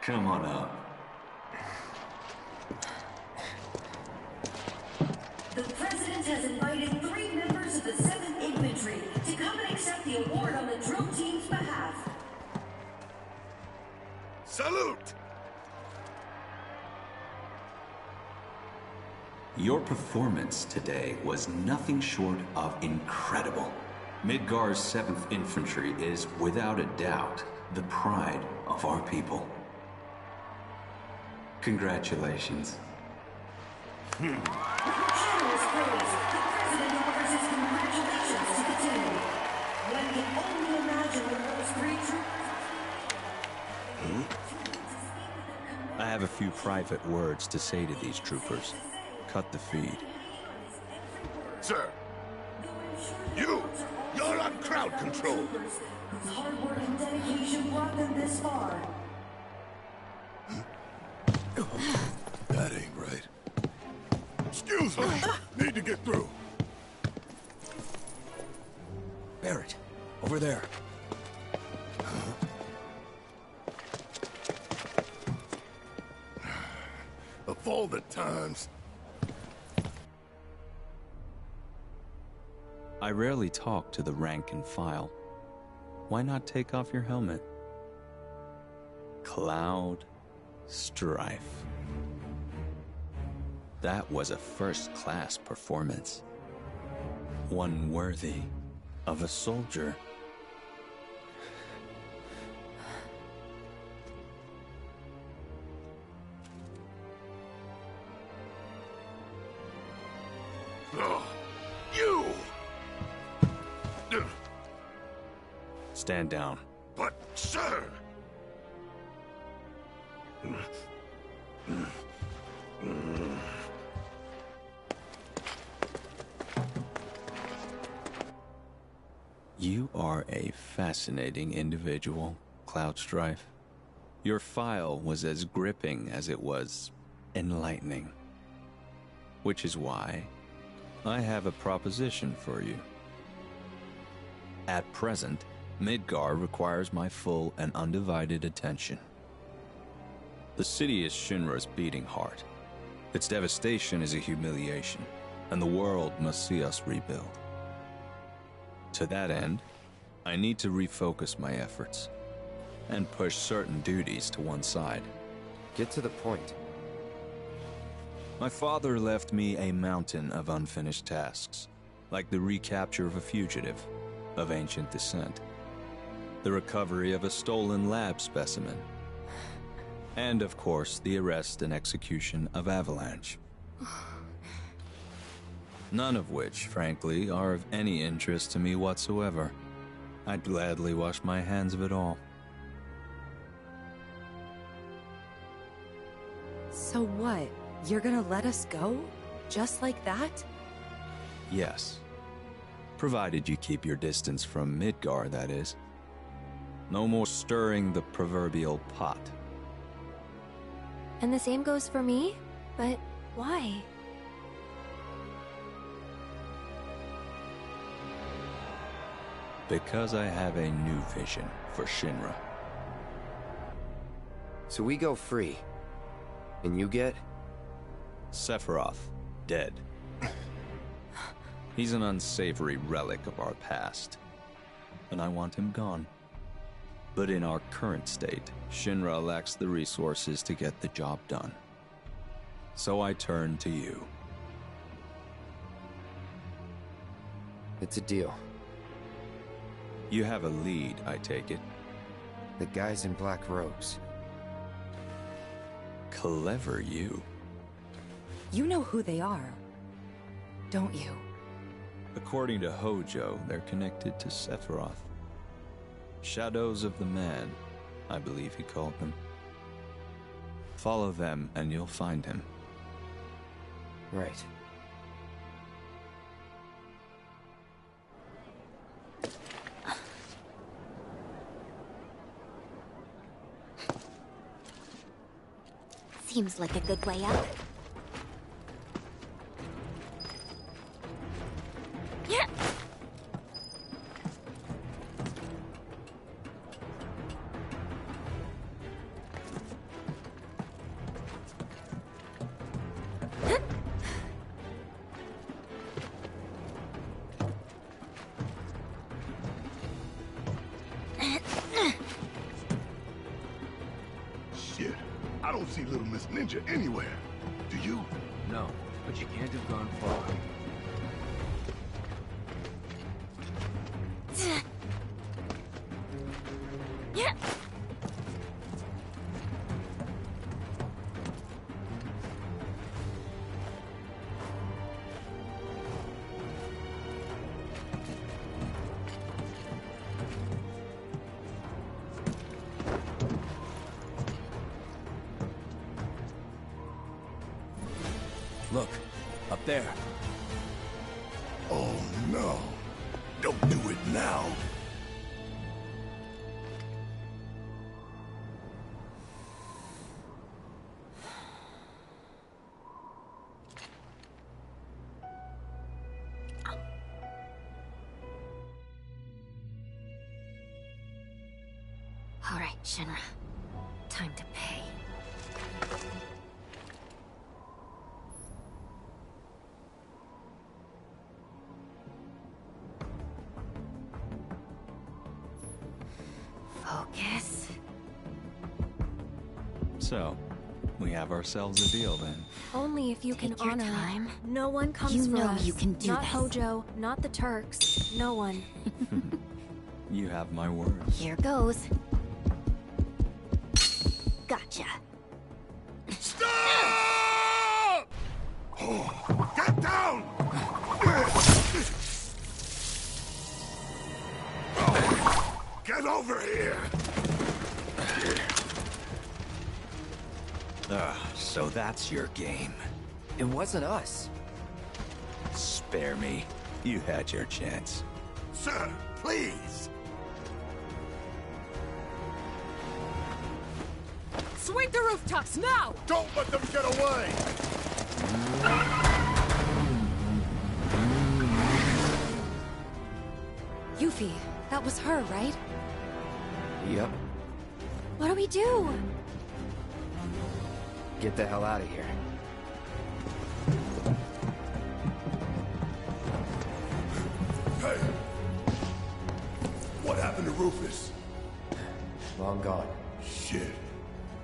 [SPEAKER 11] Come on up.
[SPEAKER 17] The President has invited 3 members of the 7th Infantry to come and accept the award on the drill team's behalf.
[SPEAKER 27] Salute!
[SPEAKER 11] Your performance today was nothing short of incredible. Midgar's 7th Infantry is, without a doubt, the pride of our people. Congratulations.
[SPEAKER 17] With generous praise, the President offers his congratulations to the team. One can only imagine what those 3 troopers...
[SPEAKER 15] I have a few private words to say to these troopers. Cut the feed.
[SPEAKER 27] Sir, you're on crowd control.
[SPEAKER 17] Whose hard work and dedication brought them this far.
[SPEAKER 9] That ain't right. Excuse me. Need to get through.
[SPEAKER 18] Barrett, over there.
[SPEAKER 9] Of all the times.
[SPEAKER 15] I rarely talk to the rank and file. Why not take off your helmet? Cloud Strife. That was a first-class performance. One worthy of a soldier.
[SPEAKER 27] Oh, you!
[SPEAKER 15] Stand down.
[SPEAKER 27] But, sir!
[SPEAKER 15] You are a fascinating individual, Cloud Strife. Your file was as gripping as it was enlightening. Which is why I have a proposition for you. At present, Midgar requires my full and undivided attention. The city is Shinra's beating heart. Its devastation is a humiliation, and the world must see us rebuild. To that end, I need to refocus my efforts and push certain duties to one side.
[SPEAKER 1] Get to the point.
[SPEAKER 15] My father left me a mountain of unfinished tasks, like the recapture of a fugitive of ancient descent. the recovery of a stolen lab specimen, and of course, the arrest and execution of Avalanche. None of which, frankly, are of any interest to me whatsoever. I'd gladly wash my hands of it all.
[SPEAKER 10] So what? You're gonna let us go? Just like that?
[SPEAKER 15] Yes. Provided you keep your distance from Midgar, that is. No more stirring the proverbial pot.
[SPEAKER 3] And the same goes for me? But why?
[SPEAKER 15] Because I have a new vision for Shinra.
[SPEAKER 1] So we go free. And you get?
[SPEAKER 15] Sephiroth, dead. He's an unsavory relic of our past, and I want him gone. But in our current state, Shinra lacks the resources to get the job done. So I turn to you.
[SPEAKER 1] It's a deal.
[SPEAKER 15] You have a lead, I take it.
[SPEAKER 1] The guys in black robes.
[SPEAKER 15] Clever you.
[SPEAKER 10] You know who they are, don't you?
[SPEAKER 15] According to Hojo, they're connected to Sephiroth. Shadows of the Man, I believe he called them. Follow them and you'll find him.
[SPEAKER 1] Right.
[SPEAKER 26] Seems like a good way up. Yeah.
[SPEAKER 9] Shit, I don't see Little Miss Ninja anywhere. Do you?
[SPEAKER 18] No, but you can't have gone far.
[SPEAKER 26] Yeah.
[SPEAKER 18] Look, up there.
[SPEAKER 9] Oh no. Don't do it now.
[SPEAKER 26] All right, Shinra. Time to pay. Focus.
[SPEAKER 15] So, we have ourselves a deal then.
[SPEAKER 3] Only if you
[SPEAKER 26] Take
[SPEAKER 3] can
[SPEAKER 26] your
[SPEAKER 3] honor
[SPEAKER 26] time.
[SPEAKER 3] it. No one comes
[SPEAKER 26] You
[SPEAKER 3] for
[SPEAKER 26] know
[SPEAKER 3] us.
[SPEAKER 26] you can do
[SPEAKER 3] Not
[SPEAKER 26] this.
[SPEAKER 3] Hojo, not the Turks. No one.
[SPEAKER 15] You have my word.
[SPEAKER 26] Here goes. Gotcha.
[SPEAKER 9] Stop! Oh, get down! Get over here!
[SPEAKER 15] So that's your game.
[SPEAKER 1] It wasn't us.
[SPEAKER 15] Spare me. You had your chance.
[SPEAKER 9] Sir, please!
[SPEAKER 10] Sweep the rooftops now!
[SPEAKER 9] Don't let them get away!
[SPEAKER 10] Yuffie, that was her, right?
[SPEAKER 1] Yep.
[SPEAKER 3] What do we do?
[SPEAKER 1] Get the hell out of here.
[SPEAKER 9] Hey! What happened to Rufus?
[SPEAKER 1] Long gone.
[SPEAKER 9] Shit.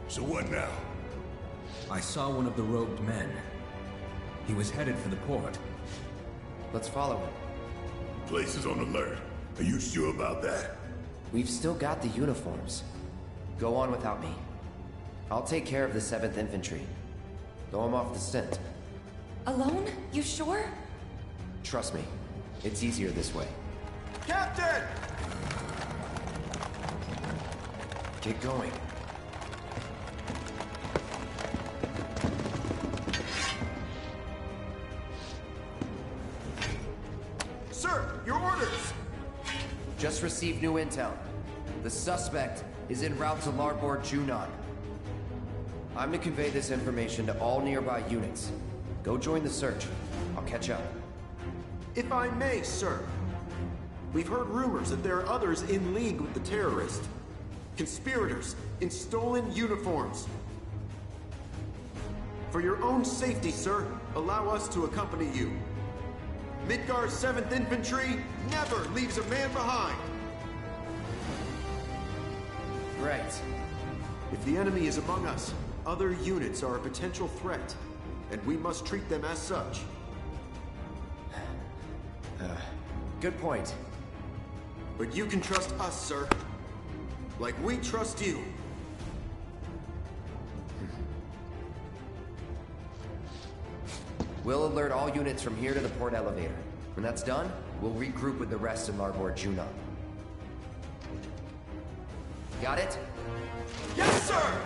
[SPEAKER 9] So what now?
[SPEAKER 18] I saw one of the robed men. He was headed for the port.
[SPEAKER 1] Let's follow him.
[SPEAKER 9] Place is on alert. Are you sure about that?
[SPEAKER 1] We've still got the uniforms. Go on without me. I'll take care of the 7th Infantry. Though I'm off the stint.
[SPEAKER 10] Alone? You sure?
[SPEAKER 1] Trust me, it's easier this way.
[SPEAKER 7] Captain!
[SPEAKER 1] Get going.
[SPEAKER 7] Sir, your orders!
[SPEAKER 1] Just received new intel. The suspect is en route to Larbor Junon. I'm to convey this information to all nearby units. Go join the search. I'll catch up.
[SPEAKER 7] If I may, sir. We've heard rumors that there are others in league with the terrorists. Conspirators in stolen uniforms. For your own safety, sir, allow us to accompany you. Midgar's 7th Infantry never leaves a man behind!
[SPEAKER 1] Right.
[SPEAKER 7] If the enemy is among us, other units are a potential threat, and we must treat them as such.
[SPEAKER 1] Good point.
[SPEAKER 7] But you can trust us, sir. Like we trust you.
[SPEAKER 1] We'll alert all units from here to the port elevator. When that's done, we'll regroup with the rest in Larbor Junon. Got it?
[SPEAKER 7] Yes, sir!